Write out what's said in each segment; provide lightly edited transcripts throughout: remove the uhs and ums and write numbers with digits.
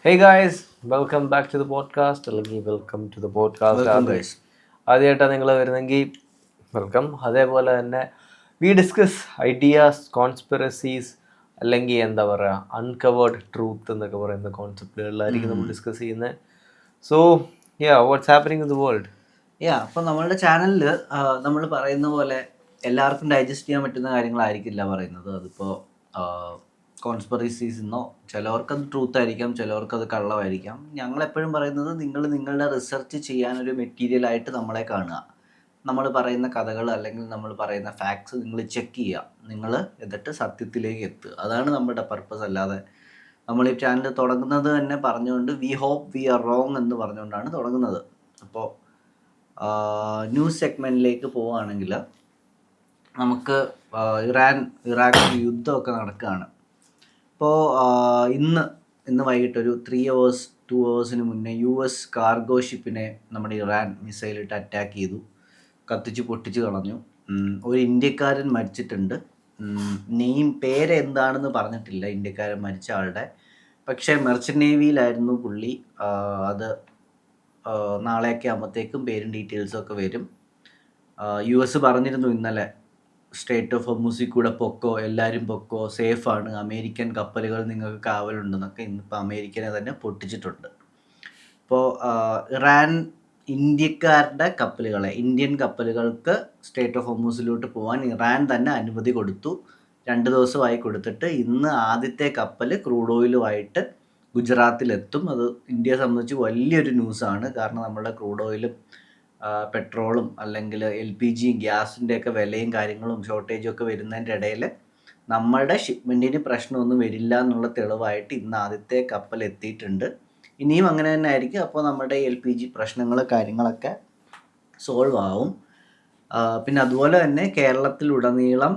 Hey guys, welcome back to the podcast. അല്ലെങ്കിൽ welcome to the podcast. Welcome guys. ആദ്യമായിട്ടാണ് നിങ്ങൾ വരുന്നെങ്കിൽ welcome. അതേപോലെ തന്നെ വി ഡിസ്കസ് ഐഡിയാസ്, കോൺസ്പിറസീസ്, അല്ലെങ്കിൽ എന്താ പറയുക അൺകവേർഡ് ട്രൂത്ത് എന്നൊക്കെ പറയുന്ന കോൺസെപ്റ്റുകളിലായിരിക്കും നമ്മൾ ഡിസ്കസ് ചെയ്യുന്നത്. So what's happening in the world. അപ്പോൾ നമ്മളുടെ ചാനലിൽ നമ്മൾ പറയുന്ന പോലെ എല്ലാവർക്കും ഡൈജസ്റ്റ് ചെയ്യാൻ പറ്റുന്ന കാര്യങ്ങളായിരിക്കില്ല പറയുന്നത്. അതിപ്പോൾ കോൺസ്പിറസീസ് എന്നോ ചിലവർക്കത് ട്രൂത്ത് ആയിരിക്കാം, ചിലവർക്കത് കള്ളമായിരിക്കാം. ഞങ്ങളെപ്പോഴും പറയുന്നത് നിങ്ങളുടെ റിസർച്ച് ചെയ്യാനൊരു മെറ്റീരിയലായിട്ട് നമ്മളെ കാണുക. നമ്മൾ പറയുന്ന കഥകൾ അല്ലെങ്കിൽ നമ്മൾ പറയുന്ന ഫാക്ട്സ് നിങ്ങൾ ചെക്ക് ചെയ്യുക, നിങ്ങൾ എന്നിട്ട് സത്യത്തിലേക്ക് എത്തുക. അതാണ് നമ്മുടെ പർപ്പസ്. അല്ലാതെ നമ്മൾ ഈ ചാനൽ തുടങ്ങുന്നത് തന്നെ പറഞ്ഞുകൊണ്ട് we hope we are wrong എന്ന് പറഞ്ഞുകൊണ്ടാണ് തുടങ്ങുന്നത്. അപ്പോൾ ന്യൂസ് സെഗ്മെൻറ്റിലേക്ക് പോവുകയാണെങ്കിൽ നമുക്ക് ഇറാഖ് യുദ്ധമൊക്കെ നടക്കുകയാണ്. അപ്പോൾ ഇന്ന് വൈകിട്ട് ഒരു 2 hours മുന്നേ US കാർഗോ ഷിപ്പിനെ നമ്മുടെ ഇറാൻ മിസൈലിട്ട് അറ്റാക്ക് ചെയ്തു, കത്തിച്ച് പൊട്ടിച്ച് കളഞ്ഞു. ഒരു ഇന്ത്യക്കാരൻ മരിച്ചിട്ടുണ്ട്. പേര് എന്താണെന്ന് പറഞ്ഞിട്ടില്ല ഇന്ത്യക്കാരൻ മരിച്ച ആളുടെ. പക്ഷേ മെർച്ചൻ്റ് നേവിയിലായിരുന്നു പുള്ളി. അത് നാളെയൊക്കെ ആകുമ്പോഴത്തേക്കും പേരും ഡീറ്റെയിൽസും ഒക്കെ വരും. US പറഞ്ഞിരുന്നു ഇന്നലെ സ്ട്രേറ്റ് ഓഫ് ഹോർമുസിൽ കൂടെ പൊക്കോ, എല്ലാവരും പൊക്കോ, സേഫാണ്, അമേരിക്കൻ കപ്പലുകൾ നിങ്ങൾക്ക് കാവലുണ്ടെന്നൊക്കെ. ഇന്നിപ്പോൾ അമേരിക്കനെ തന്നെ പൊട്ടിച്ചിട്ടുണ്ട്. ഇപ്പോൾ ഇറാൻ ഇന്ത്യൻ കപ്പലുകൾക്ക് സ്ട്രേറ്റ് ഓഫ് ഹോർമുസിലോട്ട് പോകാൻ ഇറാൻ തന്നെ അനുമതി കൊടുത്തു. 2 ദിവസമായി കൊടുത്തിട്ട് ഇന്ന് ആദ്യത്തെ കപ്പൽ ക്രൂഡ് ഓയിലുമായിട്ട് ഗുജറാത്തിലെത്തും. അത് ഇന്ത്യയെ സംബന്ധിച്ച് വലിയൊരു ന്യൂസാണ്. കാരണം നമ്മുടെ ക്രൂഡ് ഓയിലും പെട്രോളും അല്ലെങ്കിൽ LPG ഗ്യാസിൻ്റെയൊക്കെ വിലയും കാര്യങ്ങളും ഷോർട്ടേജും ഒക്കെ വരുന്നതിൻ്റെ ഇടയിൽ നമ്മുടെ ഷിപ്മെൻറ്റിന് പ്രശ്നമൊന്നും വരില്ല എന്നുള്ള തെളിവായിട്ട് ഇന്ന് ആദ്യത്തെ കപ്പൽ എത്തിയിട്ടുണ്ട്. ഇനിയും അങ്ങനെ തന്നെ ആയിരിക്കും. അപ്പോൾ നമ്മുടെ LPG പ്രശ്നങ്ങൾ കാര്യങ്ങളൊക്കെ സോൾവ് ആവും. പിന്നെ അതുപോലെ തന്നെ കേരളത്തിലുടനീളം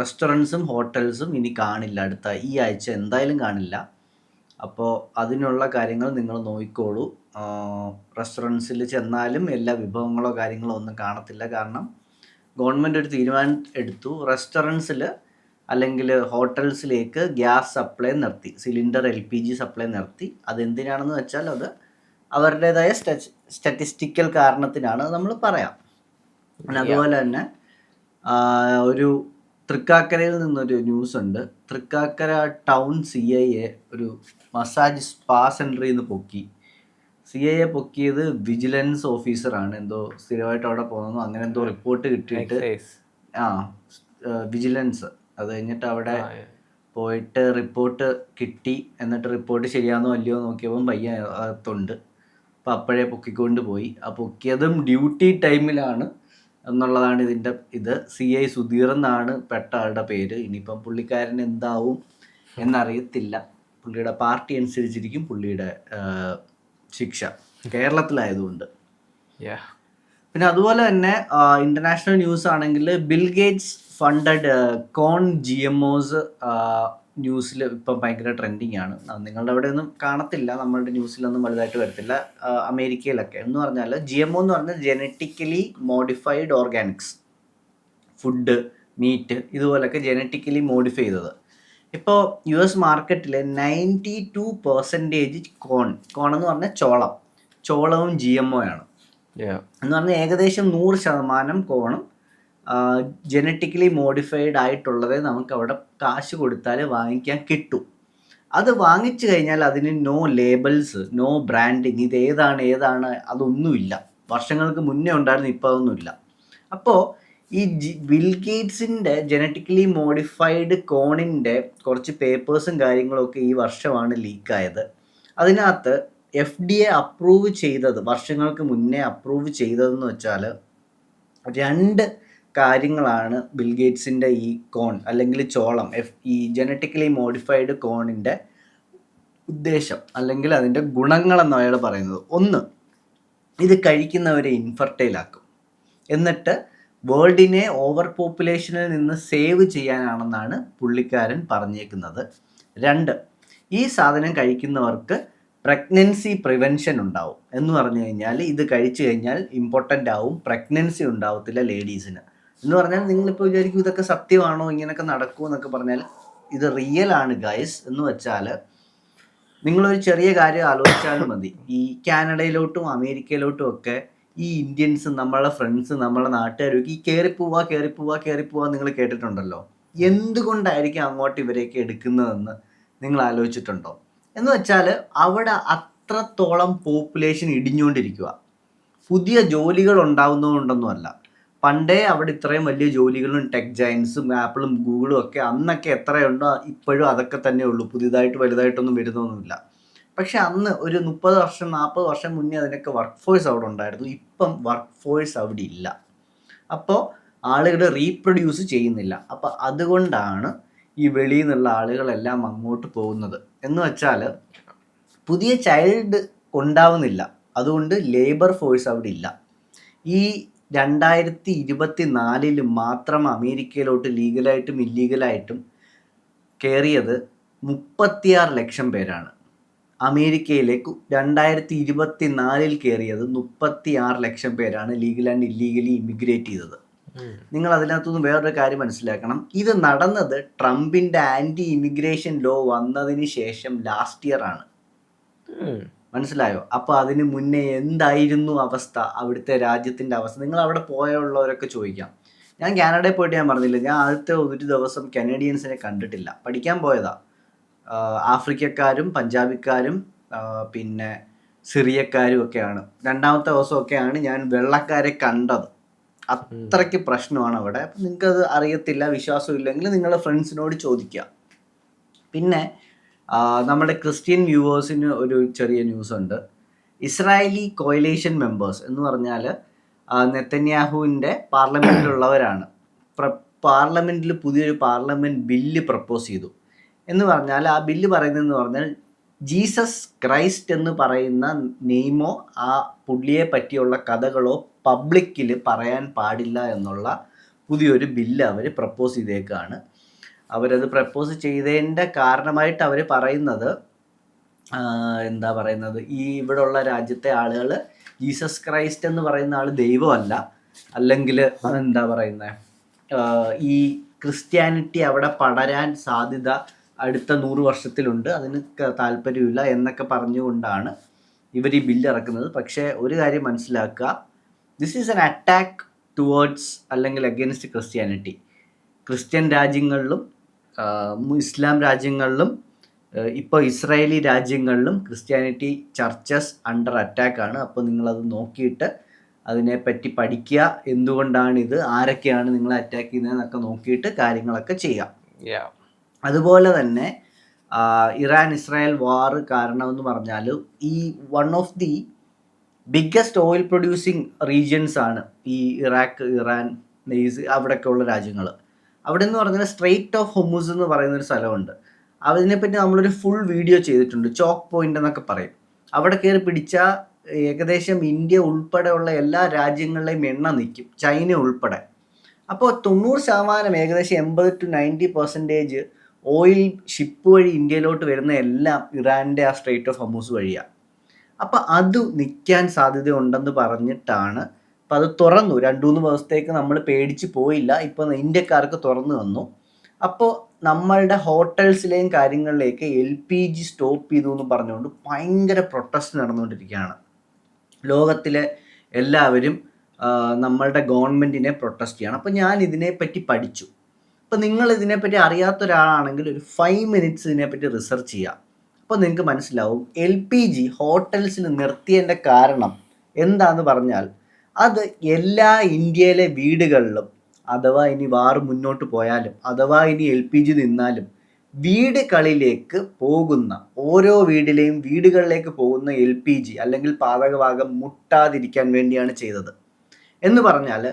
റെസ്റ്റോറൻറ്റ്സും ഹോട്ടൽസും ഇനി കാണില്ല, ഈ ആഴ്ച എന്തായാലും കാണില്ല. അപ്പോൾ അതിനുള്ള കാര്യങ്ങൾ നിങ്ങൾ നോക്കിക്കോളൂ. റെസ്റ്റോറൻറ്റ്സിൽ ചെന്നാലും എല്ലാ വിഭവങ്ങളോ കാര്യങ്ങളോ ഒന്നും കാണത്തില്ല. കാരണം ഗവൺമെൻറ് ഒരു തീരുമാനം എടുത്തു, റെസ്റ്റോറൻറ്റ്സിൽ അല്ലെങ്കിൽ ഹോട്ടൽസിലേക്ക് ഗ്യാസ് സപ്ലൈ നിർത്തി, സിലിണ്ടർ LPG സപ്ലൈ നിർത്തി. അതെന്തിനാണെന്ന് വെച്ചാൽ അത് അവരുടേതായ സ്റ്റാറ്റിസ്റ്റിക്കൽ കാരണത്തിനാണ് നമ്മൾ പറയാം. പിന്നെ അതുപോലെ തന്നെ ഒരു തൃക്കാക്കരയിൽ നിന്നൊരു ന്യൂസ് ഉണ്ട്. തൃക്കാക്കര ടൗൺ CIA ഒരു മസാജ് സ്പാ സെൻറ്ററിൽ നിന്ന് പൊക്കി. CIA പൊക്കിയത് വിജിലൻസ് ഓഫീസറാണ്. എന്തോ സ്ഥിരമായിട്ട് അവിടെ പോകുന്നു, അങ്ങനെ എന്തോ റിപ്പോർട്ട് കിട്ടിയിട്ട് വിജിലൻസ്. അത് കഴിഞ്ഞിട്ട് അവിടെ പോയിട്ട് റിപ്പോർട്ട് കിട്ടി. എന്നിട്ട് റിപ്പോർട്ട് ശരിയാണെന്നോ അല്ലയോ നോക്കിയപ്പോൾ പയ്യ അകത്തുണ്ട്. അപ്പോൾ അപ്പോഴേ പൊക്കിക്കൊണ്ട് പോയി. ആ പൊക്കിയതും ഡ്യൂട്ടി ടൈമിലാണ് എന്നുള്ളതാണ് ഇത്. CI സുധീർ എന്നാണ് പെട്ട ആളുടെ പേര്. ഇനിയിപ്പം പുള്ളിക്കാരൻ എന്താവും എന്നറിയത്തില്ല. പുള്ളിയുടെ പാർട്ടി അനുസരിച്ചിരിക്കും പുള്ളിയുടെ ശിക്ഷ, കേരളത്തിലായതുകൊണ്ട്. പിന്നെ അതുപോലെ തന്നെ ഇൻ്റർനാഷണൽ ന്യൂസ് ആണെങ്കിൽ ബിൽ ഗേറ്റ്സ് ഫണ്ടഡ് കോൺ GMOs ന്യൂസിൽ ഇപ്പം ഭയങ്കര ട്രെൻഡിങ് ആണ്. നിങ്ങളുടെ അവിടെ ഒന്നും കാണത്തില്ല, നമ്മളുടെ ന്യൂസിലൊന്നും വലുതായിട്ട് വരത്തില്ല. അമേരിക്കയിലൊക്കെ എന്ന് പറഞ്ഞാൽ GMO എന്ന് പറഞ്ഞാൽ genetically modified organics, food, meat ഇതുപോലൊക്കെ ജനറ്റിക്കലി മോഡിഫൈ ചെയ്തത്. ഇപ്പോൾ US മാർക്കറ്റിൽ 92% കോൺ എന്ന് പറഞ്ഞാൽ ചോളവും GMO ആണ്. എന്ന് പറഞ്ഞാൽ ഏകദേശം 100% കോണും ജനറ്റിക്കലി മോഡിഫൈഡ് ആയിട്ടുള്ളതേ നമുക്ക് അവിടെ കാശ് കൊടുത്താൽ വാങ്ങിക്കാൻ കിട്ടും. അത് വാങ്ങിച്ചു കഴിഞ്ഞാൽ അതിന് നോ ലേബിൾസ്, നോ ബ്രാൻഡിങ്, ഏതാണ് അതൊന്നുമില്ല. വർഷങ്ങൾക്ക് മുന്നേ ഉണ്ടായിരുന്നു, ഇപ്പോൾ അതൊന്നുമില്ല. അപ്പോൾ ഈ ബിൽ ഗേറ്റ്സിൻ്റെ ജനറ്റിക്കലി മോഡിഫൈഡ് കോണിൻ്റെ കുറച്ച് പേപ്പേഴ്സും കാര്യങ്ങളൊക്കെ ഈ വർഷമാണ് ലീക്കായത്. അതിനകത്ത് FDA അപ്രൂവ് ചെയ്തത്, വർഷങ്ങൾക്ക് മുന്നേ അപ്രൂവ് ചെയ്തതെന്ന് വെച്ചാൽ 2 കാര്യങ്ങളാണ് ബിൽ ഗേറ്റ്സിൻ്റെ ഈ കോൺ അല്ലെങ്കിൽ ചോളം, ഈ ജനറ്റിക്കലി മോഡിഫൈഡ് കോണിൻ്റെ ഉദ്ദേശം അല്ലെങ്കിൽ അതിൻ്റെ ഗുണങ്ങളെന്ന് അയാൾ പറയുന്നത്. ഒന്ന്, ഇത് കഴിക്കുന്നവരെ ഇൻഫെർട്ടൈലാക്കും, എന്നിട്ട് വേൾഡിനെ ഓവർ പോപ്പുലേഷനിൽ നിന്ന് സേവ് ചെയ്യാനാണെന്നാണ് പുള്ളിക്കാരൻ പറഞ്ഞേക്കുന്നത്. 2, ഈ സാധനം കഴിക്കുന്നവർക്ക് പ്രഗ്നൻസി പ്രിവെൻഷൻ ഉണ്ടാവും. എന്ന് പറഞ്ഞു കഴിഞ്ഞാൽ ഇത് കഴിച്ചു കഴിഞ്ഞാൽ ഇമ്പോർട്ടൻ്റ് ആവും, പ്രഗ്നൻസി ഉണ്ടാവത്തില്ല ലേഡീസിന്. എന്ന് പറഞ്ഞാൽ നിങ്ങളിപ്പോൾ വിചാരിക്കും ഇതൊക്കെ സത്യമാണോ, ഇങ്ങനെയൊക്കെ നടക്കുമോ എന്നൊക്കെ പറഞ്ഞാൽ ഇത് റിയൽ ആണ് ഗൈസ്. എന്ന് വെച്ചാൽ നിങ്ങളൊരു ചെറിയ കാര്യം ആലോചിച്ചാലും മതി. ഈ കാനഡയിലോട്ടും അമേരിക്കയിലോട്ടും ഒക്കെ ഈ ഇന്ത്യൻസ്, നമ്മളെ ഫ്രണ്ട്സ്, നമ്മളെ നാട്ടുകാരൊക്കെ ഈ കയറിപ്പോവാ നിങ്ങൾ കേട്ടിട്ടുണ്ടല്ലോ. എന്തുകൊണ്ടായിരിക്കും അങ്ങോട്ട് ഇവരെയൊക്കെ എടുക്കുന്നതെന്ന് നിങ്ങൾ ആലോചിച്ചിട്ടുണ്ടോ? എന്ന് വെച്ചാൽ അവിടെ അത്രത്തോളം പോപ്പുലേഷൻ ഇടിഞ്ഞുകൊണ്ടിരിക്കുക. പുതിയ ജോലികൾ ഉണ്ടാവുന്നതുകൊണ്ടൊന്നുമല്ല. പണ്ടേ അവിടെ ഇത്രയും വലിയ ജോലികളും ടെക് ജയൻസും ആപ്പിളും ഗൂഗിളും ഒക്കെ അന്നൊക്കെ എത്രയുണ്ടോ ഇപ്പോഴും അതൊക്കെ തന്നെ ഉള്ളൂ. പുതിയതായിട്ട് വലുതായിട്ടൊന്നും വരുന്നൊന്നുമില്ല. പക്ഷെ അന്ന് ഒരു 30 വർഷം 40 വർഷം മുന്നേ അതിനൊക്കെ വർക്ക് ഫോഴ്സ് അവിടെ ഉണ്ടായിരുന്നു. ഇപ്പം വർക്ക് ഫോഴ്സ് അവിടെ ഇല്ല. അപ്പോൾ ആളുകൾ റീപ്രൊഡ്യൂസ് ചെയ്യുന്നില്ല. അപ്പം അതുകൊണ്ടാണ് ഈ വെളിയിൽ നിന്നുള്ള ആളുകളെല്ലാം അങ്ങോട്ട് പോകുന്നത്. എന്ന് വെച്ചാൽ പുതിയ ചൈൽഡ് ഉണ്ടാവുന്നില്ല. അതുകൊണ്ട് ലേബർ ഫോഴ്സ് അവിടെ ഇല്ല. ഈ 2024 മാത്രം അമേരിക്കയിലോട്ട് ലീഗലായിട്ടും ഇല്ലീഗലായിട്ടും കയറിയത് 36 ലക്ഷം പേരാണ്. അമേരിക്കയിലേക്ക് 2024 കയറിയത് 36 ലക്ഷം പേരാണ് ലീഗൽ ആൻഡ് ഇല്ലീഗലി ഇമിഗ്രേറ്റ് ചെയ്തത്. നിങ്ങൾ അതിനകത്തുനിന്ന് വേറൊരു കാര്യം മനസ്സിലാക്കണം. ഇത് നടന്നത് ട്രംപിൻ്റെ ആൻറ്റി ഇമിഗ്രേഷൻ ലോ വന്നതിന് ശേഷം ലാസ്റ്റ് ഇയർ ആണ്. മനസ്സിലായോ? അപ്പോൾ അതിന് മുന്നേ എന്തായിരുന്നു അവസ്ഥ, അവിടുത്തെ രാജ്യത്തിൻ്റെ അവസ്ഥ? നിങ്ങൾ അവിടെ പോയുള്ളവരൊക്കെ ചോദിക്കാം. ഞാൻ കാനഡയിൽ പോയിട്ട് ഞാൻ പറഞ്ഞില്ല, ഞാൻ ആദ്യത്തെ ഒരു ദിവസം കനേഡിയൻസിനെ കണ്ടിട്ടില്ല. പഠിക്കാൻ പോയതാ. ആഫ്രിക്കക്കാരും പഞ്ചാബിക്കാരും പിന്നെ സിറിയക്കാരും ഒക്കെയാണ്. രണ്ടാമത്തെ ദിവസമൊക്കെയാണ് ഞാൻ വെള്ളക്കാരെ കണ്ടത്. അത്രയ്ക്ക് പ്രശ്നമാണ് അവിടെ. അപ്പം നിങ്ങൾക്കത് അറിയത്തില്ല, വിശ്വാസമില്ലെങ്കിൽ നിങ്ങളുടെ ഫ്രണ്ട്സിനോട് ചോദിക്കുക. പിന്നെ നമ്മുടെ ക്രിസ്ത്യൻ വ്യൂവേഴ്സിന് ഒരു ചെറിയ ന്യൂസ് ഉണ്ട്. ഇസ്രായേലി കോയലേഷൻ മെമ്പേഴ്സ് എന്ന് പറഞ്ഞാൽ നെതന്യാഹുവിൻ്റെ പാർലമെൻറ്റിലുള്ളവരാണ്. പാർലമെൻറ്റിൽ പുതിയൊരു പാർലമെൻറ്റ് ബില്ല് പ്രപ്പോസ് ചെയ്തു. എന്ന് പറഞ്ഞാൽ ആ ബില്ല് പറയുന്നതെന്ന് പറഞ്ഞാൽ ജീസസ് ക്രൈസ്റ്റ് എന്ന് പറയുന്ന നെയിമോ ആ പുള്ളിയെ പറ്റിയുള്ള കഥകളോ പബ്ലിക്കിൽ പറയാൻ പാടില്ല എന്നുള്ള പുതിയൊരു ബില്ല് അവർ പ്രപ്പോസ് ചെയ്തേക്കാണ്. അവരത് പ്രപ്പോസ് ചെയ്തതിൻ്റെ കാരണമായിട്ട് അവർ പറയുന്നത് എന്താ പറയുന്നത്, ഈ ഇവിടെ ഉള്ള രാജ്യത്തെ ആളുകൾ ജീസസ് ക്രൈസ്റ്റ് എന്ന് പറയുന്ന ആൾ ദൈവമല്ല, അല്ലെങ്കിൽ എന്താ പറയുന്നത്, ഈ ക്രിസ്ത്യാനിറ്റി അവിടെ പടരാൻ സാധ്യത അടുത്ത 100 വർഷത്തിലുണ്ട്, അതിന് താല്പര്യമില്ല എന്നൊക്കെ പറഞ്ഞുകൊണ്ടാണ് ഇവർ ഈ ബില്ല് ഇറക്കുന്നത്. പക്ഷേ ഒരു കാര്യം മനസ്സിലാക്കുക, this is N attack towards അല്ലെങ്കിൽ അഗെയിൻസ്റ്റ് ക്രിസ്ത്യാനിറ്റി. ക്രിസ്ത്യൻ രാജ്യങ്ങളിലും ഇസ്ലാം രാജ്യങ്ങളിലും ഇപ്പോൾ ഇസ്രായേലി രാജ്യങ്ങളിലും ക്രിസ്ത്യാനിറ്റി ചർച്ചസ് അണ്ടർ അറ്റാക്കാണ്. അപ്പോൾ നിങ്ങളത് നോക്കിയിട്ട് അതിനെപ്പറ്റി പഠിക്കുക, എന്തുകൊണ്ടാണിത്, ആരൊക്കെയാണ് നിങ്ങളെ അറ്റാക്ക് ചെയ്യുന്നതെന്നൊക്കെ നോക്കിയിട്ട് കാര്യങ്ങളൊക്കെ ചെയ്യാം. അതുപോലെ തന്നെ ഇറാൻ ഇസ്രായേൽ വാർ കാരണമെന്ന് പറഞ്ഞാൽ ഈ one of the biggest oil producing regions ആണ് ഈ ഇറാഖ്, ഇറാൻ, അവിടെയൊക്കെ ഉള്ള രാജ്യങ്ങൾ. അവിടെ എന്ന് പറഞ്ഞാൽ സ്ട്രെയിറ്റ് ഓഫ് ഹൊർമുസ് എന്ന് പറയുന്നൊരു സ്ഥലമുണ്ട്. അതിനെപ്പറ്റി നമ്മളൊരു ഫുൾ വീഡിയോ ചെയ്തിട്ടുണ്ട്. ചോക്ക് പോയിന്റ് എന്നൊക്കെ പറയും. അവിടെ കയറി പിടിച്ചാൽ ഏകദേശം ഇന്ത്യ ഉൾപ്പെടെയുള്ള എല്ലാ രാജ്യങ്ങളിലെയും എണ്ണ നിൽക്കും, ചൈന ഉൾപ്പെടെ. അപ്പോൾ 90% ഏകദേശം 80 to 90% ഓയിൽ ഷിപ്പ് വഴി ഇന്ത്യയിലോട്ട് വരുന്ന എല്ലാം ഇറാൻ്റെ ആ സ്ട്രെയിറ്റ് ഓഫ് ഹൊർമുസ് വഴിയാണ്. അപ്പോൾ അത് നിൽക്കാൻ സാധ്യത ഉണ്ടെന്ന് പറഞ്ഞിട്ടാണ് അപ്പം അത് തുറന്നു. 2-3 ദിവസത്തേക്ക് നമ്മൾ പേടിച്ച് പോയില്ല. ഇപ്പോൾ ഇന്ത്യക്കാർക്ക് തുറന്നു വന്നു. അപ്പോൾ നമ്മളുടെ ഹോട്ടൽസിലെയും കാര്യങ്ങളിലേക്ക് LPG സ്റ്റോപ്പ് ചെയ്തു എന്ന് പറഞ്ഞുകൊണ്ട് ഭയങ്കര പ്രൊട്ടസ്റ്റ് നടന്നുകൊണ്ടിരിക്കുകയാണ്. ലോകത്തിലെ എല്ലാവരും നമ്മളുടെ ഗവൺമെൻറ്റിനെ പ്രൊട്ടസ്റ്റ് ചെയ്യണം. അപ്പോൾ ഞാൻ ഇതിനെപ്പറ്റി പഠിച്ചു. അപ്പോൾ നിങ്ങൾ ഇതിനെപ്പറ്റി അറിയാത്ത ഒരാളാണെങ്കിൽ ഒരു 5 minutes ഇതിനെപ്പറ്റി റിസർച്ച് ചെയ്യാം. അപ്പോൾ നിങ്ങൾക്ക് മനസ്സിലാവും LPG ഹോട്ടൽസിൽ നിർത്തിയതിൻ്റെ കാരണം എന്താണെന്ന് പറഞ്ഞാൽ അത് എല്ലാ ഇന്ത്യയിലെ വീടുകളിലും, അഥവാ ഇനി വാർ മുന്നോട്ട് പോയാലും അഥവാ ഇനി LPG നിന്നാലും വീടുകളിലേക്ക് പോകുന്ന ഓരോ വീടുകളിലേക്ക് പോകുന്ന LPG അല്ലെങ്കിൽ പാചകവാതകം മുട്ടാതിരിക്കാൻ വേണ്ടിയാണ് ചെയ്തത്. എന്ന് പറഞ്ഞാൽ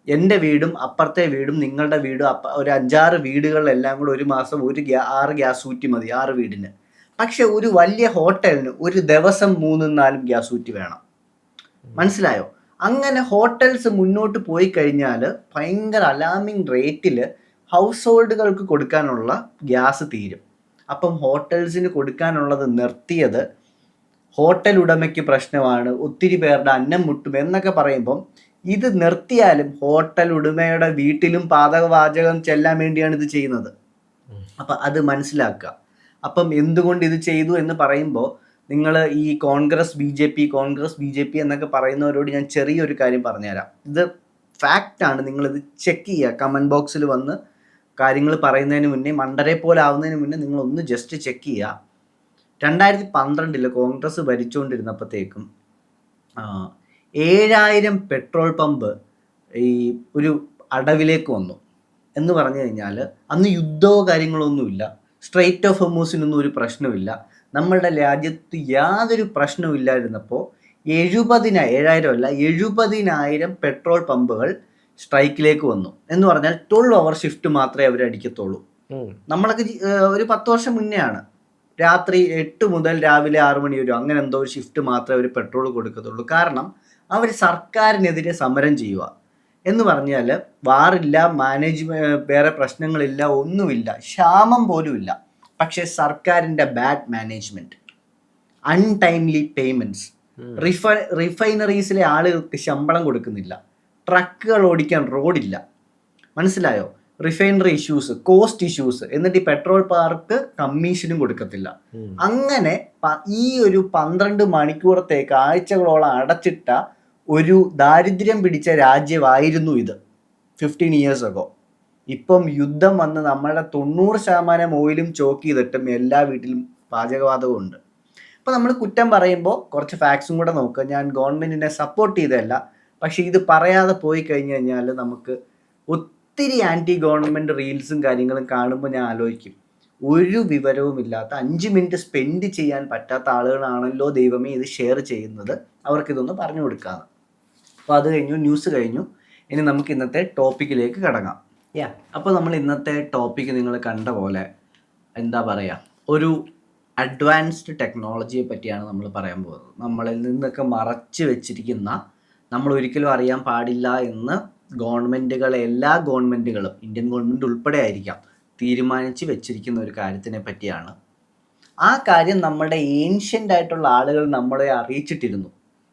എൻ്റെ വീടും അപ്പുറത്തെ വീടും നിങ്ങളുടെ വീടും ഒരു 5-6 വീടുകളിലെല്ലാം കൂടെ ഒരു മാസം 6 ഗ്യാസ് കുറ്റി മതി 6 വീടിന്. പക്ഷെ ഒരു വലിയ ഹോട്ടലിന് ഒരു ദിവസം 3-4 ഗ്യാസ് കുറ്റി വേണം. മനസ്സിലായോ? അങ്ങനെ ഹോട്ടൽസ് മുന്നോട്ട് പോയി കഴിഞ്ഞാൽ ഭയങ്കര അലാമിങ് റേറ്റിൽ ഹൗസ് ഹോൾഡുകൾക്ക് കൊടുക്കാനുള്ള ഗ്യാസ് തീരും. അപ്പം ഹോട്ടൽസിന് കൊടുക്കാനുള്ളത് നിർത്തിയത് ഹോട്ടൽ ഉടമയ്ക്ക് പ്രശ്നമാണ്, ഒത്തിരി പേരുടെ അന്നം മുട്ടും എന്നൊക്കെ പറയുമ്പം ഇത് നിർത്തിയാലും ഹോട്ടൽ ഉടമയുടെ വീട്ടിലും പാചകം ചെല്ലാൻ വേണ്ടിയാണ് ഇത് ചെയ്യുന്നത്. അപ്പം അത് മനസ്സിലാക്കുക. അപ്പം എന്തുകൊണ്ട് ഇത് ചെയ്തു എന്ന് പറയുമ്പോൾ നിങ്ങൾ ഈ കോൺഗ്രസ് ബി ജെ പി എന്നൊക്കെ പറയുന്നവരോട് ഞാൻ ചെറിയൊരു കാര്യം പറഞ്ഞുതരാം. ഇത് ഫാക്റ്റാണ്. നിങ്ങളിത് ചെക്ക് ചെയ്യുക. കമൻറ്റ് ബോക്സിൽ വന്ന് കാര്യങ്ങൾ പറയുന്നതിന് മുന്നേ, മണ്ടരെ പോലെ ആവുന്നതിന് മുന്നേ നിങ്ങളൊന്ന് ജസ്റ്റ് ചെക്ക് ചെയ്യുക. 2012 കോൺഗ്രസ് ഭരിച്ചുകൊണ്ടിരുന്നപ്പോഴത്തേക്കും 7000 പെട്രോൾ പമ്പ് ഈ ഒരു അടവിലേക്ക് വന്നു എന്ന് പറഞ്ഞു കഴിഞ്ഞാൽ അന്ന് യുദ്ധമോ കാര്യങ്ങളൊന്നുമില്ല. സ്ട്രെയിറ്റ് ഓഫ് ഹോർമൂസിനൊന്നും ഒരു പ്രശ്നമില്ല. നമ്മളുടെ രാജ്യത്ത് യാതൊരു പ്രശ്നവും ഇല്ലായിരുന്നപ്പോൾ 70,000 പെട്രോൾ പമ്പുകൾ സ്ട്രൈക്കിലേക്ക് വന്നു എന്ന് പറഞ്ഞാൽ 12 hour ഷിഫ്റ്റ് മാത്രമേ അവർ അടിക്കത്തുള്ളൂ. നമ്മളൊക്കെ ഒരു 10 വർഷം മുന്നേ ആണ്. രാത്രി 8 മുതൽ രാവിലെ 6 മണി വരെ അങ്ങനെ എന്തോ ഒരു ഷിഫ്റ്റ് മാത്രമേ അവർ പെട്രോൾ കൊടുക്കത്തുള്ളൂ. കാരണം അവർ സർക്കാരിനെതിരെ സമരം ചെയ്യുക എന്ന് പറഞ്ഞാൽ വാറില്ല, വേറെ പ്രശ്നങ്ങളില്ല, ഒന്നുമില്ല, ക്ഷാമം പോലും ഇല്ല. പക്ഷേ സർക്കാരിൻ്റെ ബാഡ് മാനേജ്മെൻറ്റ്, അൺടൈംലി പേയ്മെൻറ്റ്സ്, റിഫൈനറീസിലെ ആളുകൾക്ക് ശമ്പളം കൊടുക്കുന്നില്ല, ട്രക്കുകൾ ഓടിക്കാൻ റോഡില്ല, മനസ്സിലായോ? റിഫൈനറി ഇഷ്യൂസ്, കോസ്റ്റ് ഇഷ്യൂസ്, എന്നിട്ട് ഈ പെട്രോൾ പാർക്ക് കമ്മീഷനും കൊടുക്കത്തില്ല. അങ്ങനെ ഈ ഒരു 12 മണിക്കൂറത്തേക്ക് ആഴ്ചകളോളം അടച്ചിട്ട ഒരു ദാരിദ്ര്യം പിടിച്ച രാജ്യമായിരുന്നു ഇത് 15 years ago. ഇപ്പം യുദ്ധം വന്ന് നമ്മളുടെ 90% ഓയിലും ചോക്ക് ചെയ്തിട്ടും എല്ലാ വീട്ടിലും പാചകവാതകവും ഉണ്ട്. അപ്പോൾ നമ്മൾ കുറ്റം പറയുമ്പോൾ കുറച്ച് ഫാക്ട്സും കൂടെ നോക്കുക. ഞാൻ ഗവൺമെൻറ്റിനെ സപ്പോർട്ട് ചെയ്തതല്ല, പക്ഷേ ഇത് പറയാതെ പോയി കഴിഞ്ഞ് കഴിഞ്ഞാൽ നമുക്ക് ഒത്തിരി ആൻറ്റി ഗവൺമെൻറ് റീൽസും കാര്യങ്ങളും കാണുമ്പോൾ ഞാൻ ആലോചിക്കും, ഒരു വിവരവുമില്ലാത്ത 5 മിനിറ്റ് സ്പെൻഡ് ചെയ്യാൻ പറ്റാത്ത ആളുകളാണല്ലോ ദൈവമേ ഇത് ഷെയർ ചെയ്യുന്നത്, അവർക്കിതൊന്ന് പറഞ്ഞു കൊടുക്കാമെന്ന്. അപ്പോൾ അത് കഴിഞ്ഞു, ന്യൂസ് കഴിഞ്ഞു. ഇനി നമുക്ക് ഇന്നത്തെ ടോപ്പിക്കിലേക്ക് കടങ്ങാം. അപ്പോൾ നമ്മൾ ഇന്നത്തെ ടോപ്പിക്ക് നിങ്ങൾ കണ്ട പോലെ എന്താ പറയുക, ഒരു അഡ്വാൻസ്ഡ് ടെക്നോളജിയെ പറ്റിയാണ് നമ്മൾ പറയാൻ പോകുന്നത്. നമ്മളിൽ നിന്നൊക്കെ മറച്ചു വെച്ചിരിക്കുന്ന, നമ്മൾ ഒരിക്കലും അറിയാൻ പാടില്ല എന്ന് എല്ലാ ഗവൺമെൻറ്റുകളും, ഇന്ത്യൻ ഗവൺമെൻറ് ഉൾപ്പെടെ ആയിരിക്കാം, തീരുമാനിച്ച് വെച്ചിരിക്കുന്ന ഒരു കാര്യത്തിനെ പറ്റിയാണ്. ആ കാര്യം നമ്മുടെ ഏൻഷ്യൻ്റ് ആയിട്ടുള്ള ആളുകൾ നമ്മളെ അറിയിച്ചിട്ടിരുന്നു.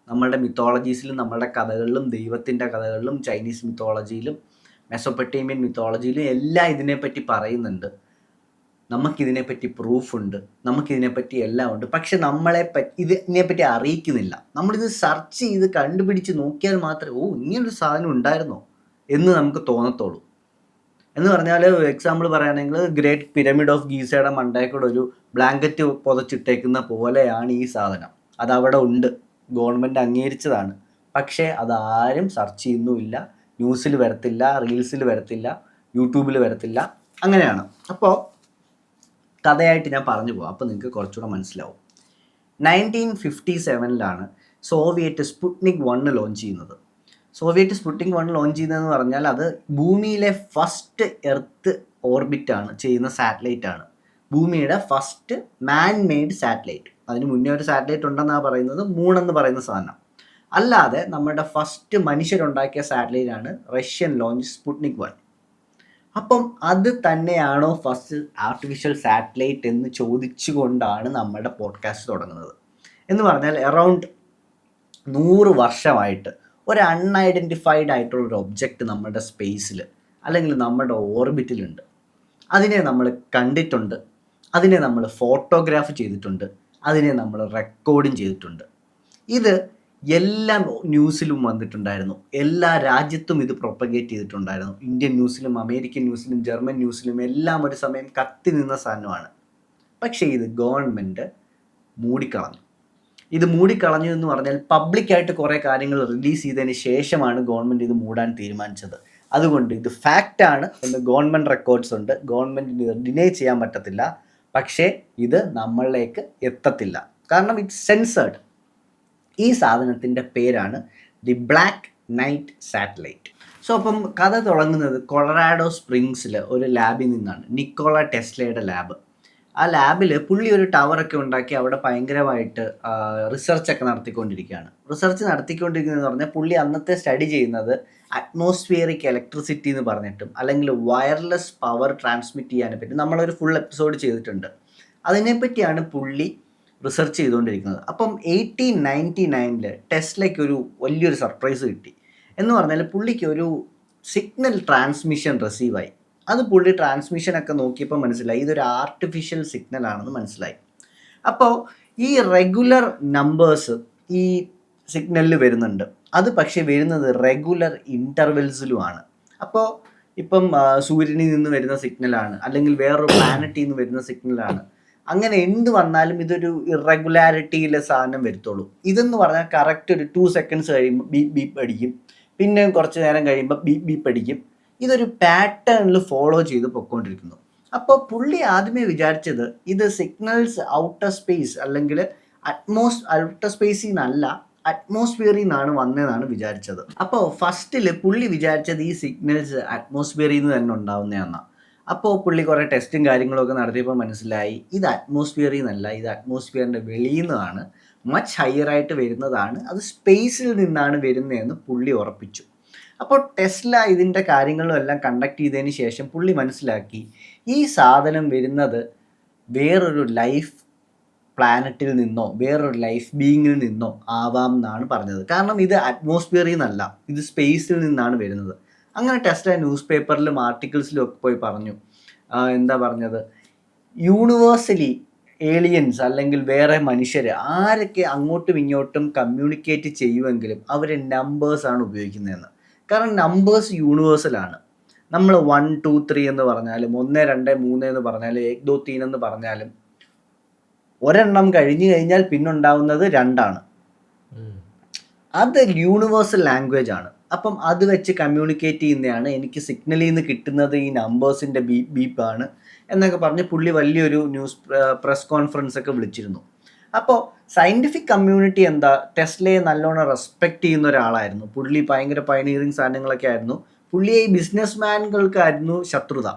നമ്മളുടെ മിത്തോളജീസിലും നമ്മളുടെ കഥകളിലും, ദൈവത്തിൻ്റെ കഥകളിലും, ചൈനീസ് മിത്തോളജിയിലും മെസോപ്പൊട്ടേമിയൻ മിത്തോളജിയിലും എല്ലാം ഇതിനെപ്പറ്റി പറയുന്നുണ്ട്. നമുക്കിതിനെപ്പറ്റി പ്രൂഫുണ്ട്, നമുക്കിതിനെപ്പറ്റി എല്ലാം ഉണ്ട്. പക്ഷെ ഇതിനെപ്പറ്റി അറിയിക്കുന്നില്ല. നമ്മളിത് സെർച്ച് ചെയ്ത് കണ്ടുപിടിച്ച് നോക്കിയാൽ മാത്രമേ ഇങ്ങനൊരു സാധനം ഉണ്ടായിരുന്നോ എന്ന് നമുക്ക് തോന്നത്തുള്ളൂ. എന്ന് പറഞ്ഞാൽ എക്സാമ്പിൾ പറയുകയാണെങ്കിൽ ഗ്രേറ്റ് പിരമിഡ് ഓഫ് ഗീസയുടെ മണ്ടയ്ക്കൂടെ ഒരു ബ്ലാങ്കറ്റ് പുതച്ചിട്ടേക്കുന്ന പോലെയാണ് ഈ സാധനം. അതവിടെ ഉണ്ട്, ഗവൺമെൻറ് അംഗീകരിച്ചതാണ്. പക്ഷേ അതാരും സെർച്ച് ചെയ്യുന്നുമില്ല, ന്യൂസിൽ വരത്തില്ല, റീൽസിൽ വരത്തില്ല, യൂട്യൂബിൽ വരത്തില്ല. അങ്ങനെയാണ്. അപ്പോൾ കഥയായിട്ട് ഞാൻ പറഞ്ഞു പോകാം, അപ്പോൾ നിങ്ങൾക്ക് കുറച്ചുകൂടെ മനസ്സിലാവും. 1957 സോവിയറ്റ് സ്പുട്നിക് 1 ലോഞ്ച് ചെയ്യുന്നത്. സോവിയറ്റ് സ്പുട്നിക് 1 ലോഞ്ച് ചെയ്യുന്നതെന്ന് പറഞ്ഞാൽ അത് ഭൂമിയിലെ ഫസ്റ്റ് എർത്ത് ഓർബിറ്റാണ് ചെയ്യുന്ന സാറ്റലൈറ്റാണ്. ഭൂമിയുടെ ഫസ്റ്റ് മാൻ മെയ്ഡ് സാറ്റലൈറ്റ്. അതിന് മുന്നേ ഒരു സാറ്റലൈറ്റ് ഉണ്ടെന്നാണ് പറയുന്നത്, മൂണെന്ന് പറയുന്ന സാധനം. അല്ലാതെ നമ്മുടെ ഫസ്റ്റ് മനുഷ്യരുണ്ടാക്കിയ സാറ്റലൈറ്റാണ് റഷ്യൻ ലോഞ്ച് സ്പുട്നിക് 1. അപ്പം അത് തന്നെയാണോ ഫസ്റ്റ് ആർട്ടിഫിഷ്യൽ സാറ്റലൈറ്റ് എന്ന് ചോദിച്ചുകൊണ്ടാണ് നമ്മുടെ പോഡ്കാസ്റ്റ് തുടങ്ങുന്നത്. എന്ന് പറഞ്ഞാൽ അറൗണ്ട് 100 വർഷമായിട്ട് ഒരു അൺഐഡൻറ്റിഫൈഡ് ആയിട്ടുള്ളൊരു ഒബ്ജക്റ്റ് നമ്മുടെ സ്പേസിൽ അല്ലെങ്കിൽ നമ്മുടെ ഓർബിറ്റിലുണ്ട്. അതിനെ നമ്മൾ കണ്ടിട്ടുണ്ട്, അതിനെ നമ്മൾ ഫോട്ടോഗ്രാഫ് ചെയ്തിട്ടുണ്ട്, അതിനെ നമ്മൾ റെക്കോർഡും ചെയ്തിട്ടുണ്ട്. ഇത് എല്ലാ ന്യൂസിലും വന്നിട്ടുണ്ടായിരുന്നു, എല്ലാ രാജ്യത്തും ഇത് പ്രൊപ്പഗേറ്റ് ചെയ്തിട്ടുണ്ടായിരുന്നു. ഇന്ത്യൻ ന്യൂസിലും അമേരിക്കൻ ന്യൂസിലും ജർമ്മൻ ന്യൂസിലും എല്ലാം ഒരു സമയം കത്തി നിന്ന സാധനമാണ്. പക്ഷേ ഇത് ഗവൺമെൻറ് മൂടിക്കളഞ്ഞു. ഇത് മൂടിക്കളഞ്ഞു എന്ന് പറഞ്ഞാൽ പബ്ലിക്കായിട്ട് കുറേ കാര്യങ്ങൾ റിലീസ് ചെയ്തതിന് ശേഷമാണ് ഗവൺമെൻറ് ഇത് മൂടാൻ തീരുമാനിച്ചത്. അതുകൊണ്ട് ഇത് ഫാക്റ്റാണ് എന്ന് ഗവൺമെൻറ് റെക്കോർഡ്സ് ഉണ്ട്, ഗവൺമെൻറ്റിന് ഇത് ഡിനൈ ചെയ്യാൻ പറ്റത്തില്ല. പക്ഷേ ഇത് നമ്മളിലേക്ക് എത്തത്തില്ല, കാരണം ഇറ്റ്സ് സെൻസേർഡ്. ഈ സാധനത്തിൻ്റെ പേരാണ് the black night satellite. So അപ്പം കഥ തുടങ്ങുന്നത് കൊളറാഡോ സ്പ്രിങ്സിൽ ഒരു ലാബിൽ നിന്നാണ്, നിക്കോള ടെസ്ലയുടെ ലാബ്. ആ ലാബിൽ പുള്ളി ഒരു ടവറൊക്കെ ഉണ്ടാക്കി അവിടെ ഭയങ്കരമായിട്ട് റിസർച്ചൊക്കെ നടത്തിക്കൊണ്ടിരിക്കുകയാണ്. റിസർച്ച് നടത്തിക്കൊണ്ടിരിക്കുന്നതെന്ന് പറഞ്ഞാൽ പുള്ളി അന്നത്തെ സ്റ്റഡി ചെയ്യുന്നത് അറ്റ്മോസ്ഫിയറിക് ഇലക്ട്രിസിറ്റി എന്ന് പറഞ്ഞിട്ടും അല്ലെങ്കിൽ വയർലെസ് പവർ ട്രാൻസ്മിറ്റ് ചെയ്യാനെ പറ്റി നമ്മളൊരു ഫുൾ എപ്പിസോഡ് ചെയ്തിട്ടുണ്ട്. അതിനെപ്പറ്റിയാണ് പുള്ളി റിസർച്ച് ചെയ്തുകൊണ്ടിരിക്കുന്നത്. അപ്പം 1899 ടെസ്ലയ്ക്ക് ഒരു വലിയൊരു സർപ്രൈസ് കിട്ടി. എന്ന് പറഞ്ഞാൽ പുള്ളിക്ക് ഒരു സിഗ്നൽ ട്രാൻസ്മിഷൻ റിസീവായി. അത് പുള്ളി ട്രാൻസ്മിഷനൊക്കെ നോക്കിയപ്പോൾ മനസ്സിലായി ഇതൊരു ആർട്ടിഫിഷ്യൽ സിഗ്നൽ ആണെന്ന് മനസ്സിലായി. അപ്പോൾ ഈ റെഗുലർ നമ്പേഴ്സ് ഈ സിഗ്നലിൽ വരുന്നുണ്ട്. അത് പക്ഷേ വരുന്നത് റെഗുലർ ഇൻ്റർവെൽസിലുമാണ്. അപ്പോൾ ഇപ്പം സൂര്യനിൽ നിന്ന് വരുന്ന സിഗ്നലാണ്, അല്ലെങ്കിൽ വേറൊരു പ്ലാനറ്റിൽ നിന്ന് വരുന്ന സിഗ്നലാണ്. അങ്ങനെ എന്ത് വന്നാലും ഇതൊരു ഇറഗുലാരിറ്റിയിലെ സാധനം വരുത്തുള്ളൂ. ഇതെന്ന് പറഞ്ഞാൽ കറക്റ്റ് ഒരു 2 seconds കഴിയുമ്പോൾ ബീപ്പ് ബീപ്പ് അടിക്കും, പിന്നെ കുറച്ച് നേരം കഴിയുമ്പോൾ ബീപ്പ് ബീപ്പ് അടിക്കും. ഇതൊരു പാറ്റേണിൽ ഫോളോ ചെയ്ത് പൊയ്ക്കൊണ്ടിരിക്കുന്നു. അപ്പോൾ പുള്ളി ആദ്യമേ വിചാരിച്ചത് ഇത് സിഗ്നൽസ് ഔട്ടർ സ്പേസ് അല്ലെങ്കിൽ ഔട്ടർ സ്പേസിൽ നിന്നല്ല അറ്റ്മോസ്ഫിയറിൽ നിന്നാണ് വന്നതെന്നാണ് വിചാരിച്ചത്. അപ്പോൾ ഫസ്റ്റിൽ പുള്ളി വിചാരിച്ചത് ഈ സിഗ്നൽസ് അറ്റ്മോസ്ഫിയറിൽ നിന്ന് തന്നെ ഉണ്ടാവുന്നതാണ്. അപ്പോൾ പുള്ളി കുറേ ടെസ്റ്റും കാര്യങ്ങളൊക്കെ നടത്തിയപ്പോൾ മനസ്സിലായി ഇത് അറ്റ്മോസ്ഫിയറിൽ നിന്നല്ല, ഇത് അറ്റ്മോസ്ഫിയറിൻ്റെ വെളിയിൽ നിന്നാണ്, മച്ച് ഹയറായിട്ട് വരുന്നതാണ്, അത് സ്പേസിൽ നിന്നാണ് വരുന്നതെന്ന് പുള്ളി ഉറപ്പിച്ചു. അപ്പോൾ ടെസ്ല ഇതിൻ്റെ കാര്യങ്ങളും എല്ലാം കണ്ടക്ട് ചെയ്തതിന് ശേഷം പുള്ളി മനസ്സിലാക്കി ഈ സാധനം വരുന്നത് വേറൊരു ലൈഫ് പ്ലാനറ്റിൽ നിന്നോ വേറൊരു ലൈഫ് ബീയിങ്ങിൽ നിന്നോ ആവാം എന്നാണ് പറഞ്ഞത്. കാരണം ഇത് അറ്റ്മോസ്ഫിയറിൽ നിന്നല്ല, ഇത് സ്പേസിൽ നിന്നാണ് വരുന്നത്. അങ്ങനെ ടെസ്ല ന്യൂസ് പേപ്പറിലും ആർട്ടിക്കിൾസിലും ഒക്കെ പോയി പറഞ്ഞു. എന്താ പറഞ്ഞത്, യൂണിവേഴ്സലി ഏലിയൻസ് അല്ലെങ്കിൽ വേറെ മനുഷ്യർ ആരൊക്കെ അങ്ങോട്ടും ഇങ്ങോട്ടും കമ്മ്യൂണിക്കേറ്റ് ചെയ്യുമെങ്കിലും അവർ നമ്പേഴ്സാണ് ഉപയോഗിക്കുന്നതെന്ന്. കാരണം നമ്പേഴ്സ് യൂണിവേഴ്സലാണ്. നമ്മൾ 1 2 3 എന്ന് പറഞ്ഞാലും 1 2 3 എന്ന് പറഞ്ഞാലും 1 2 3 എന്ന് പറഞ്ഞാലും ഒരെണ്ണം കഴിഞ്ഞു കഴിഞ്ഞാൽ പിന്നുണ്ടാവുന്നത് 2ആണ്. അത് യൂണിവേഴ്സൽ ലാംഗ്വേജ് ആണ്. അപ്പം അത് വെച്ച് കമ്മ്യൂണിക്കേറ്റ് ചെയ്യുന്നതാണ്. എനിക്ക് സിഗ്നലിൽ നിന്ന് കിട്ടുന്നത് ഈ നമ്പേഴ്സിൻ്റെ ബീപ്പാണ് എന്നൊക്കെ പറഞ്ഞ് പുള്ളി വലിയൊരു പ്രസ് കോൺഫറൻസ് ഒക്കെ വിളിച്ചിരുന്നു. അപ്പോൾ സയൻറ്റിഫിക് കമ്മ്യൂണിറ്റി എന്താ, ടെസ്ലയെ നല്ലോണം റെസ്പെക്റ്റ് ചെയ്യുന്ന ഒരാളായിരുന്നു. പുള്ളി ഭയങ്കര പയനീറിങ് സാധനങ്ങളൊക്കെ ആയിരുന്നു. പുള്ളിയെ ഈ ബിസിനസ് മാനുകൾക്കായിരുന്നു ശത്രുത,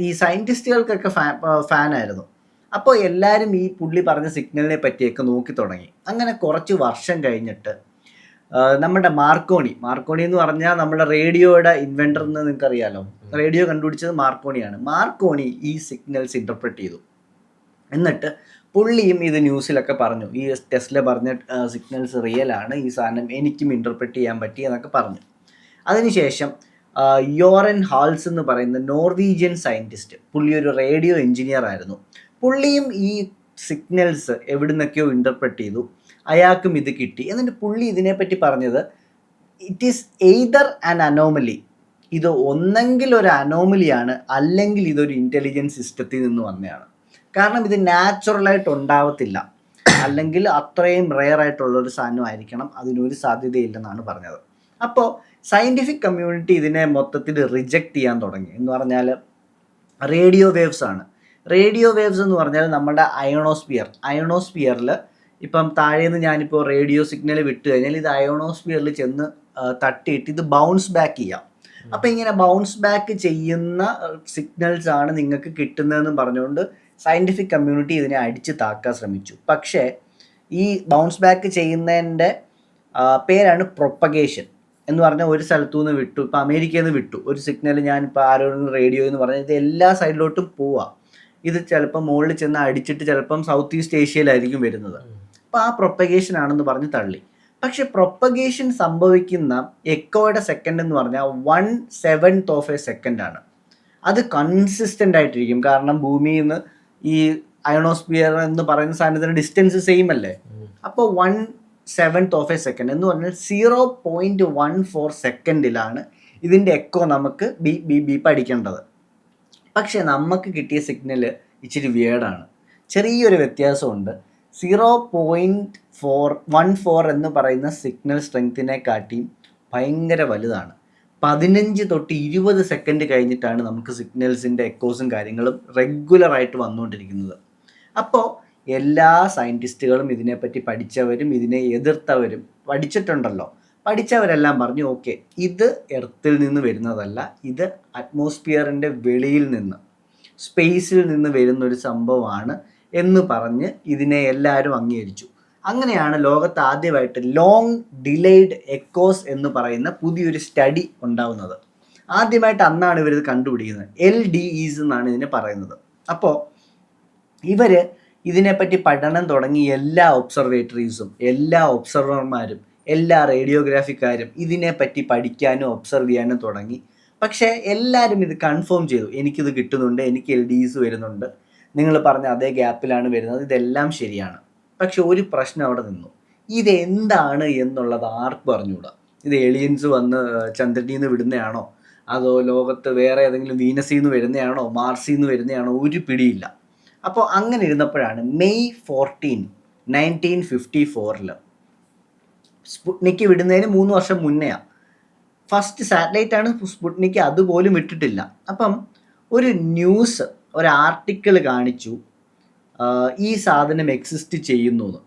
ഈ സയൻറ്റിസ്റ്റുകൾക്കൊക്കെ ഫാനായിരുന്നു. അപ്പോൾ എല്ലാവരും ഈ പുള്ളി പറഞ്ഞ സിഗ്നലിനെ പറ്റിയൊക്കെ നോക്കി തുടങ്ങി. അങ്ങനെ കുറച്ച് വർഷം കഴിഞ്ഞിട്ട് നമ്മുടെ മാർക്കോണി എന്ന് പറഞ്ഞാൽ നമ്മുടെ റേഡിയോയുടെ ഇൻവെൻറ്റർ എന്ന് നിങ്ങൾക്കറിയാലോ, റേഡിയോ കണ്ടുപിടിച്ചത് മാർക്കോണിയാണ്. മാർക്കോണി ഈ സിഗ്നൽസ് ഇൻ്റർപ്രറ്റ് ചെയ്തു. എന്നിട്ട് പുള്ളിയും ഇത് ന്യൂസിലൊക്കെ പറഞ്ഞു, ഈ ടെസ്ല പറഞ്ഞ സിഗ്നൽസ് റിയലാണ്, ഈ സാധനം എനിക്കും ഇൻ്റർപ്രറ്റ് ചെയ്യാൻ പറ്റി എന്നൊക്കെ പറഞ്ഞു. അതിനുശേഷം യോറൻ ഹാൾസ് എന്ന് പറയുന്ന നോർവീജിയൻ സയൻറ്റിസ്റ്റ്, പുള്ളി ഒരു റേഡിയോ എഞ്ചിനീയർ ആയിരുന്നു. പുള്ളിയും ഈ സിഗ്നൽസ് എവിടെ നിന്നൊക്കെയോ ഇൻ്റർപ്രറ്റ് ചെയ്തു, അയാൾക്കും ഇത് കിട്ടി. എന്നിട്ട് പുള്ളി ഇതിനെപ്പറ്റി പറഞ്ഞത് it is either an anomaly, ഇത് ഒന്നെങ്കിൽ ഒരു അനോമലിയാണ്, അല്ലെങ്കിൽ ഇതൊരു ഇൻ്റലിജൻസ് സിസ്റ്റത്തിൽ നിന്ന് വന്നതാണ്. കാരണം ഇത് നാച്ചുറലായിട്ട് ഉണ്ടാവത്തില്ല, അല്ലെങ്കിൽ അത്രയും റെയർ ആയിട്ടുള്ളൊരു സാധനമായിരിക്കണം, അതിനൊരു സാധ്യതയില്ലെന്നാണ് പറഞ്ഞത്. അപ്പോൾ സയൻറ്റിഫിക് കമ്മ്യൂണിറ്റി ഇതിനെ മൊത്തത്തിൽ റിജക്റ്റ് ചെയ്യാൻ തുടങ്ങി. എന്ന് പറഞ്ഞാൽ റേഡിയോ വേവ്സ് ആണ്. റേഡിയോ വേവ്സ് എന്ന് പറഞ്ഞാൽ നമ്മുടെ അയണോസ്ഫിയറിൽ ഇപ്പം താഴേന്ന് ഞാനിപ്പോൾ റേഡിയോ സിഗ്നൽ വിട്ട് കഴിഞ്ഞാൽ ഇത് അയണോസ്ഫിയറിൽ ചെന്ന് തട്ടിയിട്ട് ഇത് ബൗൺസ് ബാക്ക് ചെയ്യാം. അപ്പം ഇങ്ങനെ ബൗൺസ് ബാക്ക് ചെയ്യുന്ന സിഗ്നൽസ് ആണ് നിങ്ങൾക്ക് കിട്ടുന്നതെന്ന് പറഞ്ഞുകൊണ്ട് സയൻറ്റിഫിക് കമ്മ്യൂണിറ്റി ഇതിനെ അടിച്ച് താക്കാൻ ശ്രമിച്ചു. പക്ഷേ ഈ ബൗൺസ് ബാക്ക് ചെയ്യുന്നതിൻ്റെ പേരാണ് പ്രൊപ്പഗേഷൻ. എന്ന് പറഞ്ഞാൽ ഒരു സ്ഥലത്തു നിന്ന് വിട്ടു, ഇപ്പോൾ അമേരിക്കയിൽ നിന്ന് വിട്ടു ഒരു സിഗ്നൽ, ഞാനിപ്പോൾ ആരോടും റേഡിയോ എന്ന് പറഞ്ഞാൽ ഇത് എല്ലാ സൈഡിലോട്ടും പോവാം. ഇത് ചിലപ്പോൾ മുകളിൽ ചെന്ന് അടിച്ചിട്ട് ചിലപ്പം സൗത്ത് ഈസ്റ്റ് ഏഷ്യയിലായിരിക്കും വരുന്നത്. അപ്പോൾ ആ പ്രൊപ്പഗേഷൻ ആണെന്ന് പറഞ്ഞ് തള്ളി. പക്ഷെ പ്രൊപ്പഗേഷൻ സംഭവിക്കുന്ന എക്കോയുടെ സെക്കൻഡ് എന്ന് പറഞ്ഞാൽ 1/7 സെക്കൻഡ് ആണ്. അത് കൺസിസ്റ്റൻ്റ് ആയിട്ടിരിക്കും. കാരണം ഭൂമിയിൽ നിന്ന് ഈ അയണോസ്ഫിയർ എന്ന് പറയുന്ന സാധനത്തിന് ഡിസ്റ്റൻസ് സെയിം അല്ലേ. അപ്പോൾ 1/7 സെക്കൻഡ് എന്ന് പറഞ്ഞാൽ 0.14 സെക്കൻഡിലാണ് ഇതിൻ്റെ എക്കോ നമുക്ക് ബീപ്പ് അടിക്കേണ്ടത്. പക്ഷേ നമുക്ക് കിട്ടിയ സിഗ്നൽ ഇച്ചിരി വിയേർഡാണ്, ചെറിയൊരു വ്യത്യാസമുണ്ട്. 0.14 എന്ന് പറയുന്ന സിഗ്നൽ സ്ട്രെങ്ത്തിനെ കാട്ടിയും ഭയങ്കര വലുതാണ്. 15 തൊട്ട് 20 സെക്കൻഡ് കഴിഞ്ഞിട്ടാണ് നമുക്ക് സിഗ്നൽസിൻ്റെ എക്കോസും കാര്യങ്ങളും റെഗുലറായിട്ട് വന്നുകൊണ്ടിരിക്കുന്നത്. അപ്പോൾ എല്ലാ സയൻറ്റിസ്റ്റുകളും ഇതിനെപ്പറ്റി പഠിച്ചവരും ഇതിനെ എതിർത്തവരും പഠിച്ചവരെല്ലാം പറഞ്ഞു ഓക്കെ, ഇത് എർത്തിൽ നിന്ന് വരുന്നതല്ല, ഇത് അറ്റ്മോസ്ഫിയറിൻ്റെ വെളിയിൽ നിന്ന് സ്പേസിൽ നിന്ന് വരുന്നൊരു സംഭവമാണ് എന്ന് പറഞ്ഞ് ഇതിനെ എല്ലാവരും അംഗീകരിച്ചു. അങ്ങനെയാണ് ലോകത്ത് ആദ്യമായിട്ട് ലോങ് ഡിലേയ്ഡ് എക്കോസ് എന്ന് പറയുന്ന പുതിയൊരു സ്റ്റഡി ഉണ്ടാവുന്നത്. ആദ്യമായിട്ട് അന്നാണ് ഇവരിത് കണ്ടുപിടിക്കുന്നത്. LDEs എന്നാണ് ഇതിനെ പറയുന്നത്. അപ്പോൾ ഇവർ ഇതിനെപ്പറ്റി പഠനം തുടങ്ങി എല്ലാ ഒബ്സർവേറ്ററീസും എല്ലാ ഒബ്സർവർമാരും എല്ലാ റേഡിയോഗ്രാഫിക്കാരും ഇതിനെപ്പറ്റി പഠിക്കാനും ഒബ്സർവ് ചെയ്യാനും തുടങ്ങി. പക്ഷേ എല്ലാവരും ഇത് കൺഫേം ചെയ്തു, എനിക്കിത് കിട്ടുന്നുണ്ട്, എനിക്ക് LDs വരുന്നുണ്ട്, നിങ്ങൾ പറഞ്ഞ അതേ ഗ്യാപ്പിലാണ് വരുന്നത്, ഇതെല്ലാം ശരിയാണ്. പക്ഷെ ഒരു പ്രശ്നം അവിടെ നിന്നു. ഇതെന്താണ് എന്നുള്ളത് ആർക്കും അറിഞ്ഞുകൂടാ. ഇത് ഏലിയൻസ് വന്ന് ചന്ദ്രനിൽ നിന്ന് വിടുന്നതാണോ, അതോ ലോകത്ത് വേറെ ഏതെങ്കിലും വീനസിൽ നിന്ന് വരുന്നതാണോ, മാർസിൽ നിന്ന് വരുന്നതാണോ, ഒരു പിടിയില്ല. അപ്പോൾ അങ്ങനെ ഇരുന്നപ്പോഴാണ് മെയ് 14, 1954 സ്പുട്നിക്ക് വിടുന്നതിന് 3 വർഷം മുന്നെയാണ്. ഫസ്റ്റ് സാറ്റലൈറ്റ് ആണ് സ്പുട്നിക്ക്, അതുപോലും വിട്ടിട്ടില്ല. അപ്പം ഒരു ന്യൂസ്, ഒരു ആർട്ടിക്കിൾ കാണിച്ചു ഈ സാധനം എക്സിസ്റ്റ് ചെയ്യുന്നു എന്ന്.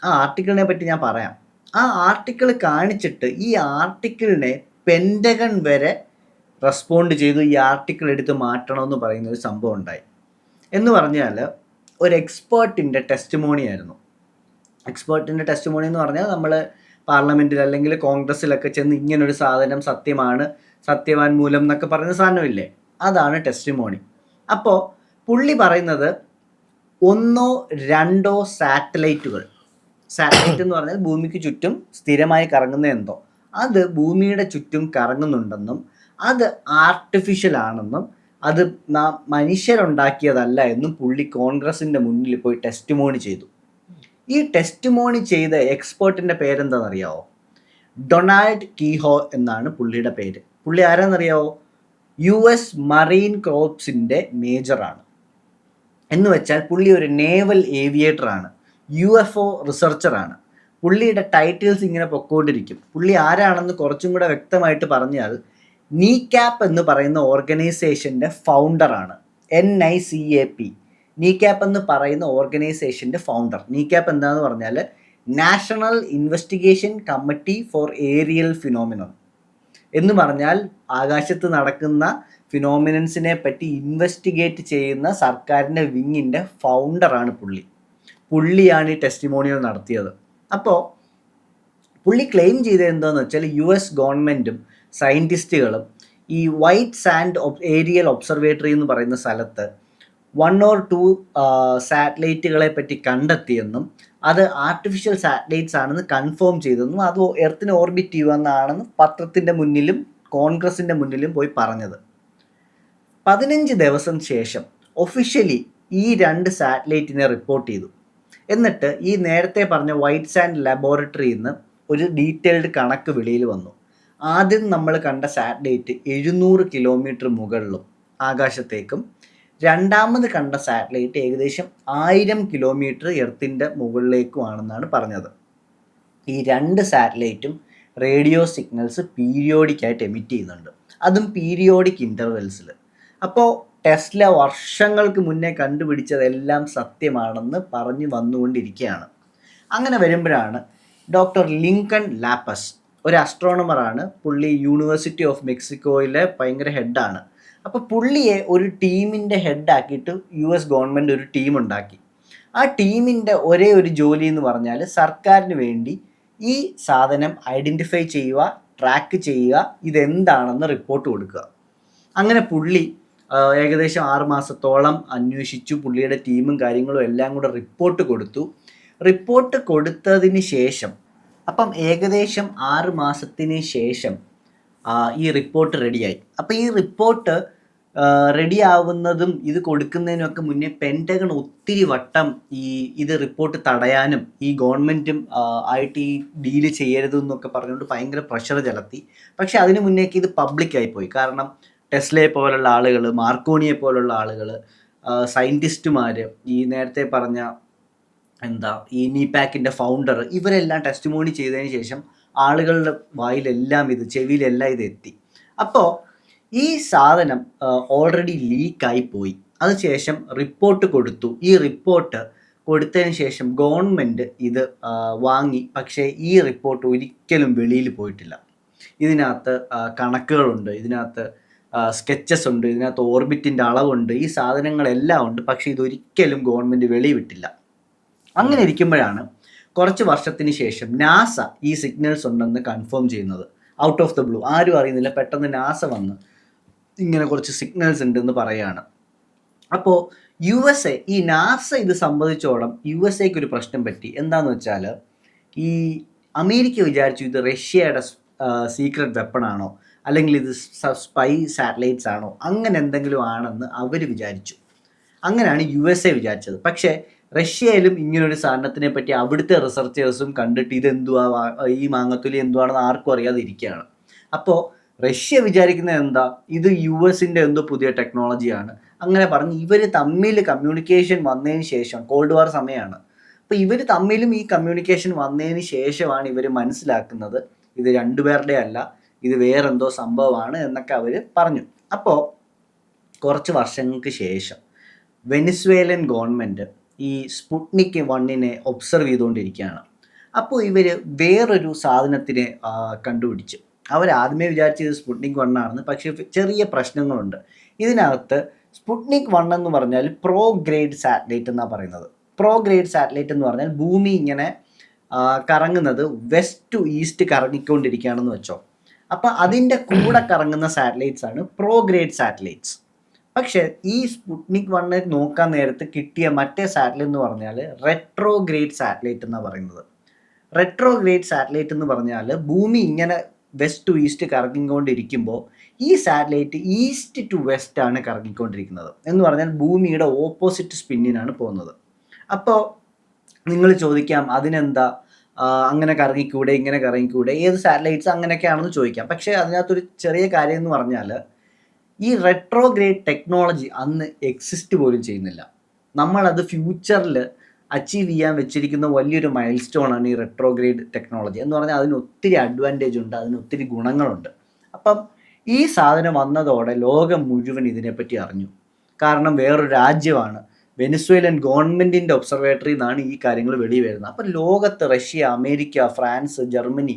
ആ ആർട്ടിക്കിളിനെ പറ്റി ഞാൻ പറയാം. ആ ആർട്ടിക്കിൾ കാണിച്ചിട്ട് ഈ ആർട്ടിക്കിളിനെ പെൻറ്റഗൺ വരെ റെസ്പോണ്ട് ചെയ്തു, ഈ ആർട്ടിക്കിൾ എടുത്ത് മാറ്റണമെന്ന് പറയുന്ന ഒരു സംഭവം ഉണ്ടായി. എന്ന് പറഞ്ഞാൽ ഒരു എക്സ്പേർട്ടിൻ്റെ ടെസ്റ്റിമോണി ആയിരുന്നു. എക്സ്പേർട്ടിൻ്റെ ടെസ്റ്റിമോണി എന്ന് പറഞ്ഞാൽ നമ്മൾ പാർലമെൻറ്റിൽ അല്ലെങ്കിൽ കോൺഗ്രസ്സിലൊക്കെ ചെന്ന് ഇങ്ങനൊരു സാധനം സത്യമാണ്, സത്യവാൻ മൂലം എന്നൊക്കെ പറയുന്ന സാധനമില്ലേ, അതാണ് ടെസ്റ്റിമോണി. അപ്പോൾ പുള്ളി പറയുന്നത് 1 or 2 സാറ്റലൈറ്റുകൾ, സാറ്റലൈറ്റ് എന്ന് പറഞ്ഞാൽ ഭൂമിക്ക് ചുറ്റും സ്ഥിരമായി കറങ്ങുന്ന എന്തോ, അത് ഭൂമിയുടെ ചുറ്റും കറങ്ങുന്നുണ്ടെന്നും അത് ആർട്ടിഫിഷ്യൽ ആണെന്നും അത് മനുഷ്യരുണ്ടാക്കിയതല്ല എന്നും പുള്ളി കോൺഗ്രസിൻ്റെ മുന്നിൽ പോയി ടെസ്റ്റിമോണി ചെയ്തു. ഈ ടെസ്റ്റിമോണി ചെയ്ത എക്സ്പേർട്ടിൻ്റെ പേരെന്താണെന്നറിയാവോ? ഡൊണാൾഡ് കീഹോ എന്നാണ് പുള്ളിയുടെ പേര്. പുള്ളി ആരാന്നറിയാവോ? US marine കോർപ്സിൻ്റെ മേജറാണ്. എന്ന് വെച്ചാൽ പുള്ളി ഒരു നേവൽ ഏവിയേറ്ററാണ്, UFO റിസർച്ചറാണ്. പുള്ളിയുടെ ടൈറ്റിൽസ് ഇങ്ങനെ പൊക്കോണ്ടിരിക്കും. പുള്ളി ആരാണെന്ന് കുറച്ചും കൂടെ വ്യക്തമായിട്ട് പറഞ്ഞാൽ നീക്യാപ്പ് എന്ന് പറയുന്ന ഓർഗനൈസേഷൻ്റെ ഫൗണ്ടറാണ്. NICAP, നീക്യാപ്പ് എന്ന് പറയുന്ന ഓർഗനൈസേഷൻ്റെ ഫൗണ്ടർ. നീക്യാപ്പ് എന്താണെന്ന് പറഞ്ഞാൽ national investigation committee for aerial phenomenon എന്ന് പറഞ്ഞാൽ ആകാശത്ത് നടക്കുന്ന ഫിനോമിനൻസിനെ പറ്റി ഇൻവെസ്റ്റിഗേറ്റ് ചെയ്യുന്ന സർക്കാരിൻ്റെ വിങ്ങിൻ്റെ ഫൗണ്ടറാണ് പുള്ളി. പുള്ളിയാണ് ഈ ടെസ്റ്റിമോണിയൽ നടത്തിയത്. അപ്പോൾ പുള്ളി ക്ലെയിം ചെയ്തത് എന്താണെന്ന് വെച്ചാൽ US ഗവൺമെൻറ്റും സയൻറ്റിസ്റ്റുകളും ഈ വൈറ്റ് സാൻഡ് ഏരിയൽ ഒബ്സർവേറ്ററി എന്ന് പറയുന്ന സ്ഥലത്ത് 1 or 2 സാറ്റലൈറ്റുകളെ പറ്റി കണ്ടെത്തിയെന്നും അത് ആർട്ടിഫിഷ്യൽ സാറ്റലൈറ്റ്സ് ആണെന്ന് കൺഫേം ചെയ്തെന്നും അത് എർത്തിനെ ഓർബിറ്റ് ചെയ്യുമെന്നാണെന്ന് പത്രത്തിൻ്റെ മുന്നിലും കോൺഗ്രസിൻ്റെ മുന്നിലും പോയി പറഞ്ഞത്. 15 ദിവസം ശേഷം ഒഫീഷ്യലി ഈ 2 സാറ്റലൈറ്റിനെ റിപ്പോർട്ട് ചെയ്തു. എന്നിട്ട് ഈ നേരത്തെ പറഞ്ഞ വൈറ്റ് സാൻഡ് ലബോറട്ടറിയിൽ നിന്ന് ഒരു ഡീറ്റെയിൽഡ് കണക്ക് വെളിയിൽ വന്നു. ആദ്യം നമ്മൾ കണ്ട സാറ്റലൈറ്റ് 700 കിലോമീറ്റർ മുകളിലും ആകാശത്തേക്കും, രണ്ടാമത് കണ്ട സാറ്റലൈറ്റ് ഏകദേശം 1000 കിലോമീറ്റർ എർത്തിൻ്റെ മുകളിലേക്കുമാണെന്നാണ് പറഞ്ഞത്. ഈ 2 സാറ്റലൈറ്റും റേഡിയോ സിഗ്നൽസ് പീരിയോഡിക്കായിട്ട് എമിറ്റ് ചെയ്യുന്നുണ്ട്, അതും പീരിയോഡിക് ഇൻ്റർവെൽസിൽ. അപ്പോൾ ടെസ്ല വർഷങ്ങൾക്ക് മുന്നേ കണ്ടുപിടിച്ചതെല്ലാം സത്യമാണെന്ന് പറഞ്ഞു വന്നുകൊണ്ടിരിക്കുകയാണ്. അങ്ങനെ വരുമ്പോഴാണ് ഡോക്ടർ ലിങ്കൺ ലാപ്പസ്, ഒരു അസ്ട്രോണമറാണ് പുള്ളി, യൂണിവേഴ്സിറ്റി ഓഫ് മെക്സിക്കോയിലെ ഭയങ്കര ഹെഡാണ്. അപ്പോൾ പുള്ളിയെ ഒരു ടീമിൻ്റെ ഹെഡാക്കിയിട്ട് US ഗവൺമെൻറ് ഒരു ടീം ഉണ്ടാക്കി. ആ ടീമിൻ്റെ ഒരേ ഒരു ജോലി എന്ന് പറഞ്ഞാൽ സർക്കാരിന് വേണ്ടി ഈ സാധനം ഐഡൻറ്റിഫൈ ചെയ്യുക, ട്രാക്ക് ചെയ്യുക, ഇതെന്താണെന്ന് റിപ്പോർട്ട് കൊടുക്കുക. അങ്ങനെ പുള്ളി ഏകദേശം 6 മാസത്തോളം അന്വേഷിച്ചു. പുള്ളിയുടെ ടീമും കാര്യങ്ങളും എല്ലാം കൂടെ റിപ്പോർട്ട് കൊടുത്തു. റിപ്പോർട്ട് കൊടുത്തതിന് ശേഷം, അപ്പം ഏകദേശം 6 മാസത്തിന് ശേഷം ഈ റിപ്പോർട്ട് റെഡിയായി. അപ്പോൾ ഈ റിപ്പോർട്ട് റെഡി ആവുന്നതും ഇത് കൊടുക്കുന്നതിനൊക്കെ മുന്നേ പെൻറ്റഗൺ ഒത്തിരി വട്ടം ഇത് റിപ്പോർട്ട് തടയാനും ഈ ഗവൺമെൻറ്റും ആയിട്ട് ഈ ഡീല് ചെയ്യരുതെന്നൊക്കെ പറഞ്ഞുകൊണ്ട് ഭയങ്കര പ്രഷർ ചെലുത്തി. പക്ഷെ അതിന് മുന്നേക്ക് ഇത് പബ്ലിക്കായിപ്പോയി. കാരണം ടെസ്ലയെ പോലുള്ള ആളുകൾ, മാർക്കോണിയെ പോലുള്ള ആളുകൾ, സയൻറ്റിസ്റ്റുമാർ, ഈ നേരത്തെ പറഞ്ഞ ഈ നീപാക്കിൻ്റെ ഫൗണ്ടർ, ഇവരെല്ലാം ടെസ്റ്റിമോണി ചെയ്തതിന് ശേഷം ആളുകളുടെ വായിലെല്ലാം ചെവിയിലെല്ലാം ഇത് എത്തി. അപ്പോൾ ഈ സാധനം ഓൾറെഡി ലീക്കായി പോയി. അതിനുശേഷം റിപ്പോർട്ട് കൊടുത്തു. ഈ റിപ്പോർട്ട് കൊടുത്തതിന് ശേഷം ഗവൺമെൻറ് ഇത് വാങ്ങി. പക്ഷേ ഈ റിപ്പോർട്ട് ഒരിക്കലും വെളിയിൽ പോയിട്ടില്ല. ഇതിനകത്ത് കണക്കുകളുണ്ട്, ഇതിനകത്ത് സ്കെച്ചസ് ഉണ്ട്, ഇതിനകത്ത് ഓർബിറ്റിൻ്റെ അളവുണ്ട്, ഈ സാധനങ്ങളെല്ലാം ഉണ്ട്. പക്ഷേ ഇതൊരിക്കലും ഗവൺമെൻറ് വെളിവിട്ടില്ല. അങ്ങനെ ഇരിക്കുമ്പോഴാണ് കുറച്ച് വർഷത്തിന് ശേഷം നാസ ഈ സിഗ്നൽസ് ഉണ്ടെന്ന് കൺഫേം ചെയ്യുന്നത്. ഔട്ട് ഓഫ് ദ ബ്ലൂ, ആരും അറിയുന്നില്ല, പെട്ടെന്ന് നാസ വന്ന് ഇങ്ങനെ കുറച്ച് സിഗ്നൽസ് ഉണ്ടെന്ന് പറയുകയാണ്. അപ്പോൾ USA, ഈ നാസ ഇത് സംബന്ധിച്ചോളം USA ഒരു പ്രശ്നം പറ്റി. എന്താണെന്ന് വെച്ചാൽ ഈ അമേരിക്ക വിചാരിച്ചു ഇത് റഷ്യയുടെ സീക്രട്ട് വെപ്പണാണോ അല്ലെങ്കിൽ ഇത് സ്പൈ സാറ്റലൈറ്റ്സ് ആണോ, അങ്ങനെ എന്തെങ്കിലും ആണെന്ന് അവർ വിചാരിച്ചു. അങ്ങനെയാണ് USA വിചാരിച്ചത്. പക്ഷേ റഷ്യയിലും ഇങ്ങനൊരു സാധനത്തിനെ പറ്റി അവിടുത്തെ റിസർച്ചേഴ്സും കണ്ടിട്ട് ഇതെന്തുവാ, ഈ മാങ്ങത്തൊലി എന്തുവാണെന്ന് ആർക്കും അറിയാതെ ഇരിക്കുകയാണ്. അപ്പോൾ റഷ്യ വിചാരിക്കുന്നത് എന്താ, ഇത് US-ൻ്റെ എന്തോ പുതിയ ടെക്നോളജിയാണ്. അങ്ങനെ പറഞ്ഞ് ഇവർ തമ്മിൽ കമ്മ്യൂണിക്കേഷൻ വന്നതിന് ശേഷം, കോൾഡ് വാർ സമയമാണ്, അപ്പോൾ ഇവർ തമ്മിലും ഈ കമ്മ്യൂണിക്കേഷൻ വന്നതിന് ശേഷമാണ് ഇവർ മനസ്സിലാക്കുന്നത് ഇത് രണ്ടുപേരുടെ അല്ല, ഇത് വേറെന്തോ സംഭവമാണ് എന്നൊക്കെ അവർ പറഞ്ഞു. അപ്പോൾ കുറച്ച് വർഷങ്ങൾക്ക് ശേഷം വെനിസ്വേലൻ ഗവൺമെൻറ് ഈ സ്പുട്നിക് 1 ഒബ്സർവ് ചെയ്തുകൊണ്ടിരിക്കുകയാണ്. അപ്പോൾ ഇവർ വേറൊരു സാധനത്തിനെ കണ്ടുപിടിച്ചു. അവരാദ്യമേ വിചാരിച്ചത് സ്പുട്നിക് 1 ആണെന്ന്. പക്ഷേ ചെറിയ പ്രശ്നങ്ങളുണ്ട് ഇതിനകത്ത്. സ്പുട്നിക് 1 എന്ന് പറഞ്ഞാൽ പ്രോ ഗ്രേഡ് സാറ്റലൈറ്റ് എന്നാണ് പറയുന്നത്. പ്രോ ഗ്രേഡ് സാറ്റലൈറ്റ് എന്ന് പറഞ്ഞാൽ ഭൂമി ഇങ്ങനെ കറങ്ങുന്നത് വെസ്റ്റ് ടു ഈസ്റ്റ് കറങ്ങിക്കൊണ്ടിരിക്കുകയാണെന്ന് വെച്ചോ. അപ്പോൾ അതിൻ്റെ കൂടെ കറങ്ങുന്ന സാറ്റലൈറ്റ്സ് ആണ് പ്രോ ഗ്രേഡ് സാറ്റലൈറ്റ്സ്. പക്ഷേ ഈ സ്പുട്നിക് 1 നോക്കാൻ നേരത്ത് കിട്ടിയ മറ്റേ സാറ്റലൈറ്റ് എന്ന് പറഞ്ഞാൽ റെട്രോഗ്രേഡ് സാറ്റലൈറ്റ് എന്നാണ് പറയുന്നത്. റെട്രോഗ്രേഡ് സാറ്റലൈറ്റ് എന്ന് പറഞ്ഞാൽ ഭൂമി ഇങ്ങനെ വെസ്റ്റ് ടു ഈസ്റ്റ് കറങ്ങിക്കൊണ്ടിരിക്കുമ്പോൾ ഈ സാറ്റലൈറ്റ് ഈസ്റ്റ് ടു വെസ്റ്റ് ആണ് കറങ്ങിക്കൊണ്ടിരിക്കുന്നത്. എന്ന് പറഞ്ഞാൽ ഭൂമിയുടെ ഓപ്പോസിറ്റ് സ്പിന്നിനാണ് പോകുന്നത്. അപ്പോൾ നിങ്ങൾ ചോദിക്കാം അതിനെന്താ അങ്ങനെ കറങ്ങിക്കൂടെ, ഇങ്ങനെ കറങ്ങിക്കൂടെ, ഏത് സാറ്റലൈറ്റ്സ് അങ്ങനെയൊക്കെയാണെന്ന് ചോദിക്കാം. പക്ഷേ അതിനകത്തൊരു ചെറിയ കാര്യം എന്ന് പറഞ്ഞാൽ ഈ റെട്രോഗ്രേഡ് ടെക്നോളജി അന്ന് എക്സിസ്റ്റ് പോലും ചെയ്യുന്നില്ല. നമ്മളത് ഫ്യൂച്ചറിൽ അച്ചീവ് ചെയ്യാൻ വെച്ചിരിക്കുന്ന വലിയൊരു മൈൽ സ്റ്റോണാണ് ഈ റെട്രോഗ്രേഡ് ടെക്നോളജി എന്ന് പറഞ്ഞാൽ. അതിന് ഒത്തിരി അഡ്വാൻറ്റേജ് ഉണ്ട്, അതിന് ഒത്തിരി ഗുണങ്ങളുണ്ട്. അപ്പം ഈ സാധനം വന്നതോടെ ലോകം മുഴുവൻ ഇതിനെപ്പറ്റി അറിഞ്ഞു. കാരണം വേറൊരു രാജ്യമാണ്, വെനിസ്വേലൻ ഗവൺമെൻറ്റിൻ്റെ ഒബ്സർവേറ്ററി എന്നാണ് ഈ കാര്യങ്ങൾ വെളി വരുന്നത്. അപ്പം ലോകത്ത് റഷ്യ, അമേരിക്ക, ഫ്രാൻസ്, ജർമ്മനി,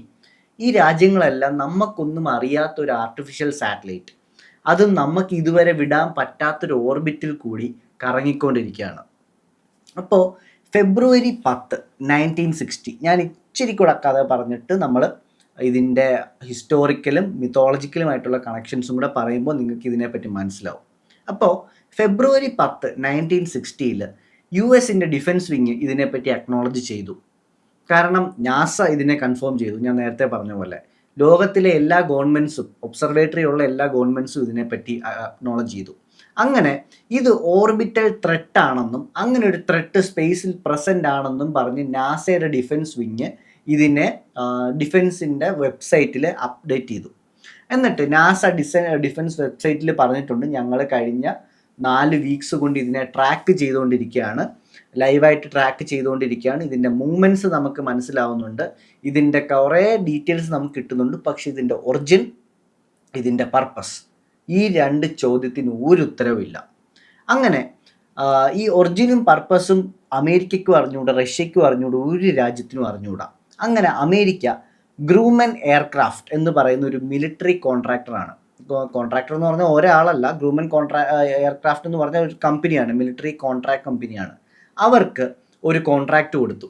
ഈ രാജ്യങ്ങളെല്ലാം നമുക്കൊന്നും അറിയാത്തൊരു ആർട്ടിഫിഷ്യൽ സാറ്റലൈറ്റ്, അതും നമുക്ക് ഇതുവരെ വിടാൻ പറ്റാത്തൊരു ഓർബിറ്റിൽ കൂടി കറങ്ങിക്കൊണ്ടിരിക്കുകയാണ്. അപ്പോൾ ഫെബ്രുവരി 10, 1960, ഞാൻ ഇച്ചിരി കൂടെ കഥ പറഞ്ഞിട്ട് നമ്മൾ ഇതിൻ്റെ ഹിസ്റ്റോറിക്കലും മിത്തോളജിക്കലുമായിട്ടുള്ള കണക്ഷൻസും കൂടെ പറയുമ്പോൾ നിങ്ങൾക്ക് ഇതിനെപ്പറ്റി മനസ്സിലാവും. അപ്പോൾ ഫെബ്രുവരി 10, 1960 US-ൻ്റെ ഡിഫൻസ് വിങ് ഇതിനെപ്പറ്റി അക്നോളജ് ചെയ്തു. കാരണം നാസ ഇതിനെ കൺഫേം ചെയ്തു. ഞാൻ നേരത്തെ പറഞ്ഞ പോലെ ലോകത്തിലെ എല്ലാ ഗവൺമെൻറ്സും, ഒബ്സർവേറ്ററി ഉള്ള എല്ലാ ഗവൺമെൻറ്സും ഇതിനെപ്പറ്റി അക്നോളജ് ചെയ്തു. അങ്ങനെ ഇത് ഓർബിറ്റൽ ത്രെട്ട് ആണെന്നും അങ്ങനെ ഒരു ത്രെട്ട് സ്പേസിൽ പ്രസൻ്റ് ആണെന്നും പറഞ്ഞ് നാസയുടെ ഡിഫൻസ് വിങ് ഇതിനെ ഡിഫൻസിൻ്റെ വെബ്സൈറ്റിൽ അപ്ഡേറ്റ് ചെയ്തു. എന്നിട്ട് നാസ ഡിഫൻസ് വെബ്സൈറ്റിൽ പറഞ്ഞിട്ടുണ്ട്, ഞങ്ങൾ കഴിഞ്ഞ 4 വീക്സ് കൊണ്ട് ഇതിനെ ട്രാക്ക് ചെയ്തുകൊണ്ടിരിക്കുകയാണ്, ലൈവായിട്ട് ട്രാക്ക് ചെയ്തുകൊണ്ടിരിക്കുകയാണ്. ഇതിൻ്റെ മൂവ്മെൻറ്റ്സ് നമുക്ക് മനസ്സിലാവുന്നുണ്ട്, ഇതിൻ്റെ കുറേ ഡീറ്റെയിൽസ് നമുക്ക് കിട്ടുന്നുണ്ട്. പക്ഷേ ഇതിൻ്റെ ഒറിജിൻ, ഇതിൻ്റെ പർപ്പസ്, ഈ 2 ചോദ്യത്തിന് ഒരു ഉത്തരവില്ല. അങ്ങനെ ഈ ഒറിജിനും പർപ്പസും അമേരിക്കയ്ക്കും അറിഞ്ഞുകൂടാ, റഷ്യയ്ക്കും അറിഞ്ഞുകൂടാ, ഒരു രാജ്യത്തിനും അറിഞ്ഞുകൂടാ. അങ്ങനെ അമേരിക്ക ഗ്രൂമൻ എയർക്രാഫ്റ്റ് എന്ന് പറയുന്ന ഒരു മിലിറ്ററി കോൺട്രാക്ടറാണ്. കോൺട്രാക്ടർ എന്ന് പറഞ്ഞാൽ ഒരാളല്ല, ഗ്രൂമൻ എയർക്രാഫ്റ്റ് എന്ന് പറഞ്ഞാൽ ഒരു കമ്പനിയാണ്, മിലിറ്ററി കോൺട്രാക്ട് കമ്പനിയാണ്. അവർക്ക് ഒരു കോൺട്രാക്റ്റ് കൊടുത്തു.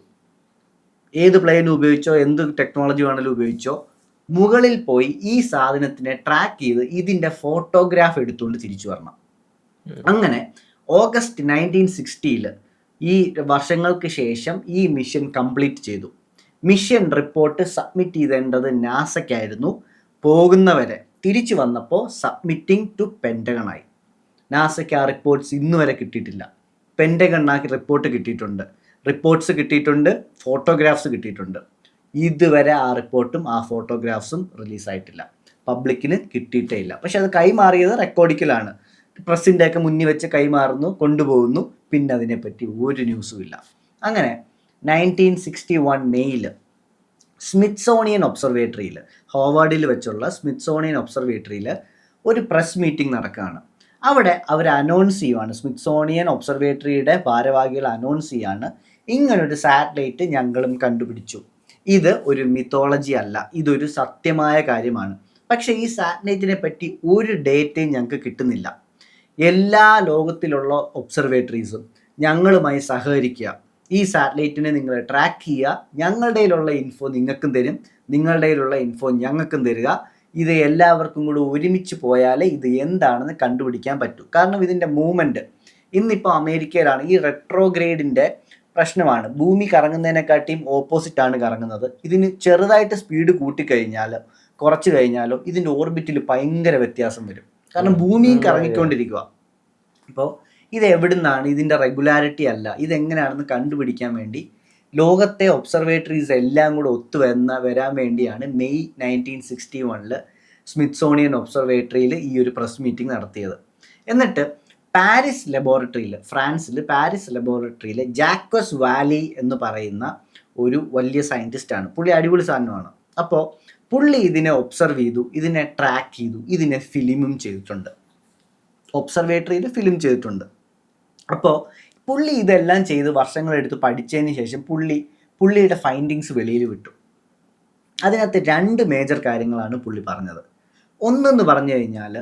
ഏത് പ്ലെയിൻ ഉപയോഗിച്ചോ, എന്ത് ടെക്നോളജി വേണമെങ്കിലും ഉപയോഗിച്ചോ, മുകളിൽ പോയി ഈ സാധനത്തിനെ ട്രാക്ക് ചെയ്ത് ഇതിൻ്റെ ഫോട്ടോഗ്രാഫ് എടുത്തുകൊണ്ട് തിരിച്ചു വരണം. അങ്ങനെ ഓഗസ്റ്റ് 1960 ഈ വർഷങ്ങൾക്ക് ശേഷം ഈ മിഷൻ കംപ്ലീറ്റ് ചെയ്തു. മിഷൻ റിപ്പോർട്ട് സബ്മിറ്റ് ചെയ്തേണ്ടത് നാസയ്ക്കായിരുന്നു. പോകുന്നവരെ തിരിച്ചു വന്നപ്പോൾ സബ്മിറ്റിംഗ് ടു പെൻറ്റഗണായി. നാസയ്ക്ക് ആ റിപ്പോർട്ട്സ് ഇന്ന് വരെ കിട്ടിയിട്ടില്ല. പെൻറ്റഗണാക്കി റിപ്പോർട്ട് കിട്ടിയിട്ടുണ്ട്, റിപ്പോർട്ട്സ് കിട്ടിയിട്ടുണ്ട്, ഫോട്ടോഗ്രാഫ്സ് കിട്ടിയിട്ടുണ്ട്. ഇതുവരെ ആ റിപ്പോർട്ടും ആ ഫോട്ടോഗ്രാഫ്സും റിലീസായിട്ടില്ല, പബ്ലിക്കിന് കിട്ടിയിട്ടേ ഇല്ല. പക്ഷെ അത് കൈമാറിയത് റെക്കോർഡിക്കലാണ്. പ്രസിൻ്റെ ഒക്കെ മുന്നിൽ വെച്ച് കൈമാറുന്നു, കൊണ്ടുപോകുന്നു, പിന്നെ അതിനെപ്പറ്റി ഒരു ന്യൂസും ഇല്ല. അങ്ങനെ 1961 മെയ്യിൽ സ്മിത്സോണിയൻ ഒബ്സർവേറ്ററിയിൽ, ഹോവാർഡിൽ വെച്ചുള്ള സ്മിത്സോണിയൻ ഒബ്സർവേറ്ററിയിൽ ഒരു പ്രസ് മീറ്റിംഗ് നടക്കുകയാണ്. അവിടെ അവർ അനൗൺസ് ചെയ്യുവാണ്, സ്മിത്സോണിയൻ ഒബ്സർവേറ്ററിയുടെ ഭാരവാഹികൾ അനൗൺസ് ചെയ്യാണ്, ഇങ്ങനൊരു സാറ്റലൈറ്റ് ഞങ്ങളും കണ്ടുപിടിച്ചു. ഇത് ഒരു മിത്തോളജി അല്ല, ഇതൊരു സത്യമായ കാര്യമാണ്. പക്ഷേ ഈ സാറ്റലൈറ്റിനെ പറ്റി ഒരു ഡേറ്റയും ഞങ്ങൾക്ക് കിട്ടുന്നില്ല. എല്ലാ ലോകത്തിലുള്ള ഒബ്സർവേറ്ററീസും ഞങ്ങളുമായി സഹകരിക്കുക, ഈ സാറ്റലൈറ്റിനെ നിങ്ങൾ ട്രാക്ക് ചെയ്യുക, ഞങ്ങളുടെ കയ്യിലുള്ള ഇൻഫോ നിങ്ങൾക്കും തരും, നിങ്ങളുടെ കയ്യിലുള്ള ഇൻഫോ ഞങ്ങൾക്കും തരിക. ഇത് എല്ലാവർക്കും കൂടി ഒരുമിച്ച് പോയാലേ ഇത് എന്താണെന്ന് കണ്ടുപിടിക്കാൻ പറ്റൂ. കാരണം ഇതിൻ്റെ മൂവ്മെൻറ്റ് ഇന്നിപ്പോൾ അമേരിക്കയിലാണ്. ഈ റെട്രോഗ്രേഡിൻ്റെ പ്രശ്നമാണ്, ഭൂമി കറങ്ങുന്നതിനെക്കാട്ടിയും ഓപ്പോസിറ്റാണ് കറങ്ങുന്നത്. ഇതിന് ചെറുതായിട്ട് സ്പീഡ് കൂട്ടിക്കഴിഞ്ഞാൽ കുറച്ച് കഴിഞ്ഞാലോ ഇതിൻ്റെ ഓർബിറ്റിൽ ഭയങ്കര വ്യത്യാസം വരും. കാരണം ഭൂമിയും കറങ്ങിക്കൊണ്ടിരിക്കുക. അപ്പോൾ ഇത് എവിടുന്നാണ്, ഇതിൻ്റെ റെഗുലാരിറ്റി അല്ല, ഇതെങ്ങനെയാണെന്ന് കണ്ടുപിടിക്കാൻ വേണ്ടി ലോകത്തെ ഒബ്സർവേറ്ററീസ് എല്ലാം കൂടെ വരാൻ വേണ്ടിയാണ് മെയ് 1961 സ്മിത്സോണിയൻ ഒബ്സർവേറ്ററിയിൽ ഈ ഒരു പ്രസ് മീറ്റിംഗ് നടത്തിയത്. എന്നിട്ട് പാരീസ് ലബോറട്ടറിയിൽ, ഫ്രാൻസിൽ പാരീസ് ലബോറട്ടറിയിൽ ജാക്വസ് വാലി എന്ന് പറയുന്ന ഒരു വലിയ സയൻറ്റിസ്റ്റാണ്. പുള്ളി അടിപൊളി സാധനമാണ്. അപ്പോൾ പുള്ളി ഇതിനെ ഒബ്സർവ് ചെയ്തു, ഇതിനെ ട്രാക്ക് ചെയ്തു, ഇതിനെ ഫിലിമും ചെയ്തിട്ടുണ്ട്, ഒബ്സർവേറ്ററിയിൽ ഫിലിം ചെയ്തിട്ടുണ്ട്. അപ്പോൾ പുള്ളി ഇതെല്ലാം ചെയ്ത് വർഷങ്ങളെടുത്ത് പഠിച്ചതിന് ശേഷം പുള്ളിയുടെ ഫൈൻഡിങ്സ് വെളിയിൽ വിട്ടു. അതിനകത്ത് 2 മേജർ കാര്യങ്ങളാണ് പുള്ളി പറഞ്ഞത്. ഒന്നെന്ന് പറഞ്ഞു കഴിഞ്ഞാൽ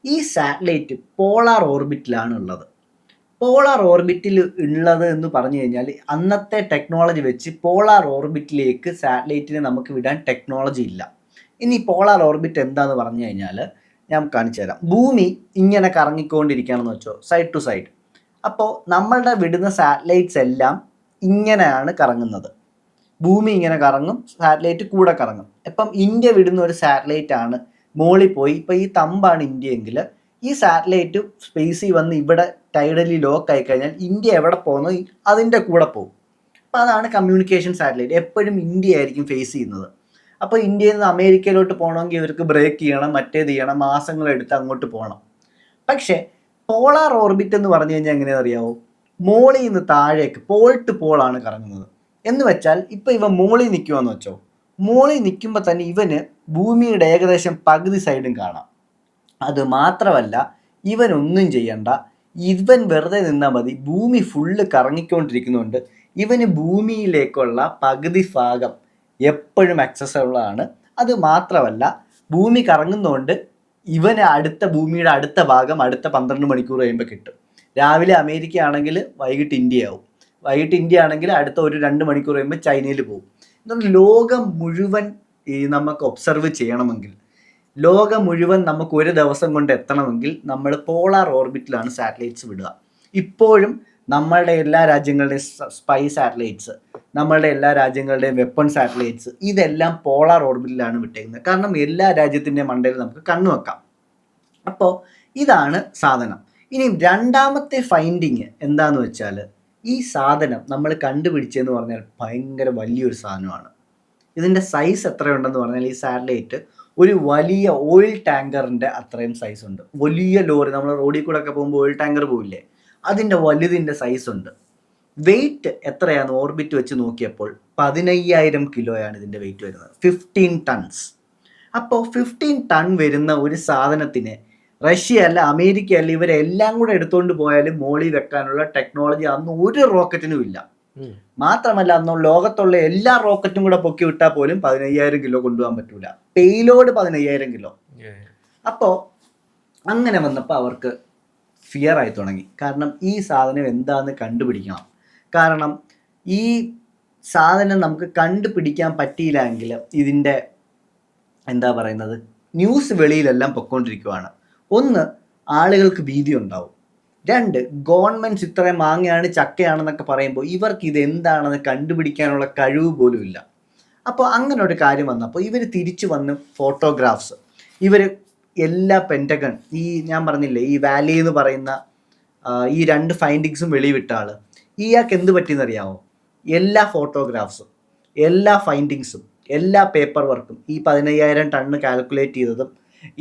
ഈ സാറ്റലൈറ്റ് പോളാർ ഓർബിറ്റിലാണ് ഉള്ളത്. പോളാർ ഓർബിറ്റിൽ ഉള്ളത് എന്ന് പറഞ്ഞു കഴിഞ്ഞാൽ അന്നത്തെ ടെക്നോളജി വെച്ച് പോളാർ ഓർബിറ്റിലേക്ക് സാറ്റലൈറ്റിനെ നമുക്ക് വിടാൻ ടെക്നോളജി ഇല്ല. ഇനി പോളാർ ഓർബിറ്റ് എന്താന്ന് പറഞ്ഞു കഴിഞ്ഞാൽ ഞാൻ കാണിച്ചു തരാം. ഭൂമി ഇങ്ങനെ കറങ്ങിക്കൊണ്ടിരിക്കുകയാണെന്ന് വെച്ചോ, സൈഡ് ടു സൈഡ്. അപ്പോൾ നമ്മളുടെ വിടുന്ന സാറ്റലൈറ്റ്സ് എല്ലാം ഇങ്ങനെയാണ് കറങ്ങുന്നത്. ഭൂമി ഇങ്ങനെ കറങ്ങും, സാറ്റലൈറ്റ് കൂടെ കറങ്ങും. ഇപ്പം ഇന്ത്യ വിടുന്ന ഒരു സാറ്റലൈറ്റ് ആണ് മോളിൽ പോയി, ഇപ്പോൾ ഈ തമ്പാണ് ഇന്ത്യ എങ്കിൽ ഈ സാറ്റലൈറ്റ് സ്പേസിൽ വന്ന് ഇവിടെ ടൈഡലി ലോക്ക് ആയി കഴിഞ്ഞാൽ ഇന്ത്യ എവിടെ പോകുന്നോ അതിൻ്റെ കൂടെ പോകും. അപ്പോൾ അതാണ് കമ്മ്യൂണിക്കേഷൻ സാറ്റലൈറ്റ്. എപ്പോഴും ഇന്ത്യ ആയിരിക്കും ഫേസ് ചെയ്യുന്നത്. അപ്പോൾ ഇന്ത്യയിൽ നിന്ന് അമേരിക്കയിലോട്ട് പോകണമെങ്കിൽ ഇവർക്ക് ബ്രേക്ക് ചെയ്യണം, മറ്റേത് ചെയ്യണം, മാസങ്ങളെടുത്ത് അങ്ങോട്ട് പോകണം. പക്ഷേ പോളാർ ഓർബിറ്റ് എന്ന് പറഞ്ഞു കഴിഞ്ഞാൽ എങ്ങനെയാണെന്ന് അറിയാമോ? മോളിൽ നിന്ന് താഴേക്ക് പോൾ ടു പോളാണ് കറങ്ങുന്നത്. എന്ന് വെച്ചാൽ ഇപ്പോൾ ഇവ മോളിൽ നിൽക്കുവാന്ന് വെച്ചോ, മോളിൽ നിൽക്കുമ്പോൾ തന്നെ ഇവന് ഭൂമിയുടെ ഏകദേശം പകുതി സൈഡും കാണാം. അത് മാത്രമല്ല ഇവനൊന്നും ചെയ്യണ്ട, ഇവൻ വെറുതെ നിന്നാൽ മതി. ഭൂമി ഫുള്ള് കറങ്ങിക്കൊണ്ടിരിക്കുന്നുണ്ട്. ഇവന് ഭൂമിയിലേക്കുള്ള പകുതി ഭാഗം എപ്പോഴും ആക്സസബിൾ ആണ്. അത് മാത്രമല്ല ഭൂമി കറങ്ങുന്നതുകൊണ്ട് ഇവന് ഭൂമിയുടെ അടുത്ത ഭാഗം അടുത്ത 12 മണിക്കൂർ കഴിയുമ്പോൾ കിട്ടും. രാവിലെ അമേരിക്ക ആണെങ്കിൽ വൈകിട്ട് ഇന്ത്യ ആവും, വൈകിട്ട് ഇന്ത്യ ആണെങ്കിൽ അടുത്ത ഒരു 2 മണിക്കൂർ കഴിയുമ്പോൾ ചൈനയിൽ പോകും. എന്നാൽ ലോകം മുഴുവൻ നമുക്ക് ഒബ്സർവ് ചെയ്യണമെങ്കിൽ, ലോകം മുഴുവൻ നമുക്ക് ഒരു ദിവസം കൊണ്ട് എത്തണമെങ്കിൽ നമ്മൾ പോളാർ ഓർബിറ്റിലാണ് സാറ്റലൈറ്റ്സ് വിടുക. ഇപ്പോഴും നമ്മളുടെ എല്ലാ രാജ്യങ്ങളുടെയും സ്പൈ സാറ്റലൈറ്റ്സ്, നമ്മളുടെ എല്ലാ രാജ്യങ്ങളുടെയും വെപ്പൺ സാറ്റലൈറ്റ്സ്, ഇതെല്ലാം പോളാർ ഓർബിറ്റിലാണ് വിട്ടേക്കുന്നത്. കാരണം എല്ലാ രാജ്യത്തിൻ്റെയും മണ്ടയിൽ നമുക്ക് കണ്ണുവെക്കാം. അപ്പോൾ ഇതാണ് സാധനം. ഇനി രണ്ടാമത്തെ ഫൈൻഡിങ് എന്താന്ന് വെച്ചാൽ, ഈ സാധനം നമ്മൾ കണ്ടുപിടിച്ചതെന്ന് പറഞ്ഞാൽ ഭയങ്കര വലിയൊരു സാധനമാണ്. ഇതിൻ്റെ സൈസ് എത്രയുണ്ടെന്ന് പറഞ്ഞാൽ ഈ സാറ്റലൈറ്റ് ഒരു വലിയ ഓയിൽ ടാങ്കറിൻ്റെ അത്രയും സൈസ് ഉണ്ട്. വലിയ ലോറി, നമ്മൾ റോഡിൽ കൂടെ ഒക്കെ പോകുമ്പോൾ ഓയിൽ ടാങ്കർ പോവില്ലേ, അതിൻ്റെ വലുതിൻ്റെ സൈസ് ഉണ്ട്. വെയിറ്റ് എത്രയാണ് ഓർബിറ്റ് വെച്ച് നോക്കിയപ്പോൾ 15,000 കിലോയാണ് ഇതിൻ്റെ വെയിറ്റ് വരുന്നത്, 15 ടൺസ്. അപ്പോൾ 15 ടൺ വരുന്ന ഒരു സാധനത്തിന് റഷ്യ അല്ല അമേരിക്ക അല്ല ഇവരെല്ലാം കൂടെ എടുത്തുകൊണ്ട് പോയാലും മോളിൽ വെക്കാനുള്ള ടെക്നോളജി അന്ന് ഒരു റോക്കറ്റിനും ഇല്ല. മാത്രമല്ല അന്ന് ലോകത്തുള്ള എല്ലാ റോക്കറ്റും കൂടെ പൊക്കി വിട്ടാൽ പോലും 15,000 കിലോ കൊണ്ടുപോകാൻ പറ്റൂല. Payload 15,000 kilo. അപ്പോൾ അങ്ങനെ വന്നപ്പോൾ അവർക്ക് ഫിയർ ആയി തുടങ്ങി. കാരണം ഈ സാധനം എന്താണെന്ന് കണ്ടുപിടിക്കണം. കാരണം ഈ സാധനം നമുക്ക് കണ്ടുപിടിക്കാൻ പറ്റിയില്ലെങ്കിൽ ഇതിൻ്റെ എന്താ പറയുന്നത്, ന്യൂസ് വെളിയിലെല്ലാം പൊയ്ക്കൊണ്ടിരിക്കുവാണ്. ഒന്ന്, ആളുകൾക്ക് ഭീതി ഉണ്ടാവും. 2, ഗവൺമെൻറ്റ്സ് ഇത്രയും മാങ്ങയാണ് ചക്കയാണെന്നൊക്കെ പറയുമ്പോൾ ഇവർക്ക് ഇത് എന്താണെന്ന് കണ്ടുപിടിക്കാനുള്ള കഴിവ് പോലും ഇല്ല. അപ്പോൾ അങ്ങനെ ഒരു കാര്യം വന്നപ്പോൾ ഇവർ തിരിച്ചു വന്ന് ഫോട്ടോഗ്രാഫ്സ്, ഇവർ എല്ലാ പെൻറ്റഗൺ, ഈ ഞാൻ പറഞ്ഞില്ലേ ഈ വാലി എന്ന് പറയുന്ന ഈ 2 ഫൈൻഡിങ്സും വെളിവിട്ട ആൾ, ഇയാൾക്ക് എന്ത് പറ്റിയെന്നറിയാമോ? എല്ലാ ഫോട്ടോഗ്രാഫ്സും, എല്ലാ ഫൈൻഡിങ്സും, എല്ലാ പേപ്പർ വർക്കും, ഈ 15,000 ടണ്ണ് കാൽക്കുലേറ്റ് ചെയ്തതും,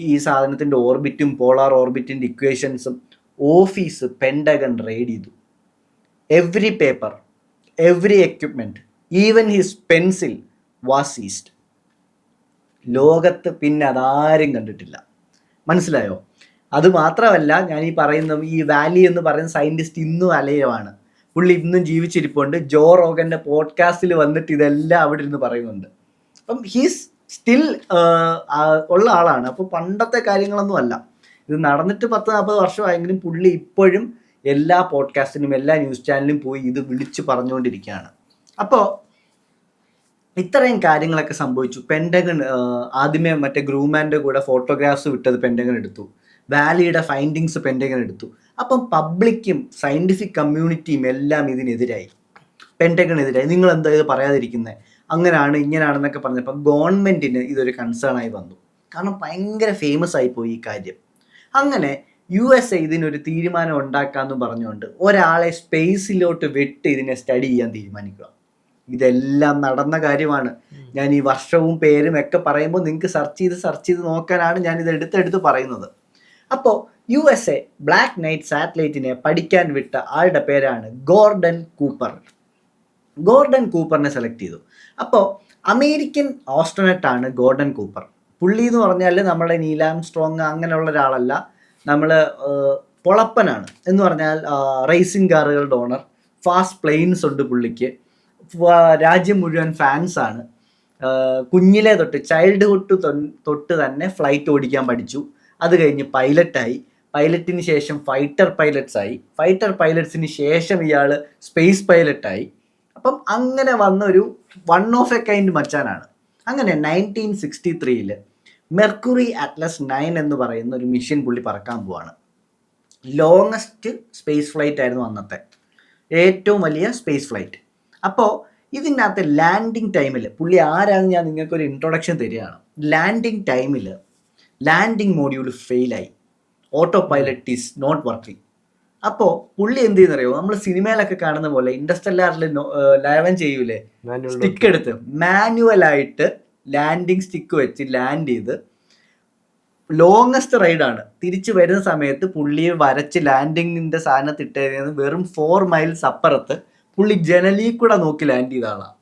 ഈ സാധനത്തിൻ്റെ ഓർബിറ്റും പോളാർ ഓർബിറ്റിൻ്റെ ഇക്വേഷൻസും ഓഫീസ് പെൻറ്റഗൺ റെയ്ഡ് ചെയ്തു. Every paper, every equipment, even his pencil was ceased. ലോകത്ത് പിന്നെ അതാരും കണ്ടിട്ടില്ല. മനസ്സിലായോ? അത് മാത്രമല്ല ഞാൻ ഈ പറയുന്ന ഈ വാലി എന്ന് പറയുന്ന സയൻറ്റിസ്റ്റ് ഇന്നും അലയമാണ്. പുള്ളി ഇന്നും ജീവിച്ചിരിപ്പുണ്ട്. ജോ റോഗൻ്റെ പോഡ്കാസ്റ്റിൽ വന്നിട്ട് ഇതെല്ലാം അവിടെ ഇരുന്ന് പറയുന്നുണ്ട്. അപ്പം ഹീസ് സ്റ്റിൽ ഉള്ള ആളാണ്. അപ്പോൾ പണ്ടത്തെ കാര്യങ്ങളൊന്നും അല്ല. ഇത് നടന്നിട്ട് 10-40 വർഷമായെങ്കിലും പുള്ളി ഇപ്പോഴും എല്ലാ പോഡ്കാസ്റ്റിനും എല്ലാ ന്യൂസ് ചാനലിലും പോയി ഇത് വിളിച്ച് പറഞ്ഞുകൊണ്ടിരിക്കുകയാണ്. അപ്പോൾ ഇത്രയും കാര്യങ്ങളൊക്കെ സംഭവിച്ചു. പെൻറ്റഗൺ ആദ്യമേ മറ്റേ ഗ്രൂമാൻ്റെ കൂടെ ഫോട്ടോഗ്രാഫ്സ് വിട്ടത് പെൻറ്റഗൺ എടുത്തു. വാലിയുടെ ഫൈൻഡിങ്സ് പെൻറ്റഗൺ എടുത്തു. അപ്പം പബ്ലിക്കും സയൻറ്റിഫിക് കമ്മ്യൂണിറ്റിയും എല്ലാം ഇതിനെതിരായി, പെൻറ്റഗണെതിരായി. നിങ്ങൾ എന്താ ഇത് പറയാതിരിക്കുന്നത്? അങ്ങനെയാണ് ഇങ്ങനെയാണെന്നൊക്കെ പറഞ്ഞപ്പോൾ ഗവൺമെൻറ്റിന് ഇതൊരു കൺസേൺ ആയി വന്നു. കാരണം ഭയങ്കര ഫേമസ് ആയിപ്പോയി ഈ കാര്യം. അങ്ങനെ USA ഇതിനൊരു തീരുമാനം ഉണ്ടാക്കാമെന്ന് പറഞ്ഞുകൊണ്ട് ഒരാളെ സ്പേസിലോട്ട് വിട്ട് ഇതിനെ സ്റ്റഡി ചെയ്യാൻ തീരുമാനിക്കുക. ഇതെല്ലാം നടന്ന കാര്യമാണ്. ഞാൻ ഈ വർഷവും പേരും ഒക്കെ പറയുമ്പോൾ നിങ്ങൾക്ക് സെർച്ച് ചെയ്ത് നോക്കാനാണ് ഞാൻ ഇത് എടുത്തെടുത്ത് പറയുന്നത്. അപ്പോൾ USA ബ്ലാക്ക് നൈറ്റ് സാറ്റലൈറ്റിനെ പഠിക്കാൻ വിട്ട ആളുടെ പേരാണ് ഗോർഡൻ കൂപ്പർ. ഗോർഡൻ കൂപ്പറിനെ സെലക്ട് ചെയ്തു. അപ്പോൾ അമേരിക്കൻ ആസ്ട്രോനട്ടാണ് ഗോർഡൻ കൂപ്പർ. പുള്ളി എന്ന് പറഞ്ഞാൽ നമ്മുടെ നീൽ ആംസ്ട്രോങ് അങ്ങനെയുള്ള ഒരാളല്ല, നമ്മൾ പൊളപ്പനാണ്. എന്ന് പറഞ്ഞാൽ റേസിംഗ് കാറുകളുടെ ഓണർ, ഫാസ്റ്റ് പ്ലെയിൻസ് ഉണ്ട് പുള്ളിക്ക്, രാജ്യം മുഴുവൻ ഫാൻസാണ്. കുഞ്ഞിലെ തൊട്ട് ചൈൽഡ്ഹുഡ് തൊട്ട് തന്നെ ഫ്ലൈറ്റ് ഓടിക്കാൻ പഠിച്ചു. അത് കഴിഞ്ഞ് പൈലറ്റായി. പൈലറ്റിന് ശേഷം ഫൈറ്റർ പൈലറ്റ്സിന് ശേഷം ഇയാൾ സ്പേസ് പൈലറ്റായി. അപ്പം അങ്ങനെ വന്നൊരു വൺ ഓഫ് എ കൈൻഡ് മച്ചാനാണ്. അങ്ങനെ 1963 മെർക്കുറി അറ്റ്ലസ് 9 എന്ന് പറയുന്ന ഒരു മിഷൻ പുള്ളി പറക്കാൻ പോവാണ്. ലോങ്ങസ്റ്റ് സ്പേസ് ഫ്ലൈറ്റ് ആയിരുന്നു അന്നത്തെ, ഏറ്റവും വലിയ സ്പേസ് ഫ്ലൈറ്റ്. അപ്പോൾ ഇതിനകത്ത് ലാൻഡിങ് ടൈമിൽ പുള്ളി ആരാണെന്ന് ഞാൻ നിങ്ങൾക്കൊരു ഇൻട്രൊഡക്ഷൻ തരികയാണ്. ലാൻഡിങ് ടൈമിൽ ലാൻഡിങ് മോഡ്യൂൾ ഫെയിലായി, auto pilot is not working. അപ്പോൾ പുള്ളി എന്ത് ചെയ്യുന്നറിയോ, നമ്മൾ സിനിമയിലൊക്കെ കാണുന്ന പോലെ ഇൻഡർസ്റ്റെല്ലാറിൽ ലാൻഡ് ചെയ്യൂലേ, സ്റ്റിക്ക് എടുത്ത് മാനുവലായിട്ട് ലാൻഡിങ് സ്റ്റിക്ക് വെച്ച് ലാൻഡ് ചെയ്ത് ലോങ്ങസ്റ്റ് റൈഡാണ്. തിരിച്ചു വരുന്ന സമയത്ത് പുള്ളിയെ വരച്ച് ലാൻഡിങ്ങിൻ്റെ സാധനത്ത് ഇട്ടത് വെറും 4 മൈൽസ് അപ്പുറത്ത് പുള്ളി ജനലിൽ കൂടെ നോക്കി ലാൻഡ് ചെയ്ത ആളാണ്.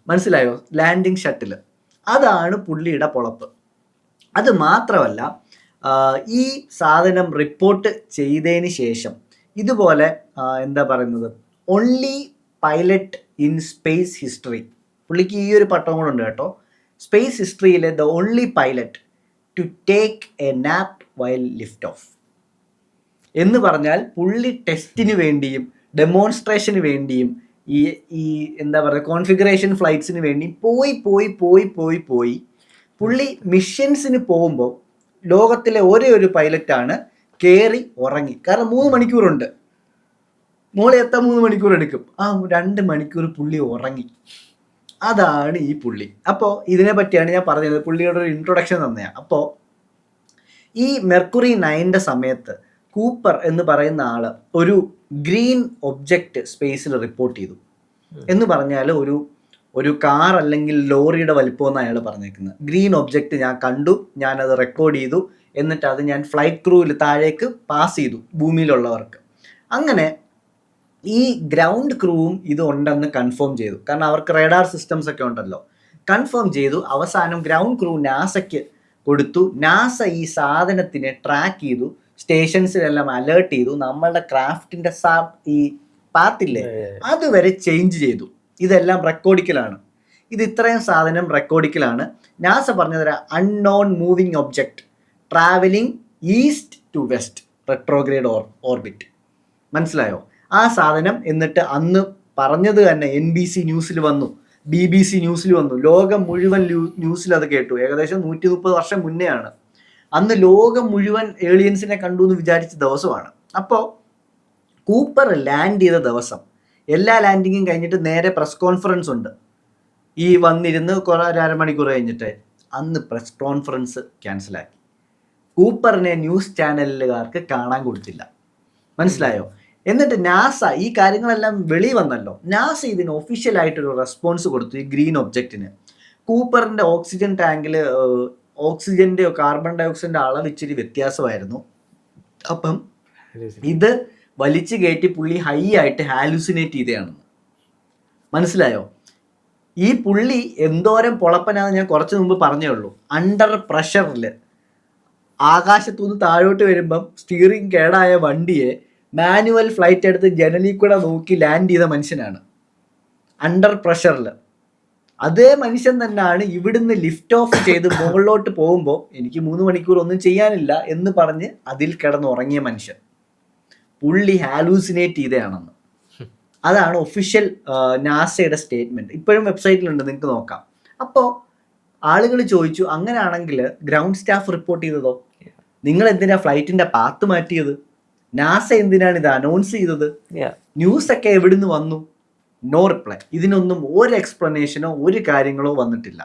മനസ്സിലായോ? Landing shuttle. അതാണ് പുള്ളിയുടെ പൊളപ്പ്. അത് മാത്രമല്ല, ഈ സാധനം റിപ്പോർട്ട് ചെയ്തതിന് ശേഷം ഇതുപോലെ എന്താ പറയുന്നത്, only pilot in space history, പുള്ളിക്ക് ഈ ഒരു പട്ടം കൂടെ ഉണ്ട് കേട്ടോ, സ്പേസ് ഹിസ്റ്ററിയിലെ the only pilot to take a nap while lift off എന്ന് പറഞ്ഞാൽ പുള്ളി ടെസ്റ്റിന് വേണ്ടിയും ഡെമോൺസ്ട്രേഷന് വേണ്ടിയും ഈ എന്താ പറയുക കോൺഫിഗറേഷൻ ഫ്ലൈറ്റ്സിന് വേണ്ടിയും പോയി പുള്ളി മിഷൻസിന് പോകുമ്പോൾ ലോകത്തിലെ ഒരേ ഒരു പൈലറ്റാണ് കയറി ഉറങ്ങി. കാരണം 3 മണിക്കൂറുണ്ട്, മോളെ എത്താൻ 3 മണിക്കൂർ എടുക്കും. ആ 2 മണിക്കൂർ പുള്ളി ഉറങ്ങി. അതാണ് ഈ പുള്ളി. അപ്പോൾ ഇതിനെ പറ്റിയാണ് ഞാൻ പറഞ്ഞത്, പുള്ളിയുടെ ഒരു ഇൻട്രൊഡക്ഷൻ തന്നെയാണ്. അപ്പോൾ ഈ മെർക്കുറി 9 സമയത്ത് കൂപ്പർ എന്ന് പറയുന്ന ആൾ ഒരു ഗ്രീൻ ഒബ്ജക്റ്റ് സ്പേസിൽ റിപ്പോർട്ട് ചെയ്തു. എന്ന് പറഞ്ഞാൽ ഒരു കാർ അല്ലെങ്കിൽ ലോറിയുടെ വലിപ്പമെന്ന് അയാൾ പറഞ്ഞേക്കുന്നത്. ഗ്രീൻ ഒബ്ജക്റ്റ് ഞാൻ കണ്ടു, ഞാനത് റെക്കോർഡ് ചെയ്തു, എന്നിട്ട് അത് ഞാൻ ഫ്ലൈറ്റ് ക്രൂവിൽ താഴേക്ക് പാസ് ചെയ്തു ഭൂമിയിലുള്ളവർക്ക്. അങ്ങനെ ഈ ഗ്രൗണ്ട് ക്രൂവും ഇത് ഉണ്ടെന്ന് കൺഫേം ചെയ്തു. കാരണം അവർക്ക് റേഡാർ സിസ്റ്റംസ് ഒക്കെ ഉണ്ടല്ലോ. കൺഫേം ചെയ്തു. അവസാനം ഗ്രൗണ്ട് ക്രൂ നാസയ്ക്ക് കൊടുത്തു. നാസ ഈ സാധനത്തിനെ ട്രാക്ക് ചെയ്തു, സ്റ്റേഷൻസിലെല്ലാം അലേർട്ട് ചെയ്തു. നമ്മളുടെ ക്രാഫ്റ്റിൻ്റെ ഈ പാത്തില്ലേ അതുവരെ ചേഞ്ച് ചെയ്തു. ഇതെല്ലാം റെക്കോർഡിക്കലാണ്. ഇത് ഇത്രയും സാധനം റെക്കോർഡിക്കലാണ്. നാസ പറഞ്ഞത് unknown moving object travelling east to west retrograde orbit. മനസ്സിലായോ? ആ സാധനം എന്നിട്ട് അന്ന് പറഞ്ഞത് തന്നെ NBC ന്യൂസിൽ വന്നു, BBC ന്യൂസിൽ വന്നു, ലോകം മുഴുവൻ ന്യൂസിൽ അത് കേട്ടു. ഏകദേശം 130 വർഷം മുന്നെയാണ്. അന്ന് ലോകം മുഴുവൻ ഏളിയൻസിനെ കണ്ടു എന്ന് വിചാരിച്ച ദിവസമാണ്. അപ്പോൾ കൂപ്പർ ലാൻഡ് ചെയ്ത ദിവസം എല്ലാ ലാൻഡിങ്ങും കഴിഞ്ഞിട്ട് നേരെ പ്രസ് കോൺഫറൻസ് ഉണ്ട്. ഈ വന്നിരുന്ന് ഒരു അരമണിക്കൂർ കഴിഞ്ഞിട്ട് അന്ന് പ്രസ് കോൺഫറൻസ് ക്യാൻസലാക്കി. കൂപ്പറിനെ ന്യൂസ് ചാനലുകാർക്ക് കാണാൻ കൊടുത്തില്ല. മനസ്സിലായോ? എന്നിട്ട് നാസ ഈ കാര്യങ്ങളെല്ലാം വെളി വന്നല്ലോ. നാസ ഇതിന് ഒഫീഷ്യലായിട്ടൊരു റെസ്പോൺസ് കൊടുത്തു ഈ ഗ്രീൻ ഒബ്ജക്റ്റിന്. കൂപ്പറിൻ്റെ ഓക്സിജൻ ടാങ്കിൽ ഓക്സിജൻ്റെയോ കാർബൺ ഡൈ ഓക്സൈഡിൻ്റെ അളവ് ഇച്ചിരി വ്യത്യാസമായിരുന്നു. അപ്പം ഇത് വലിച്ചു കയറ്റി പുള്ളി ഹൈ ആയിട്ട് ഹാലുസിനേറ്റ് ചെയ്തതാണെന്ന്. മനസ്സിലായോ? ഈ പുള്ളി എന്തോരം പൊളപ്പനാന്ന് ഞാൻ കുറച്ച് മുമ്പ് പറഞ്ഞേ ഉള്ളൂ. അണ്ടർ പ്രഷറിൽ ആകാശത്തുനിന്ന് താഴോട്ട് വരുമ്പം സ്റ്റിയറിംഗ് കേടായ വണ്ടിയെ മാനുവൽ ഫ്ലൈറ്റ് എടുത്ത് ജനലിൽ കൂടെ നോക്കി ലാൻഡ് ചെയ്ത മനുഷ്യനാണ് അണ്ടർ പ്രഷറിൽ. അതേ മനുഷ്യൻ തന്നെയാണ് ഇവിടുന്ന് ലിഫ്റ്റ് ഓഫ് ചെയ്ത് മുകളിലോട്ട് പോകുമ്പോൾ എനിക്ക് 3 മണിക്കൂർ ഒന്നും ചെയ്യാനില്ല എന്ന് പറഞ്ഞ് അതിൽ കിടന്നുറങ്ങിയ മനുഷ്യൻ. പുള്ളി ഹാലൂസിനേറ്റ് ചെയ്തതാണെന്ന്. അതാണ് ഒഫീഷ്യൽ നാസയുടെ സ്റ്റേറ്റ്മെൻറ്റ്. ഇപ്പോഴും വെബ്സൈറ്റിലുണ്ട്, നിങ്ങൾക്ക് നോക്കാം. അപ്പോൾ ആളുകൾ ചോദിച്ചു, അങ്ങനെയാണെങ്കിൽ ഗ്രൗണ്ട് സ്റ്റാഫ് റിപ്പോർട്ട് ചെയ്തതോ? നിങ്ങൾ എന്തിനാ ഫ്ലൈറ്റിൻ്റെ പാത്ത് മാറ്റിയത്? നാസ എന്തിനാണ് ഇത് അനൗൺസ് ചെയ്തത്? ന്യൂസൊക്കെ എവിടുന്ന് വന്നു? No reply. ഇതിനൊന്നും ഒരു എക്സ്പ്ലനേഷനോ ഒരു കാര്യങ്ങളോ വന്നിട്ടില്ല.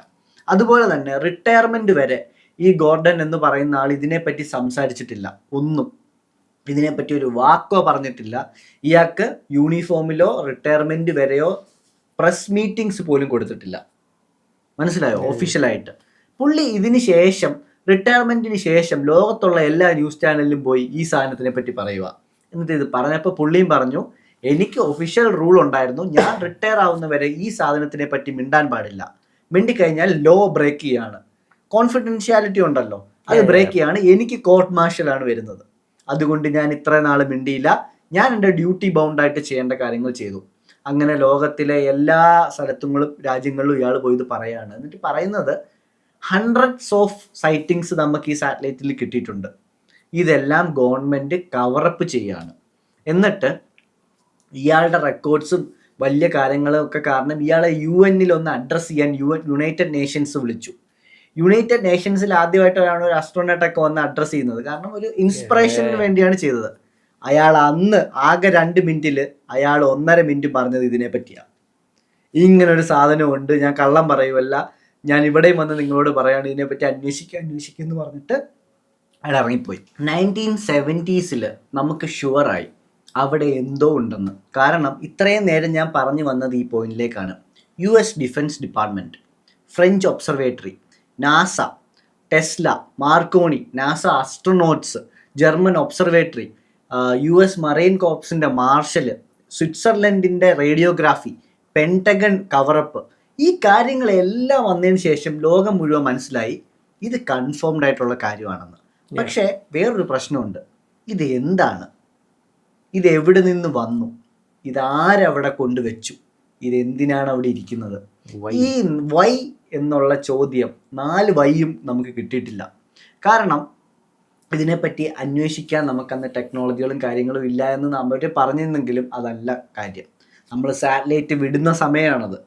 അതുപോലെ തന്നെ റിട്ടയർമെന്റ് വരെ ഈ ഗോർഡൻ എന്ന് പറയുന്ന ആൾ ഇതിനെപ്പറ്റി സംസാരിച്ചിട്ടില്ല. ഒന്നും ഇതിനെപ്പറ്റി ഒരു വാക്കോ പറഞ്ഞിട്ടില്ല. ഇയാൾക്ക് യൂണിഫോമിലോ റിട്ടയർമെന്റ് വരെയോ പ്രസ് മീറ്റിംഗ്സ് പോലും കൊടുത്തിട്ടില്ല. മനസ്സിലായോ? ഒഫീഷ്യലായിട്ട് പുള്ളി ഇതിന് ശേഷം റിട്ടയർമെന്റിന് ശേഷം ലോകത്തുള്ള എല്ലാ ന്യൂസ് ചാനലിലും പോയി ഈ സാധനത്തിനെ പറ്റി പറയുക. എന്നിട്ട് ഇത് പറഞ്ഞപ്പോൾ പുള്ളിയും പറഞ്ഞു, എനിക്ക് ഒഫീഷ്യൽ റൂൾ ഉണ്ടായിരുന്നു, ഞാൻ റിട്ടയർ ആവുന്നവരെ ഈ സാധനത്തിനെ പറ്റി മിണ്ടാൻ പാടില്ല, മിണ്ടിക്കഴിഞ്ഞാൽ ലോ ബ്രേക്ക് ചെയ്യാണ്, കോൺഫിഡൻഷ്യാലിറ്റി ഉണ്ടല്ലോ അത് ബ്രേക്ക് ചെയ്യാണ്, എനിക്ക് കോർട്ട് മാർഷലാണ് വരുന്നത്, അതുകൊണ്ട് ഞാൻ ഇത്ര നാൾ മിണ്ടിയില്ല, ഞാൻ എൻ്റെ ഡ്യൂട്ടി ബൗണ്ടായിട്ട് ചെയ്യേണ്ട കാര്യങ്ങൾ ചെയ്തു. അങ്ങനെ ലോകത്തിലെ എല്ലാ സ്ഥലത്തും രാജ്യങ്ങളിലും ഇയാൾ പോയി ഇത് പറയാണ്. എന്നിട്ട് പറയുന്നത് ഹൺഡ്രഡ്സ് ഓഫ് സൈറ്റിങ്സ് നമുക്ക് ഈ സാറ്റലൈറ്റിൽ കിട്ടിയിട്ടുണ്ട്, ഇതെല്ലാം ഗവൺമെൻറ് കവറപ്പ് ചെയ്യാണ്. എന്നിട്ട് ഇയാളുടെ റെക്കോർഡ്സും വലിയ കാര്യങ്ങളും ഒക്കെ കാരണം ഇയാളെ UN ഒന്ന് അഡ്രസ്സ് ചെയ്യാൻ യുണൈറ്റഡ് നേഷൻസ് വിളിച്ചു. യുണൈറ്റഡ് നേഷൻസിൽ ആദ്യമായിട്ടാണ് ഒരു അസ്ട്രോനോട്ടൊക്കെ വന്ന് അഡ്രസ്സ് ചെയ്യുന്നത്. കാരണം ഒരു ഇൻസ്പിറേഷന് വേണ്ടിയാണ് ചെയ്തത്. അയാൾ അന്ന് ആകെ 2 മിനിറ്റിൽ അയാൾ 1.5 മിനിറ്റ് പറഞ്ഞത് ഇതിനെ പറ്റിയാണ്. ഇങ്ങനൊരു സാധനമുണ്ട്, ഞാൻ കള്ളം പറയുമല്ല, ഞാൻ ഇവിടെയും വന്ന് നിങ്ങളോട് പറയാണ് ഇതിനെപ്പറ്റി അന്വേഷിക്കുക എന്ന് പറഞ്ഞിട്ട് അയാൾ ഇറങ്ങിപ്പോയി. 1970s നമുക്ക് ഷുവറായി അവിടെ എന്തോ ഉണ്ടെന്ന്. കാരണം ഇത്രയും നേരം ഞാൻ പറഞ്ഞു വന്നത് ഈ പോയിന്റിലേക്കാണ്. US defence department, French observatory, NASA, Tesla, Marconi, NASA astronauts, German observatory, US marine കോർപ്സിൻ്റെ മാർഷൽ, സ്വിറ്റ്സർലൻഡിൻ്റെ റേഡിയോഗ്രാഫി, പെൻറ്റഗൺ കവറപ്പ്, ഈ കാര്യങ്ങളെല്ലാം വന്നതിന് ശേഷം ലോകം മുഴുവൻ മനസ്സിലായി ഇത് കൺഫേംഡ് ആയിട്ടുള്ള കാര്യമാണെന്ന്. പക്ഷേ വേറൊരു പ്രശ്നമുണ്ട്. ഇത് എന്താണ്? ഇത് എവിടെ നിന്ന് വന്നു? ഇതാരവിടെ കൊണ്ടുവച്ചു? ഇതെന്തിനാണ് അവിടെ ഇരിക്കുന്നത്? ഈ വൈ എന്നുള്ള ചോദ്യം 4 വൈയും നമുക്ക് കിട്ടിയിട്ടില്ല. കാരണം ഇതിനെപ്പറ്റി അന്വേഷിക്കാൻ നമുക്കന്ന് ടെക്നോളജികളും കാര്യങ്ങളും ഇല്ല എന്ന് നമ്മൾ പറഞ്ഞിരുന്നെങ്കിലും അതല്ല കാര്യം. നമ്മൾ സാറ്റലൈറ്റ് വിടുന്ന സമയമാണത്,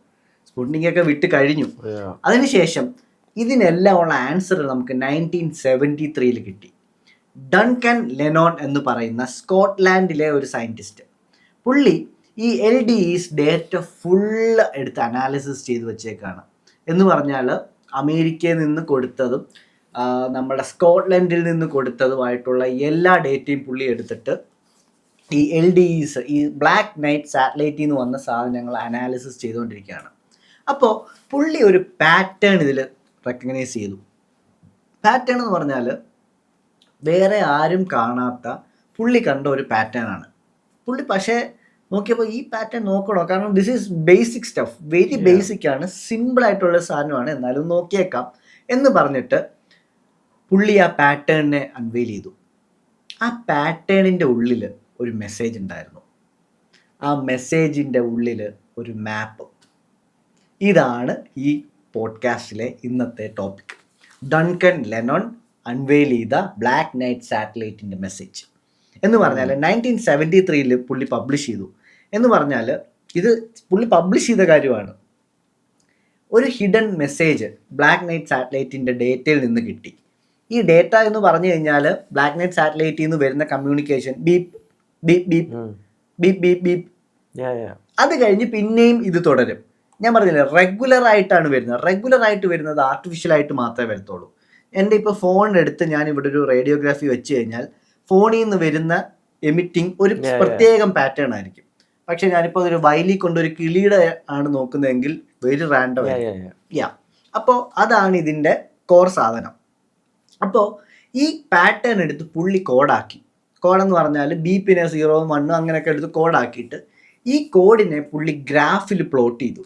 സ്പുട്നിക് ഒക്കെ വിട്ട് കഴിഞ്ഞു. അതിനുശേഷം ഇതിനെല്ലാം ഉള്ള ആൻസർ നമുക്ക് 1973 കിട്ടി. ഡൺകൻ ലെനോൺ എന്ന് പറയുന്ന സ്കോട്ട്ലാൻഡിലെ ഒരു സയൻറ്റിസ്റ്റ്, പുള്ളി ഈ LDEs ഡേറ്റ ഫുള്ള് എടുത്ത് അനാലിസിസ് ചെയ്ത് വെച്ചേക്കാണ്. എന്ന് പറഞ്ഞാൽ അമേരിക്കയിൽ നിന്ന് കൊടുത്തതും നമ്മുടെ സ്കോട്ട്ലൻഡിൽ നിന്ന് കൊടുത്തതുമായിട്ടുള്ള എല്ലാ ഡേറ്റയും പുള്ളി എടുത്തിട്ട് ഈ LDEs, ഈ ബ്ലാക്ക് നൈറ്റ് സാറ്റലൈറ്റിൽ നിന്ന് വന്ന സാധനങ്ങൾ അനാലിസിസ് ചെയ്തുകൊണ്ടിരിക്കുകയാണ്. അപ്പോൾ പുള്ളി ഒരു പാറ്റേൺ ഇതിൽ റെക്കഗ്നൈസ് ചെയ്തു. പാറ്റേൺ എന്ന് പറഞ്ഞാൽ വേറെ ആരും കാണാത്ത പുള്ളി കണ്ട ഒരു പാറ്റേൺ ആണ്. പുള്ളി പക്ഷേ നോക്കിയപ്പോൾ ഈ പാറ്റേൺ നോക്കണോ, കാരണം this is basic stuff, very basic ആണ്, സിമ്പിൾ ആയിട്ടുള്ള സാധനമാണ്, എന്നാലും നോക്കിയേക്കാം എന്ന് പറഞ്ഞിട്ട് പുള്ളി ആ പാറ്റേണിനെ അൺവെയിൽ ചെയ്തു. ആ പാറ്റേണിൻ്റെ ഉള്ളിൽ ഒരു മെസ്സേജ് ഉണ്ടായിരുന്നു. ആ മെസ്സേജിൻ്റെ ഉള്ളിൽ ഒരു മാപ്പ്. ഇതാണ് ഈ പോഡ്കാസ്റ്റിലെ ഇന്നത്തെ ടോപ്പിക്. ഡൺകൻ ലെനോൺ അൺവെയിൽ ചെയ്ത ബ്ലാക്ക് നൈറ്റ് സാറ്റലൈറ്റിൻ്റെ മെസ്സേജ് എന്ന് പറഞ്ഞാൽ 1973 പുള്ളി പബ്ലിഷ് ചെയ്തു. എന്ന് പറഞ്ഞാൽ ഇത് പുള്ളി പബ്ലിഷ് ചെയ്ത കാര്യമാണ്. ഒരു ഹിഡൻ മെസ്സേജ് ബ്ലാക്ക് നൈറ്റ് സാറ്റലൈറ്റിൻ്റെ ഡേറ്റയിൽ നിന്ന് കിട്ടി. ഈ ഡേറ്റ എന്ന് പറഞ്ഞു കഴിഞ്ഞാൽ ബ്ലാക്ക് നൈറ്റ് സാറ്റലൈറ്റിൽ നിന്ന് വരുന്ന communication beep beep beep beep beep beep, അത് കഴിഞ്ഞ് പിന്നെയും ഇത് തുടരും. ഞാൻ പറഞ്ഞില്ലേ, റെഗുലർ ആയിട്ടാണ് വരുന്നത്. റെഗുലർ ആയിട്ട് വരുന്നത് ആർട്ടിഫിഷ്യലായിട്ട് മാത്രമേ വരത്തുള്ളൂ. എൻ്റെ ഇപ്പോൾ ഫോണിനെടുത്ത് ഞാൻ ഇവിടെ ഒരു റേഡിയോഗ്രാഫി വെച്ച് കഴിഞ്ഞാൽ ഫോണിൽ നിന്ന് വരുന്ന എമിറ്റിംഗ് ഒരു പ്രത്യേകം പാറ്റേൺ ആയിരിക്കും. പക്ഷെ ഞാനിപ്പോൾ ഒരു വയലിൽ കൊണ്ടൊരു കിളിയുടെ ആണ് നോക്കുന്നതെങ്കിൽ വെരി റാൻഡം ആയിരിക്കും. അപ്പോൾ അതാണ് ഇതിൻ്റെ കോർ സാധനം. അപ്പോൾ ഈ പാറ്റേൺ എടുത്ത് പുള്ളി കോഡാക്കി. കോഡെന്ന് പറഞ്ഞാൽ ബീപ്പിനെ 0, 1 അങ്ങനെയൊക്കെ എടുത്ത് കോഡാക്കിയിട്ട് ഈ കോഡിനെ പുള്ളി ഗ്രാഫിൽ പ്ലോട്ട് ചെയ്തു.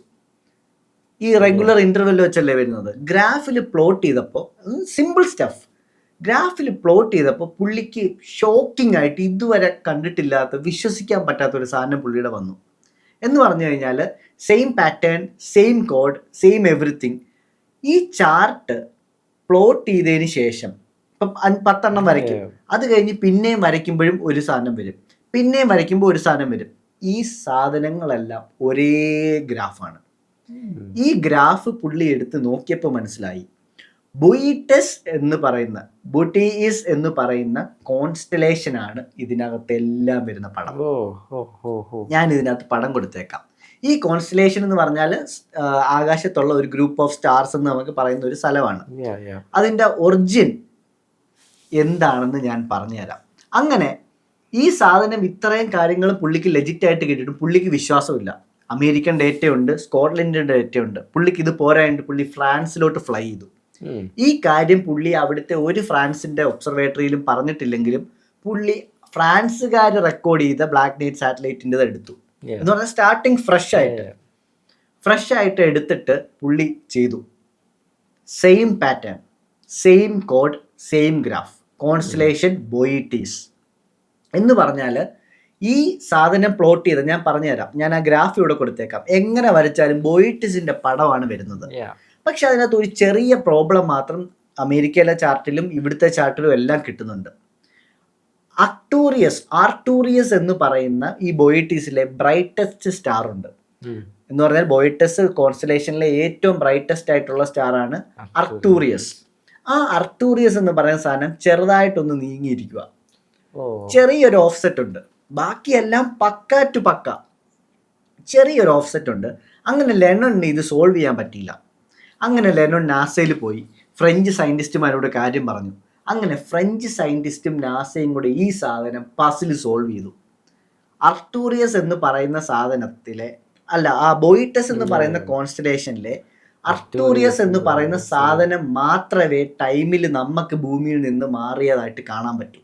ഈ റെഗുലർ ഇൻ്റർവെൽ വെച്ചല്ലേ വരുന്നത്. ഗ്രാഫിൽ പ്ലോട്ട് ചെയ്തപ്പോൾ സിമ്പിൾ സ്റ്റഫ്, ഗ്രാഫിൽ പ്ലോട്ട് ചെയ്തപ്പോൾ പുള്ളിക്ക് ഷോക്കിംഗ് ആയിട്ട് ഇതുവരെ കണ്ടിട്ടില്ലാത്ത, വിശ്വസിക്കാൻ പറ്റാത്തൊരു സാധനം പുള്ളിയുടെ വന്നു. എന്ന് പറഞ്ഞു കഴിഞ്ഞാൽ same pattern, same code, same everything. ഈ ചാർട്ട് പ്ലോട്ട് ചെയ്തതിന് ശേഷം ഇപ്പം 10 എണ്ണം വരയ്ക്കും, അത് കഴിഞ്ഞ് പിന്നെയും വരയ്ക്കുമ്പോഴും ഒരു സാധനം വരും, പിന്നെയും വരയ്ക്കുമ്പോൾ ഒരു സാധനം വരും. ഈ സാധനങ്ങളെല്ലാം ഒരേ ഗ്രാഫാണ്. ഈ ഗ്രാഫ് പുള്ളി എടുത്ത് നോക്കിയപ്പോൾ മനസ്സിലായി ബുയിറ്റസ് എന്ന് പറയുന്ന കോൺസ്റ്റലേഷൻ ആണ് ഇതിനകത്തെല്ലാം വരുന്ന പടം. ഞാൻ ഇതിനകത്ത് പടം കൊടുത്തേക്കാം. ഈ കോൺസ്റ്റലേഷൻ എന്ന് പറഞ്ഞാൽ ആകാശത്തുള്ള ഒരു ഗ്രൂപ്പ് ഓഫ് സ്റ്റാർസ് എന്ന് നമുക്ക് പറയുന്ന ഒരു സ്ഥലമാണ്. അതിൻ്റെ ഒറിജിൻ എന്താണെന്ന് ഞാൻ പറഞ്ഞുതരാം. അങ്ങനെ ഈ സാധനം ഇത്രയും കാര്യങ്ങൾ പുള്ളിക്ക് ലെജിറ്റായിട്ട് കിട്ടിയിട്ടും പുള്ളിക്ക് വിശ്വാസമില്ല. അമേരിക്കൻ ഡേറ്റയുണ്ട്, സ്കോട്ട്ലൻഡിൻ്റെ ഡേറ്റയുണ്ട്. പുള്ളിക്ക് ഇത് പോരായിട്ട് പുള്ളി ഫ്രാൻസിലോട്ട് ഫ്ലൈ ചെയ്തു. ഈ കാര്യം പുള്ളി അവിടുത്തെ ഒരു ഫ്രാൻസിന്റെ ഒബ്സർവേറ്ററിയിലും പറഞ്ഞിട്ടില്ലെങ്കിലും പുള്ളി ഫ്രാൻസുകാർ റെക്കോർഡ് ചെയ്ത ബ്ലാക്ക് നൈറ്റ് സാറ്റലൈറ്റിൻ്റെ എടുത്തു. എന്ന് പറഞ്ഞാൽ സ്റ്റാർട്ടിങ് ഫ്രഷ് ആയിട്ട് എടുത്തിട്ട് പുള്ളി ചെയ്തു. Same pattern, same code, same graph, constellation Bootes എന്ന് പറഞ്ഞാൽ ഈ സാധനം പ്ലോട്ട് ചെയ്ത് ഞാൻ പറഞ്ഞുതരാം. ഞാൻ ആ ഗ്രാഫ് ഇവിടെ കൊടുത്തേക്കാം. എങ്ങനെ വരച്ചാലും ബോയിറ്റീസിന്റെ പടമാണ് വരുന്നത്. പക്ഷെ അതിനകത്ത് ഒരു ചെറിയ പ്രോബ്ലം മാത്രം അമേരിക്കയിലെ ചാർട്ടിലും ഇവിടുത്തെ ചാർട്ടിലും എല്ലാം കിട്ടുന്നുണ്ട്. ആർട്ടൂറിയസ് എന്ന് പറയുന്ന ഈ ബോയിറ്റീസിലെ ബ്രൈറ്റസ്റ്റ് സ്റ്റാർ ഉണ്ട്. എന്ന് പറഞ്ഞാൽ ബോയിറ്റസ് കോൺസ്റ്റലേഷനിലെ ഏറ്റവും ബ്രൈറ്റസ്റ്റ് ആയിട്ടുള്ള സ്റ്റാർ ആണ് അർട്ടൂറിയസ്. ആ അർട്ടൂറിയസ് എന്ന് പറയുന്ന സാധനം ചെറുതായിട്ടൊന്ന് നീങ്ങിയിരിക്കുക. ചെറിയൊരു ഓഫ്സെറ്റ് ഉണ്ട്. ബാക്കിയെല്ലാം പക്ക ടു പക്ക. ചെറിയൊരു ഓഫ്സെറ്റ് ഉണ്ട്. അങ്ങനെ ലെനോണിന് ഇത് സോൾവ് ചെയ്യാൻ പറ്റിയില്ല. അങ്ങനെ ലെനോൺ നാസയിൽ പോയി ഫ്രഞ്ച് സയൻറ്റിസ്റ്റുമാരോട് കാര്യം പറഞ്ഞു. അങ്ങനെ ഫ്രഞ്ച് സയൻറ്റിസ്റ്റും നാസയും കൂടെ ഈ സാധനം പസിൽ സോൾവ് ചെയ്തു. അർട്ടൂറിയസ് എന്ന് പറയുന്ന സാധനത്തിലെ ആ ബോയിറ്റസ് എന്ന് പറയുന്ന കോൺസ്റ്റലേഷനിലെ അർട്ടൂറിയസ് എന്ന് പറയുന്ന സാധനം മാത്രമേ ടൈമിൽ നമുക്ക് ഭൂമിയിൽ നിന്ന് മാറിയതായിട്ട് കാണാൻ പറ്റൂ.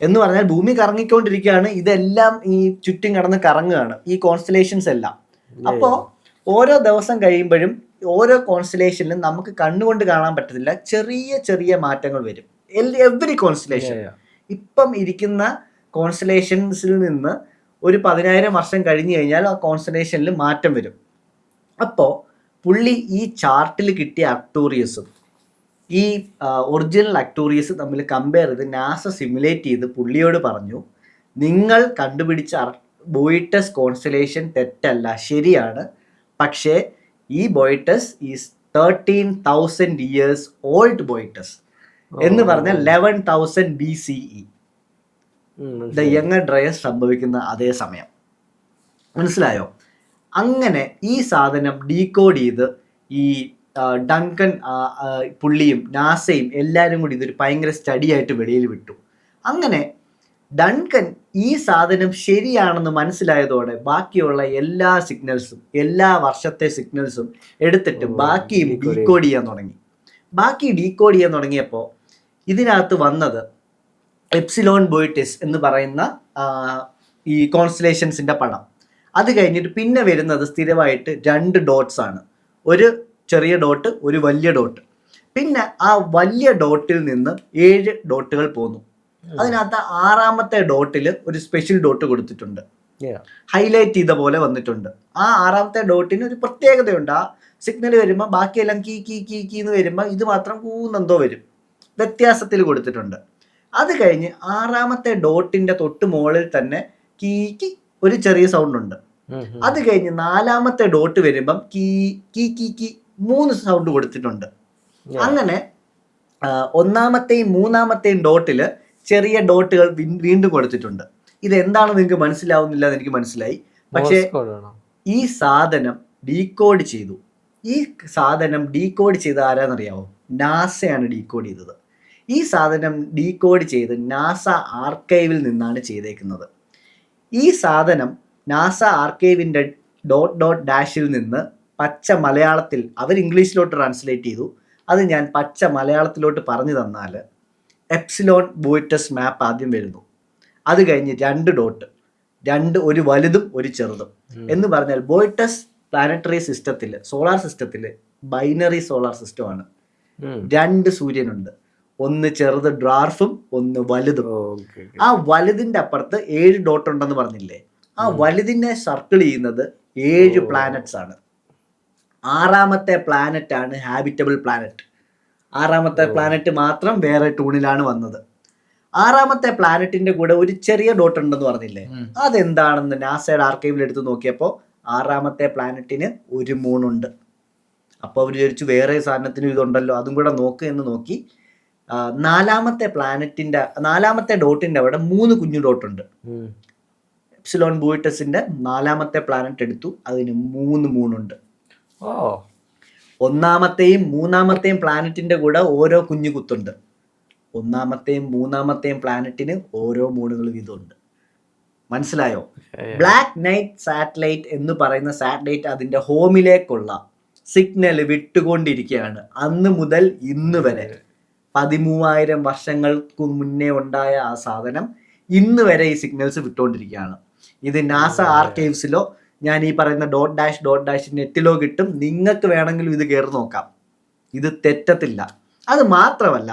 എന്ന് പറഞ്ഞാൽ ഭൂമി കറങ്ങിക്കൊണ്ടിരിക്കുകയാണ്, ഇതെല്ലാം ഈ ചുറ്റും കടന്ന് കറങ്ങുകയാണ് ഈ കോൺസ്റ്റലേഷൻസ് എല്ലാം. അപ്പോൾ ഓരോ ദിവസം കഴിയുമ്പോഴും ഓരോ കോൺസ്റ്റലേഷനിലും നമുക്ക് കണ്ണുകൊണ്ട് കാണാൻ പറ്റത്തില്ല, ചെറിയ ചെറിയ മാറ്റങ്ങൾ വരും എവറി കോൺസ്റ്റലേഷൻ. ഇപ്പം ഇരിക്കുന്ന കോൺസ്റ്റലേഷൻസിൽ നിന്ന് ഒരു 10,000 വർഷം കഴിഞ്ഞു കഴിഞ്ഞാൽ ആ കോൺസ്റ്റലേഷനിൽ മാറ്റം വരും. അപ്പോൾ പുള്ളി ഈ ചാർട്ടിൽ കിട്ടിയ അർട്ടൂറിയസും ഈ ഒറിജിനൽ അർട്ടൂറിയസ് തമ്മിൽ കമ്പയർ ചെയ്ത് നാസ സിമുലേറ്റ് ചെയ്ത് പുള്ളിയോട് പറഞ്ഞു, നിങ്ങൾ കണ്ടുപിടിച്ച ബോയിറ്റസ് കോൺസ്റ്റലേഷൻ തെറ്റല്ല, ശരിയാണ്. പക്ഷേ ഈ ബോയിറ്റസ് ഈസ് 13,000 years ഓൾഡ് ബോയിറ്റസ് എന്ന് പറഞ്ഞാൽ 11,000 BCE. ദ യങ് ഡ്രയസ് സംഭവിക്കുന്ന അതേ സമയം. മനസ്സിലായോ? അങ്ങനെ ഈ സാധനം ഡീകോഡ് ചെയ്ത് ഈ ഡങ്കൻ പുള്ളിയും നാസയും എല്ലാവരും കൂടി ഇതൊരു ഭയങ്കര സ്റ്റഡി ആയിട്ട് വെളിയിൽ വിട്ടു. അങ്ങനെ ഡങ്കൻ ഈ സാധനം ശരിയാണെന്ന് മനസ്സിലായതോടെ ബാക്കിയുള്ള എല്ലാ സിഗ്നൽസും എല്ലാ വർഷത്തെ സിഗ്നൽസും എടുത്തിട്ട് ബാക്കിയും ഡീകോഡ് ചെയ്യാൻ തുടങ്ങി. ഡീകോഡ് ചെയ്യാൻ തുടങ്ങിയപ്പോൾ ഇതിനകത്ത് വന്നത് എപ്സിലോൺ ബോയിറ്റിസ് എന്ന് പറയുന്ന ഈ കോൺസ്റ്റലേഷൻസിൻ്റെ പടം. അത് കഴിഞ്ഞിട്ട് പിന്നെ വരുന്നത് സ്ഥിരമായിട്ട് 2 ഡോട്ട്സ് ആണ്. ഒരു ചെറിയ ഡോട്ട്, ഒരു വലിയ ഡോട്ട്. പിന്നെ ആ വലിയ ഡോട്ടിൽ നിന്ന് 7 ഡോട്ടുകൾ പോന്നു. അതിനകത്ത് 6ാമത്തെ ഡോട്ടിൽ ഒരു സ്പെഷ്യൽ ഡോട്ട് കൊടുത്തിട്ടുണ്ട്, ഹൈലൈറ്റ് ചെയ്ത പോലെ വന്നിട്ടുണ്ട്. ആ 6ാമത്തെ ഡോട്ടിന് ഒരു പ്രത്യേകതയുണ്ട്. ആ സിഗ്നൽ വരുമ്പോൾ ബാക്കിയെല്ലാം കീ കീ കീ കീ എന്ന് വരുമ്പോൾ ഇത് മാത്രം കൂന്നെന്തോ വരും, വ്യത്യാസത്തിൽ കൊടുത്തിട്ടുണ്ട്. അത് കഴിഞ്ഞ് 6ാമത്തെ ഡോട്ടിന്റെ തൊട്ട് മുകളിൽ തന്നെ കീക്ക് ഒരു ചെറിയ സൗണ്ട് ഉണ്ട്. അത് കഴിഞ്ഞ് 4ാമത്തെ ഡോട്ട് വരുമ്പം കീ കീ കീ കീ 3 സൗണ്ട് കൊടുത്തിട്ടുണ്ട്. അങ്ങനെ 1ാമത്തെയും 3ാമത്തെയും ഡോട്ടില് ചെറിയ ഡോട്ടുകൾ വീണ്ടും കൊടുത്തിട്ടുണ്ട്. ഇതെന്താണെന്ന് നിങ്ങൾക്ക് മനസ്സിലാവുന്നില്ല എന്ന് എനിക്ക് മനസ്സിലായി. പക്ഷേ ഈ സാധനം ഡീകോഡ് ചെയ്തു. ഈ സാധനം ഡീകോഡ് ചെയ്ത ആരാന്നറിയാവോ? നാസയാണ് ഡീകോഡ് ചെയ്തത്. ഈ സാധനം ഡീകോഡ് ചെയ്ത് നാസ ആർക്കൈവിൽ നിന്നാണ് ചെയ്തേക്കുന്നത്. ഈ സാധനം നാസ ആർക്കൈവിൻ്റെ .ഡാഷിൽ നിന്ന് പച്ച മലയാളത്തിൽ അവർ ഇംഗ്ലീഷിലോട്ട് ട്രാൻസ്ലേറ്റ് ചെയ്തു. അത് ഞാൻ പച്ച മലയാളത്തിലോട്ട് പറഞ്ഞു തന്നാൽ എപ്സിലോൺ ബോയിറ്റസ് മാപ്പ് ആദ്യം വരുന്നു. അത് കഴിഞ്ഞ് 2 ഡോട്ട്, ഒരു വലുതും ഒരു ചെറുതും എന്ന് പറഞ്ഞാൽ ബോയിറ്റസ് പ്ലാനറ്ററി സിസ്റ്റത്തിൽ, സോളാർ സിസ്റ്റത്തിൽ ബൈനറി സോളാർ സിസ്റ്റമാണ്. 2 സൂര്യനുണ്ട്, ഒന്ന് ചെറുത് ഡ്വാർഫും ഒന്ന് വലുതും. ആ വലുതിന്റെ അപ്പുറത്ത് 7 ഡോട്ട് ഉണ്ടെന്ന് പറഞ്ഞില്ലേ? ആ വലുതിനെ സർക്കിൾ ചെയ്യുന്നത് 7 പ്ലാനറ്റ്സ് ആണ്. 6ാമത്തെ പ്ലാനറ്റ് ആണ് ഹാബിറ്റബിൾ പ്ലാനറ്റ്. 6ാമത്തെ പ്ലാനറ്റ് മാത്രം വേറെ ടൂണിലാണ് വന്നത്. 6ാമത്തെ പ്ലാനറ്റിന്റെ കൂടെ ഒരു ചെറിയ ഡോട്ട് ഉണ്ടെന്ന് പറഞ്ഞില്ലേ? അതെന്താണെന്ന് നാസയുടെ ആർക്കൈവിൽ എടുത്ത് നോക്കിയപ്പോൾ 6ാമത്തെ പ്ലാനറ്റിന് ഒരു മൂണുണ്ട്. അപ്പോൾ അവർ വിചാരിച്ചു വേറെ സാധനത്തിനും ഇതുണ്ടല്ലോ, അതും കൂടെ നോക്ക് എന്ന് നോക്കി. 4ാമത്തെ ഡോട്ടിന്റെ അവിടെ 3 കുഞ്ഞു ഡോട്ടുണ്ട്. എപ്സിലോൺ ബൂയിട്ടസിന്റെ 4ാമത്തെ പ്ലാനറ്റ് എടുത്തു. അതിന് 3 മൂണുണ്ട്. ഓ, 1ാമത്തെയും 3ാമത്തെയും പ്ലാനറ്റിന്റെ കൂടെ ഓരോ കുഞ്ഞു കുത്തുണ്ട്. 1ാമത്തെയും 3ാമത്തെയും പ്ലാനറ്റിന് ഓരോ മൂണുകൾ വീതമുണ്ട്. മനസ്സിലായോ? ബ്ലാക്ക് നൈറ്റ് സാറ്റലൈറ്റ് എന്ന് പറയുന്ന സാറ്റലൈറ്റ് അതിന്റെ ഹോമിലേക്കുള്ള സിഗ്നൽ വിട്ടുകൊണ്ടിരിക്കുകയാണ്. അന്ന് മുതൽ ഇന്ന് വരെ 13,000 വർഷങ്ങൾക്ക് മുന്നേ ഉണ്ടായ ആ സാധനം ഇന്ന് വരെ ഈ സിഗ്നൽസ് വിട്ടുകൊണ്ടിരിക്കുകയാണ്. ഇത് നാസ ആർക്കൈവ്സിലോ ഞാൻ ഈ പറയുന്ന .. നെറ്റിലോ കിട്ടും. നിങ്ങൾക്ക് വേണമെങ്കിലും ഇത് കയറി നോക്കാം. ഇത് തെറ്റത്തില്ല. അത് മാത്രമല്ല,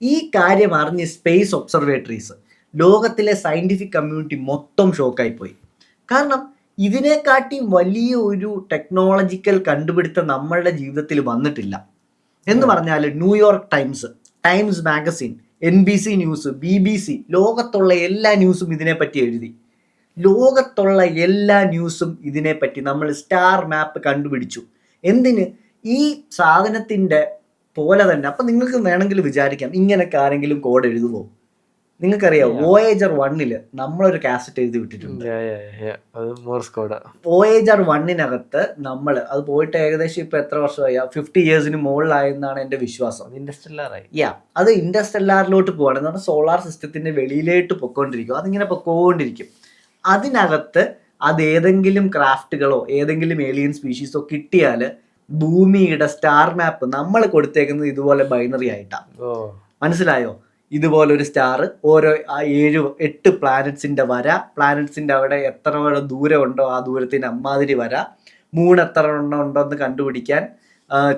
ഈ കാര്യം അറിഞ്ഞ് സ്പേസ് ഒബ്സർവേറ്ററീസ്, ലോകത്തിലെ സയന്റിഫിക് കമ്മ്യൂണിറ്റി മൊത്തം ഷോക്കായി പോയി. കാരണം ഇതിനെക്കാട്ടി വലിയ ഒരു ടെക്നോളജിക്കൽ കണ്ടുപിടുത്തം നമ്മളുടെ ജീവിതത്തിൽ വന്നിട്ടില്ല. എന്ന് പറഞ്ഞാൽ New York times, times magazine, NBC news, BBC, ലോകത്തുള്ള എല്ലാ ന്യൂസും ഇതിനെപ്പറ്റി എഴുതി. ലോകത്തുള്ള എല്ലാ ന്യൂസും ഇതിനെപ്പറ്റി. നമ്മൾ സ്റ്റാർ മാപ്പ് കണ്ടുപിടിച്ചു. എന്തിന്? ഈ സാധനത്തിൻ്റെ പോലെ തന്നെ. അപ്പം നിങ്ങൾക്ക് വേണമെങ്കിൽ വിചാരിക്കാം, ഇങ്ങനൊക്കെ ആരെങ്കിലും കോഡ് എഴുതുമോ? നിങ്ങൾക്കറിയാം, Voyager 1 നമ്മളൊരു കാസറ്റ് എഴുതി വിട്ടിട്ടുണ്ട്. Voyager 1 നമ്മൾ അത് പോയിട്ട് ഏകദേശം ഇപ്പൊ എത്ര വർഷമായി? 50 yearsന് മുകളിലായെന്നാണ് എൻ്റെ വിശ്വാസം. അത് ഇന്റർസ്റ്റെല്ലാറിലോട്ട് പോവാണ്. എന്ന് പറഞ്ഞാൽ സോളാർ സിസ്റ്റത്തിന്റെ വെളിയിലേക്ക് പൊക്കോണ്ടിരിക്കും. അതിങ്ങനെ പൊക്കോണ്ടിരിക്കും. അതിനകത്ത് അത് ഏതെങ്കിലും ക്രാഫ്റ്റുകളോ ഏതെങ്കിലും ഏലിയൻ സ്പീഷീസോ കിട്ടിയാൽ ഭൂമിയുടെ സ്റ്റാർ മാപ്പ് നമ്മൾ കൊടുത്തേക്കുന്നത് ഇതുപോലെ ബൈനറി ആയിട്ടാണ്. മനസ്സിലായോ? ഇതുപോലെ ഒരു സ്റ്റാർ, ഓരോ 7-8 പ്ലാനറ്റ്സിന്റെ വര, പ്ലാനറ്റ്സിന്റെ അവിടെ എത്ര ദൂരം ഉണ്ടോ ആ ദൂരത്തിന് അമ്മാതിരി വര, മൂൺ എത്ര എണ്ണം ഉണ്ടോ എന്ന് കണ്ടുപിടിക്കാൻ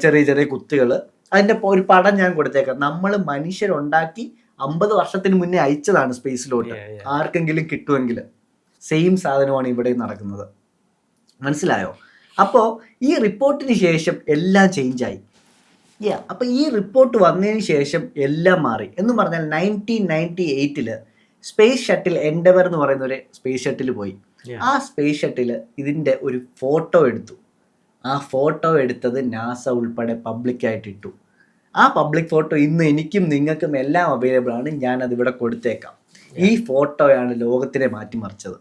ചെറിയ ചെറിയ കുത്തുകൾ. അതിന്റെ ഒരു പടം ഞാൻ കൊടുത്തേക്കാം. നമ്മൾ മനുഷ്യരുണ്ടാക്കി 50 വർഷത്തിന് മുന്നേ അയച്ചതാണ് സ്പേസിലോട്ട്. ആർക്കെങ്കിലും കിട്ടുമെങ്കിൽ സെയിം സാധനമാണ് ഇവിടെ നടക്കുന്നത്. മനസ്സിലായോ? അപ്പോൾ ഈ റിപ്പോർട്ടിന് ശേഷം എല്ലാം ചേഞ്ചായി. അപ്പം ഈ റിപ്പോർട്ട് വന്നതിന് ശേഷം എല്ലാം മാറി. എന്ന് പറഞ്ഞാൽ 1998 സ്പേസ് ഷട്ടിൽ എൻഡവർ എന്ന് പറയുന്ന ഒരു സ്പേസ് ഷട്ടിൽ പോയി. ആ സ്പേസ് ഷട്ടിൽ ഇതിൻ്റെ ഒരു ഫോട്ടോ എടുത്തു. ആ ഫോട്ടോ എടുത്തത് നാസ ഉൾപ്പെടെ പബ്ലിക്കായിട്ട് ഇട്ടു. ആ പബ്ലിക് ഫോട്ടോ ഇന്ന് എനിക്കും നിങ്ങൾക്കും എല്ലാം അവൈലബിൾ ആണ്. ഞാൻ അതിവിടെ കൊടുത്തേക്കാം. ഈ ഫോട്ടോയാണ് ലോകത്തിനെ മാറ്റിമറിച്ചത്.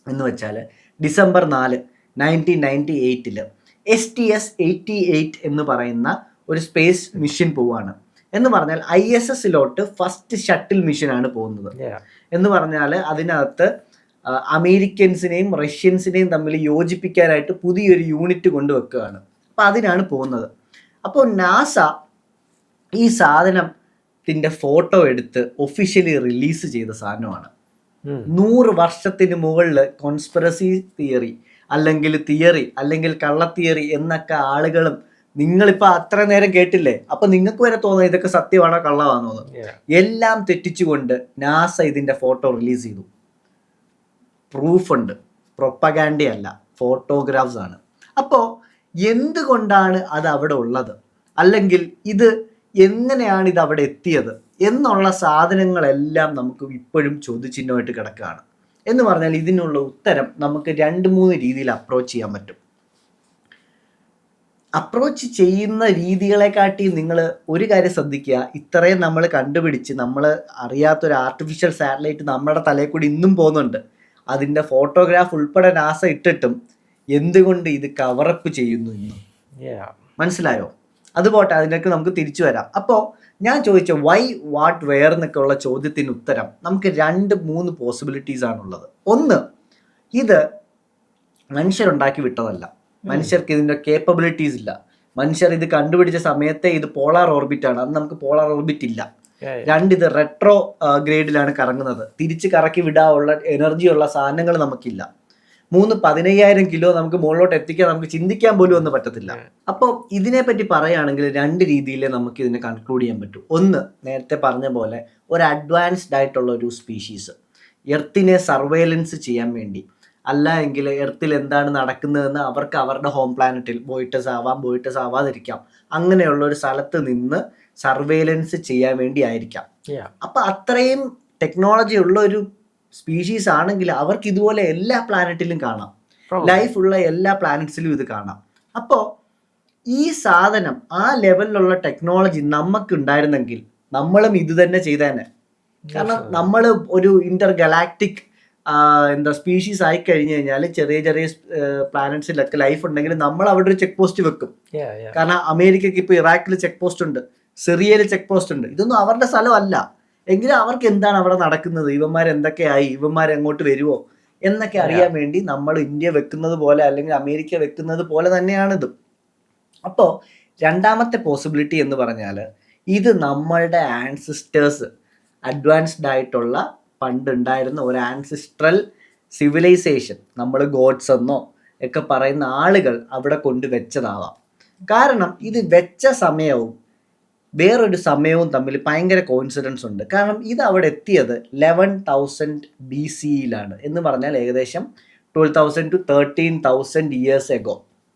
എന്ന് വെച്ചാൽ December 4, 1998 STS-88 എന്ന് പറയുന്ന ഒരു സ്പേസ് മിഷൻ പോവാണ്. എന്ന് പറഞ്ഞാൽ ISS-ലോട്ട് ഫസ്റ്റ് ഷട്ടിൽ മിഷനാണ് പോകുന്നത്. എന്ന് പറഞ്ഞാൽ അതിനകത്ത് അമേരിക്കൻസിനെയും റഷ്യൻസിനെയും തമ്മിൽ യോജിപ്പിക്കാനായിട്ട് പുതിയൊരു യൂണിറ്റ് കൊണ്ടുവെക്കുകയാണ്. അപ്പം അതിനാണ് പോകുന്നത്. അപ്പോൾ നാസ ഈ സാധനത്തിൻ്റെ ഫോട്ടോ എടുത്ത് ഒഫീഷ്യലി റിലീസ് ചെയ്ത സാധനമാണ്. 100 വർഷത്തിന് മുകളിൽ കോൺസ്പിറസി തിയറി അല്ലെങ്കിൽ കള്ള തിയറി എന്നൊക്കെ ആളുകളും നിങ്ങളിപ്പോൾ അത്ര നേരം കേട്ടില്ലേ? അപ്പം നിങ്ങൾക്ക് വരെ തോന്നുന്നത് ഇതൊക്കെ സത്യമാണോ കള്ളമാണോ എന്ന്. എല്ലാം തെറ്റിച്ചുകൊണ്ട് നാസ ഇതിൻ്റെ ഫോട്ടോ റിലീസ് ചെയ്തു. പ്രൂഫുണ്ട്, പ്രൊപ്പഗാൻഡയല്ല, ഫോട്ടോഗ്രാഫ്സ് ആണ്. അപ്പോൾ എന്തുകൊണ്ടാണ് അത് അവിടെ ഉള്ളത്, അല്ലെങ്കിൽ ഇത് എങ്ങനെയാണ് ഇത് അവിടെ എത്തിയത് എന്നുള്ള സാധനങ്ങളെല്ലാം നമുക്ക് ഇപ്പോഴും ചോദ്യചിഹ്നമായിട്ട് കിടക്കുകയാണ്. എന്ന് പറഞ്ഞാൽ ഇതിനുള്ള ഉത്തരം നമുക്ക് 2-3 രീതിയിൽ അപ്രോച്ച് ചെയ്യാൻ പറ്റും. അപ്രോച്ച് ചെയ്യുന്ന രീതികളെക്കാട്ടി നിങ്ങൾ ഒരു കാര്യം ശ്രദ്ധിക്കുക. ഇത്രയും നമ്മൾ കണ്ടുപിടിച്ച് നമ്മൾ അറിയാത്തൊരു ആർട്ടിഫിഷ്യൽ സാറ്റലൈറ്റ് നമ്മുടെ തലയിൽ കൂടി ഇന്നും പോകുന്നുണ്ട്. അതിൻ്റെ ഫോട്ടോഗ്രാഫ് ഉൾപ്പെടെ നാസ ഇട്ടിട്ടും എന്തുകൊണ്ട് ഇത് കവറപ്പ് ചെയ്യുന്നു ഇന്നും? മനസ്സിലായോ? അതുപോട്ടെ, അതിലേക്ക് നമുക്ക് തിരിച്ചു വരാം. അപ്പോൾ ഞാൻ ചോദിച്ച വൈ വാട്ട് വെയർ എന്നൊക്കെ ഉള്ള ചോദ്യത്തിന് ഉത്തരം നമുക്ക് 2-3 പോസിബിലിറ്റീസ് ആണുള്ളത്. ഒന്ന്, ഇത് മനുഷ്യരുണ്ടാക്കി വിട്ടതല്ല. മനുഷ്യർക്ക് ഇതിൻ്റെ കേപ്പബിലിറ്റീസ് ഇല്ല. മനുഷ്യർ ഇത് കണ്ടുപിടിച്ച സമയത്തെ ഇത് പോളാർ ഓർബിറ്റ് ആണ്. അന്ന് നമുക്ക് പോളാർ ഓർബിറ്റ് ഇല്ല. 2, ഇത് റെട്രോ ഗ്രേഡിലാണ് കറങ്ങുന്നത്. തിരിച്ച് കറക്കി വിടാനുള്ള എനർജിയുള്ള സാധനങ്ങൾ നമുക്കില്ല. 3, 15,000 കിലോ നമുക്ക് മുകളിലോട്ട് എത്തിക്കാൻ നമുക്ക് ചിന്തിക്കാൻ പോലും ഒന്നും പറ്റത്തില്ല. അപ്പോൾ ഇതിനെപ്പറ്റി പറയുകയാണെങ്കിൽ 2 രീതിയിൽ നമുക്ക് ഇതിനെ കൺക്ലൂഡ് ചെയ്യാൻ പറ്റും. ഒന്ന്, നേരത്തെ പറഞ്ഞ പോലെ ഒരു അഡ്വാൻസ്ഡ് ആയിട്ടുള്ള ഒരു സ്പീഷീസ് എർത്തിനെ സർവൈലൻസ് ചെയ്യാൻ വേണ്ടി, അല്ല എങ്കിൽ എർത്തിൽ എന്താണ് നടക്കുന്നതെന്ന് അവർക്ക് അവരുടെ ഹോം പ്ലാനറ്റിൽ ബോയിട്ടസ് ആവാതിരിക്കാം, അങ്ങനെയുള്ള ഒരു സ്ഥലത്ത് നിന്ന് സർവൈലൻസ് ചെയ്യാൻ വേണ്ടി ആയിരിക്കാം. അപ്പം അത്രയും ടെക്നോളജി ഉള്ള ഒരു സ്പീഷീസ് ആണെങ്കിൽ അവർക്ക് ഇതുപോലെ എല്ലാ പ്ലാനറ്റിലും കാണാം. ലൈഫ് ഉള്ള എല്ലാ പ്ലാനറ്റ്സിലും ഇത് കാണാം. അപ്പോൾ ഈ സാധനം ആ ലെവലിലുള്ള ടെക്നോളജി നമുക്ക് ഉണ്ടായിരുന്നെങ്കിൽ നമ്മളും ഇത് തന്നെ ചെയ്തേനെ. കാരണം നമ്മൾ ഒരു ഇന്റർ ഗലാക്ടിക് എന്താ സ്പീഷീസ് ആയി കഴിഞ്ഞു കഴിഞ്ഞാൽ ചെറിയ ചെറിയ പ്ലാനറ്റ്സിലൊക്കെ ലൈഫ് ഉണ്ടെങ്കിൽ നമ്മൾ അവിടെ ഒരു ചെക്ക് പോസ്റ്റ് വെക്കും. കാരണം അമേരിക്കക്ക് ഇപ്പോൾ ഇറാഖിൽ ചെക്ക് പോസ്റ്റ് ഉണ്ട്, സിറിയയിൽ ചെക്ക് പോസ്റ്റ് ഉണ്ട്. ഇതൊന്നും അവരുടെ സ്ഥലമല്ല. എങ്കിലും അവർക്ക് എന്താണ് അവിടെ നടക്കുന്നത്, ഇവന്മാർ എന്തൊക്കെയായി, ഇവന്മാർ എങ്ങോട്ട് വരുമോ എന്നൊക്കെ അറിയാൻ വേണ്ടി നമ്മൾ ഇന്ത്യ വെക്കുന്നത് പോലെ അല്ലെങ്കിൽ അമേരിക്ക വെക്കുന്നത് പോലെ തന്നെയാണിത്. അപ്പോൾ രണ്ടാമത്തെ പോസിബിലിറ്റി എന്ന് പറഞ്ഞാൽ ഇത് നമ്മളുടെ ആൻസിസ്റ്റേഴ്സ്, അഡ്വാൻസ്ഡ് ആയിട്ടുള്ള പണ്ടുണ്ടായിരുന്ന ഒരു ആൻസിസ്ട്രൽ സിവിലൈസേഷൻ, നമ്മൾ ഗോഡ്സ് എന്നോ ഒക്കെ പറയുന്ന ആളുകൾ അവിടെ കൊണ്ടുവച്ചതാവാം. കാരണം ഇത് വെച്ച സമയവും വേറൊരു സമയവും തമ്മിൽ ഭയങ്കര കോയിൻസിഡൻസ് ഉണ്ട്. കാരണം ഇത് അവിടെ എത്തിയത് 11,000 BCയിലാണ് എന്ന് പറഞ്ഞാൽ ഏകദേശം 12,000 to 13,000 years ago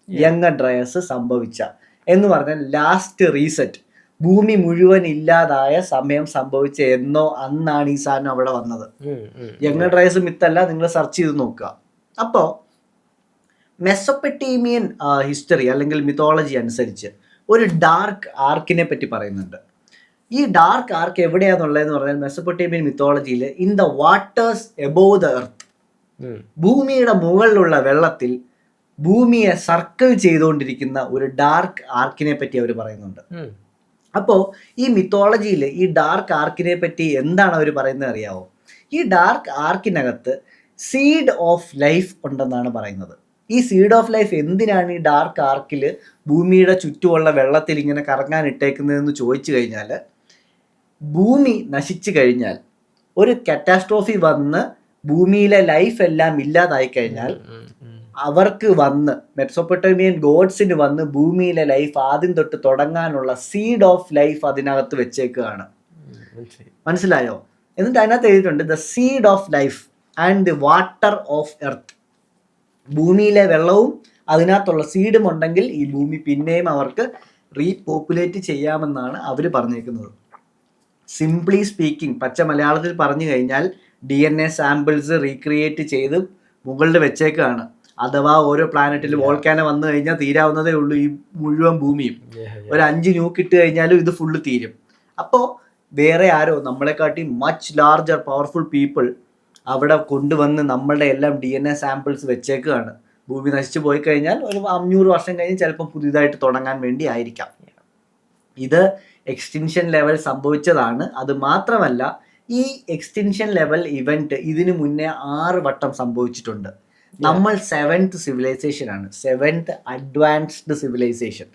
യങ് ഡ്രയസ് സംഭവിച്ച എന്ന് പറഞ്ഞാൽ ലാസ്റ്റ് റീസെറ്റ്, ഭൂമി മുഴുവൻ ഇല്ലാതായ സമയം സംഭവിച്ച എന്നോ അന്നാണ് ഈ സാധനം അവിടെ വന്നത്. യങ് ഡ്രയസ് മിത്തല്ല, നിങ്ങൾ സെർച്ച് ചെയ്ത് നോക്കുക. അപ്പോൾ മെസൊപ്പൊട്ടേമിയൻ ഹിസ്റ്ററി അല്ലെങ്കിൽ മിത്തോളജി അനുസരിച്ച് ഒരു ഡാർക്ക് ആർക്കിനെ പറ്റി പറയുന്നുണ്ട്. ഈ ഡാർക്ക് ആർക്ക് എവിടെയാണെന്നുള്ളതെന്ന് പറഞ്ഞാൽ മെസൊപ്പൊട്ടേമിയൻ മിത്തോളജിയിൽ in the waters above the earth, ഭൂമിയുടെ മുകളിലുള്ള വെള്ളത്തിൽ ഭൂമിയെ സർക്കിൾ ചെയ്തുകൊണ്ടിരിക്കുന്ന ഒരു ഡാർക്ക് ആർക്കിനെ പറ്റി അവർ പറയുന്നുണ്ട്. അപ്പോൾ ഈ മിത്തോളജിയിൽ ഈ ഡാർക്ക് ആർക്കിനെ പറ്റി എന്താണ് അവർ പറയുന്നത് അറിയാവോ? ഈ ഡാർക്ക് ആർക്കിനകത്ത് സീഡ് ഓഫ് ലൈഫ് ഉണ്ടെന്നാണ് പറയുന്നത്. ഈ സീഡ് ഓഫ് ലൈഫ് എന്തിനാണ് ഈ ഡാർക്ക് ആർക്കിൽ ഭൂമിയുടെ ചുറ്റുമുള്ള വെള്ളത്തിൽ ഇങ്ങനെ കറങ്ങാൻ ഇട്ടേക്കുന്നതെന്ന് ചോദിച്ചു കഴിഞ്ഞാൽ, ഭൂമി നശിച്ചു കഴിഞ്ഞാൽ, ഒരു കാറ്റാസ്ട്രോഫി വന്ന് ഭൂമിയിലെ ലൈഫ് എല്ലാം ഇല്ലാതായി കഴിഞ്ഞാൽ അവർക്ക് വന്ന് മെസൊപ്പൊട്ടേമിയൻ ഗോഡ്സിന് വന്ന് ഭൂമിയിലെ ലൈഫ് ആദ്യം തൊട്ട് തുടങ്ങാനുള്ള സീഡ് ഓഫ് ലൈഫ് അതിനകത്ത് വെച്ചേക്കുകയാണ്. മനസ്സിലായോ? എന്നിട്ട് അതിനകത്ത് എഴുതിയിട്ടുണ്ട് the seed of life and the water of earth. ഭൂമിയിലെ വെള്ളവും അതിനകത്തുള്ള സീഡും ഉണ്ടെങ്കിൽ ഈ ഭൂമി പിന്നെയും അവർക്ക് റീപോപ്പുലേറ്റ് ചെയ്യാമെന്നാണ് അവർ പറഞ്ഞേക്കുന്നത്. സിംപ്ലി സ്പീക്കിംഗ്, പച്ച മലയാളത്തിൽ പറഞ്ഞു കഴിഞ്ഞാൽ DNA സാമ്പിൾസ് റീക്രിയേറ്റ് ചെയ്ത് മുകളിൽ വെച്ചേക്കാണ്. അഥവാ ഓരോ പ്ലാനറ്റിൽ വോൾക്കാനോ വന്നു കഴിഞ്ഞാൽ തീരാവുന്നതേ ഉള്ളൂ ഈ മുഴുവൻ ഭൂമിയും. ഒരു 5 ന്യൂക്ക് ഇട്ട് കഴിഞ്ഞാലും ഇത് ഫുള്ള് തീരും. അപ്പോൾ വേറെ ആരോ നമ്മളെക്കാട്ടി മച്ച് ലാർജർ പവർഫുൾ പീപ്പിൾ അവിടെ കൊണ്ടുവന്ന് നമ്മളുടെ എല്ലാം DNA സാമ്പിൾസ് വെച്ചേക്കാണ്. ഭൂമി നശിച്ചു പോയി കഴിഞ്ഞാൽ ഒരു 500 വർഷം കഴിഞ്ഞ് ചിലപ്പോൾ പുതിയതായിട്ട് തുടങ്ങാൻ വേണ്ടി ആയിരിക്കാം. ഇത് എക്സ്റ്റിൻഷൻ ലെവൽ സംഭവിച്ചതാണ്. അത് മാത്രമല്ല, ഈ എക്സ്റ്റിൻഷൻ ലെവൽ ഇവന്റ് ഇതിനു മുന്നേ 6 വട്ടം സംഭവിച്ചിട്ടുണ്ട്. നമ്മൾ 7th സിവിലൈസേഷൻ ആണ്, 7th അഡ്വാൻസ്ഡ് സിവിലൈസേഷൻ.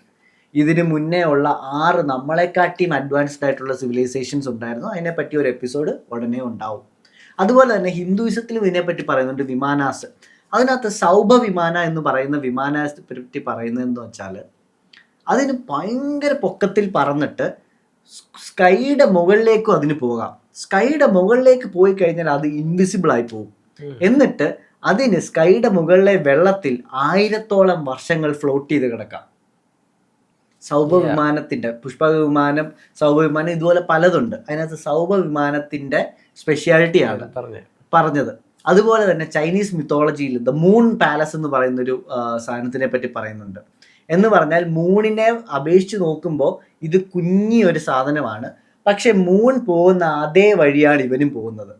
ഇതിന് മുന്നേ ഉള്ള 6 നമ്മളെക്കാട്ടിയും അഡ്വാൻസ്ഡ് ആയിട്ടുള്ള സിവിലൈസേഷൻസ് ഉണ്ടായിരുന്നു. അതിനെപ്പറ്റി ഒരു എപ്പിസോഡ് ഉടനെ ഉണ്ടാവും. അതുപോലെ തന്നെ ഹിന്ദുയിസത്തിലും ഇതിനെപ്പറ്റി പറയുന്നുണ്ട്, വിമാനാസ്. അതിനകത്ത് സൗഭ വിമാന എന്ന് പറയുന്ന വിമാനത്തെ പറ്റി പറയുന്നതെന്ന് വെച്ചാൽ അതിന് ഭയങ്കര പൊക്കത്തിൽ പറന്നിട്ട് സ്കൈയുടെ മുകളിലേക്കും അതിന് പോകാം. സ്കൈയുടെ മുകളിലേക്ക് പോയി കഴിഞ്ഞാൽ അത് ഇൻവിസിബിൾ ആയി പോകും. എന്നിട്ട് അതിന് സ്കൈയുടെ മുകളിലെ വെള്ളത്തിൽ 1000-ഓളം വർഷങ്ങൾ ഫ്ലോട്ട് ചെയ്ത് കിടക്കാം. സൗഭ വിമാനത്തിന്റെ, പുഷ്പക വിമാനം, സൗഭ വിമാനം, ഇതുപോലെ പലതുണ്ട്. അതിനകത്ത് സൗഭ വിമാനത്തിന്റെ സ്പെഷ്യാലിറ്റിയാണ് പറഞ്ഞത്. അതുപോലെ തന്നെ ചൈനീസ് മിത്തോളജിയിൽ ദ മൂൺ പാലസ് എന്ന് പറയുന്നൊരു സാധനത്തിനെ പറ്റി പറയുന്നുണ്ട്. എന്ന് പറഞ്ഞാൽ മൂണിനെ അപേക്ഷിച്ച് നോക്കുമ്പോൾ ഇത് കുഞ്ഞിയൊരു സാധനമാണ്, പക്ഷെ മൂൺ പോകുന്ന അതേ വഴിയാണ് ഇവനും പോകുന്നത്.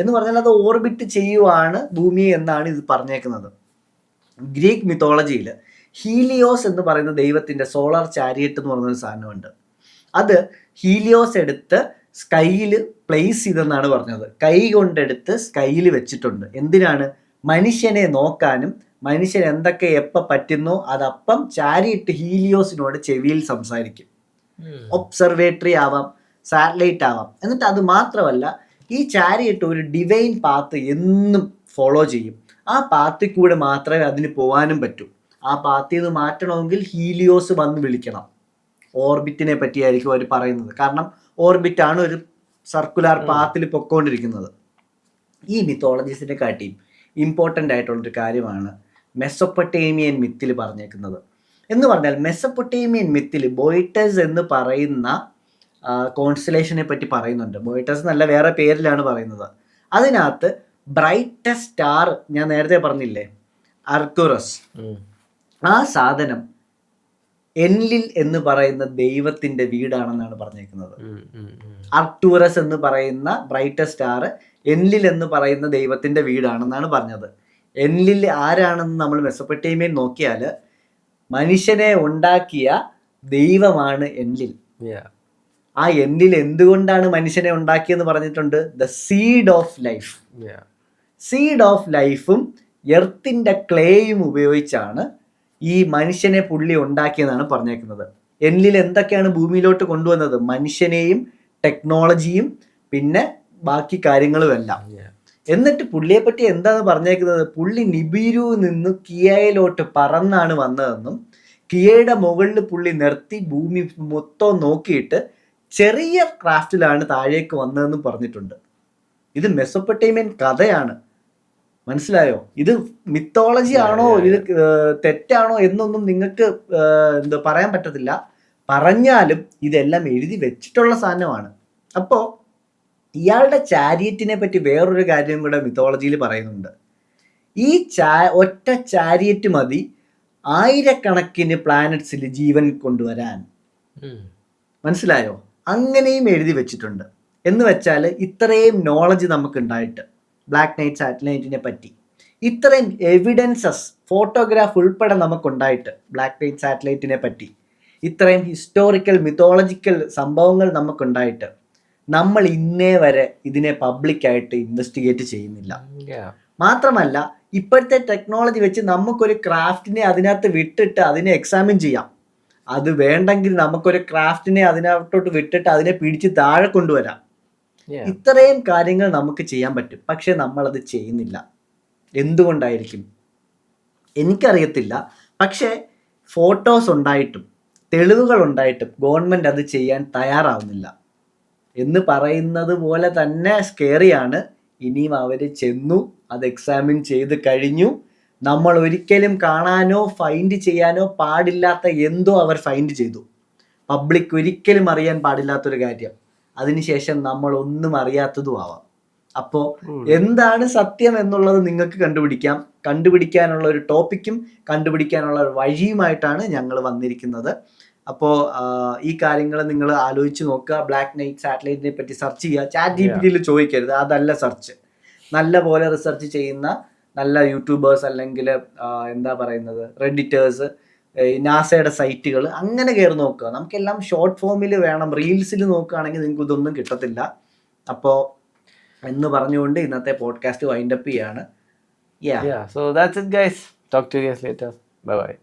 എന്ന് പറഞ്ഞാൽ അത് ഓർബിറ്റ് ചെയ്യുവാണ് ഭൂമി എന്നാണ് ഇത് പറഞ്ഞേക്കുന്നത്. ഗ്രീക്ക് മിത്തോളജിയിൽ ഹീലിയോസ് എന്ന് പറയുന്ന ദൈവത്തിന്റെ സോളാർ ചാരിയറ്റ് എന്ന് പറയുന്നൊരു സാധനമുണ്ട്. അത് ഹീലിയോസ് എടുത്ത് സ്കൈയിൽ പ്ലേസ് ചെയ്തെന്നാണ് പറഞ്ഞത്. കൈ കൊണ്ടെടുത്ത് സ്കൈയിൽ വെച്ചിട്ടുണ്ട്. എന്തിനാണ്? മനുഷ്യനെ നോക്കാനും മനുഷ്യൻ എന്തൊക്കെ എപ്പോൾ പറ്റുന്നോ അതപ്പം ചാരിയറ്റ് ഹീലിയോസിനോട് ചെവിയിൽ സംസാരിക്കും. ഒബ്സർവേറ്ററി ആവാം, സാറ്റലൈറ്റ് ആവാം. എന്നിട്ട് അത് മാത്രമല്ല, ഈ ചാരിയറ്റ് ഒരു ഡിവൈൻ പാത്ത് എന്നും ഫോളോ ചെയ്യും. ആ പാത്തിൽ കൂടെ മാത്രമേ അതിന് പോകാനും പറ്റൂ. ആ പാത്തിൽ നിന്ന് മാറ്റണമെങ്കിൽ ഹീലിയോസ് വന്ന് വിളിക്കണം. ഓർബിറ്റിനെ പറ്റിയായിരിക്കും അവർ പറയുന്നത്. കാരണം ഓർബിറ്റാണ് ഒരു സർക്കുലാർ പാത്തിൽ പൊക്കോണ്ടിരിക്കുന്നത്. ഈ മിത്തോളജീസിനെ കാട്ടിയും ഇമ്പോർട്ടൻ്റ് ആയിട്ടുള്ളൊരു കാര്യമാണ് മെസൊപ്പൊട്ടേമിയൻ മിത്തിൽ പറഞ്ഞേക്കുന്നത്. എന്ന് പറഞ്ഞാൽ മെസൊപ്പൊട്ടേമിയൻ മിത്തിൽ ബോയിട്ടസ് എന്ന് പറയുന്ന കോൺസ്റ്റലേഷനെ പറ്റി പറയുന്നുണ്ട്. ബോയിട്ടസ് എന്നല്ല, വേറെ പേരിലാണ് പറയുന്നത്. അതിനകത്ത് ബ്രൈറ്റസ്റ്റ് സ്റ്റാർ ഞാൻ നേരത്തെ പറഞ്ഞില്ലേ, അർക്തുറസ്, ആ സാധനം എൻലിൽ എന്ന് പറയുന്ന ദൈവത്തിന്റെ വീടാണെന്നാണ് പറഞ്ഞേക്കുന്നത്. അർക്ടൂറസ് എന്ന് പറയുന്ന ബ്രൈറ്റസ്റ്റ് സ്റ്റാർ എൻലിൽ എന്ന് പറയുന്ന ദൈവത്തിൻ്റെ വീടാണെന്നാണ് പറഞ്ഞത്. എൻലിൽ ആരാണെന്ന് നമ്മൾ മെസൊപ്പൊട്ടേമിയയിൽ നോക്കിയാൽ മനുഷ്യനെ ഉണ്ടാക്കിയ ദൈവമാണ് എൻലിൽ. ആ എൻലിൽ എന്തുകൊണ്ടാണ് മനുഷ്യനെ ഉണ്ടാക്കിയെന്ന് പറഞ്ഞിട്ടുണ്ട്? The seed of life. Seed of ലൈഫും എർത്തിൻ്റെ ക്ലേയും ഉപയോഗിച്ചാണ് ഈ മനുഷ്യനെ പുള്ളി ഉണ്ടാക്കിയെന്നാണ് പറഞ്ഞേക്കുന്നത്. എൻലിൽ എന്തൊക്കെയാണ് ഭൂമിയിലോട്ട് കൊണ്ടുവന്നത്? മനുഷ്യനെയും ടെക്നോളജിയും പിന്നെ ബാക്കി കാര്യങ്ങളുമെല്ലാം. എന്നിട്ട് പുള്ളിയെ പറ്റി എന്താണ് പറഞ്ഞേക്കുന്നത്? പുള്ളി നിബീരു നിന്ന് കിയയിലോട്ട് പറന്നാണ് വന്നതെന്നും കിയയുടെ മുകളിൽ പുള്ളി നിർത്തി ഭൂമി മൊത്തം നോക്കിയിട്ട് ചെറിയ ക്രാഫ്റ്റിലാണ് താഴേക്ക് വന്നതെന്നും പറഞ്ഞിട്ടുണ്ട്. ഇത് മെസൊപ്പൊട്ടേമിയൻ കഥയാണ്, മനസ്സിലായോ? ഇത് മിത്തോളജി ആണോ, ഇത് തെറ്റാണോ എന്നൊന്നും നിങ്ങൾക്ക് എന്താ പറയാൻ പറ്റത്തില്ല. പറഞ്ഞാലും ഇതെല്ലാം എഴുതി വെച്ചിട്ടുള്ള സാധനമാണ്. അപ്പോൾ ഇയാളുടെ ചാരിയറ്റിനെ പറ്റി വേറൊരു കാര്യം കൂടെ മിത്തോളജിയിൽ പറയുന്നുണ്ട്. ഈ ഒറ്റ ചാരിയറ്റ് മതി ആയിരക്കണക്കിന് പ്ലാനറ്റ്സിൽ ജീവൻ കൊണ്ടുവരാൻ. മനസ്സിലായോ? അങ്ങനെയും എഴുതി വെച്ചിട്ടുണ്ട്. എന്ന് വെച്ചാൽ ഇത്രയും നോളജ് നമുക്ക് ഉണ്ടായിട്ട് ബ്ലാക്ക് നൈറ്റ് സാറ്റലൈറ്റിനെ പറ്റി ഇത്രയും എവിഡൻസസ്, ഫോട്ടോഗ്രാഫ് ഉൾപ്പെടെ നമുക്കുണ്ടായിട്ട് ബ്ലാക്ക് നൈറ്റ് സാറ്റലൈറ്റിനെ പറ്റി ഇത്രയും ഹിസ്റ്റോറിക്കൽ മിത്തോളജിക്കൽ സംഭവങ്ങൾ നമുക്കുണ്ടായിട്ട് നമ്മൾ ഇന്നേ വരെ ഇതിനെ പബ്ലിക്കായിട്ട് ഇൻവെസ്റ്റിഗേറ്റ് ചെയ്യുന്നില്ല. മാത്രമല്ല ഇപ്പോഴത്തെ ടെക്നോളജി വെച്ച് നമുക്കൊരു ക്രാഫ്റ്റിനെ അതിനകത്ത് വിട്ടിട്ട് അതിനെ എക്സാമിൻ ചെയ്യാം. അത് വേണ്ടെങ്കിൽ നമുക്കൊരു ക്രാഫ്റ്റിനെ അതിനകത്തോട്ട് വിട്ടിട്ട് അതിനെ പിടിച്ച് താഴെ കൊണ്ടുവരാം. ഇത്രയും കാര്യങ്ങൾ നമുക്ക് ചെയ്യാൻ പറ്റും. പക്ഷെ നമ്മളത് ചെയ്യുന്നില്ല. എന്തുകൊണ്ടായിരിക്കും എനിക്കറിയത്തില്ല. പക്ഷേ ഫോട്ടോസ് ഉണ്ടായിട്ടും തെളിവുകൾ ഉണ്ടായിട്ടും ഗവൺമെൻറ് അത് ചെയ്യാൻ തയ്യാറാവുന്നില്ല എന്ന് പറയുന്നത് പോലെ തന്നെ സ്കേറിയാണ്. ഇനിയും അവർ ചെന്നു അത് എക്സാമിൻ ചെയ്ത് കഴിഞ്ഞു. നമ്മൾ ഒരിക്കലും കാണാനോ ഫൈൻഡ് ചെയ്യാനോ പാടില്ലാത്ത എന്തോ അവർ ഫൈൻഡ് ചെയ്തു. പബ്ലിക് ഒരിക്കലും അറിയാൻ പാടില്ലാത്തൊരു കാര്യം. അതിനുശേഷം നമ്മൾ ഒന്നും അറിയാത്തതും ആവാം. അപ്പോൾ എന്താണ് സത്യം എന്നുള്ളത് നിങ്ങൾക്ക് കണ്ടുപിടിക്കാം. കണ്ടുപിടിക്കാനുള്ള ഒരു ടോപ്പിക്കും കണ്ടുപിടിക്കാനുള്ള ഒരു വഴിയുമായിട്ടാണ് ഞങ്ങൾ വന്നിരിക്കുന്നത്. അപ്പോൾ ഈ കാര്യങ്ങൾ നിങ്ങൾ ആലോചിച്ച് നോക്കുക. ബ്ലാക്ക് നൈറ്റ് സാറ്റലൈറ്റിനെ പറ്റി സെർച്ച് ചെയ്യുക. ChatGPT ചോദിക്കരുത്, അതല്ല സെർച്ച്. നല്ല പോലെ റിസർച്ച് ചെയ്യുന്ന നല്ല യൂട്യൂബേഴ്സ് അല്ലെങ്കിൽ എന്താ പറയുന്നത് റെഡിറ്റേഴ്സ്, നാസയുടെ സൈറ്റുകൾ അങ്ങനെ കയറി നോക്കുക. നമുക്കെല്ലാം ഷോർട്ട് ഫോമിൽ വേണം. റീൽസിൽ നോക്കുകയാണെങ്കിൽ നിങ്ങൾക്ക് ഇതൊന്നും കിട്ടത്തില്ല. അപ്പോൾ എന്ന് പറഞ്ഞുകൊണ്ട് ഇന്നത്തെ പോഡ്കാസ്റ്റ് വൈൻഡപ്പ് ചെയ്യാണ്. So that's it guys. Talk to you guys later. Bye bye.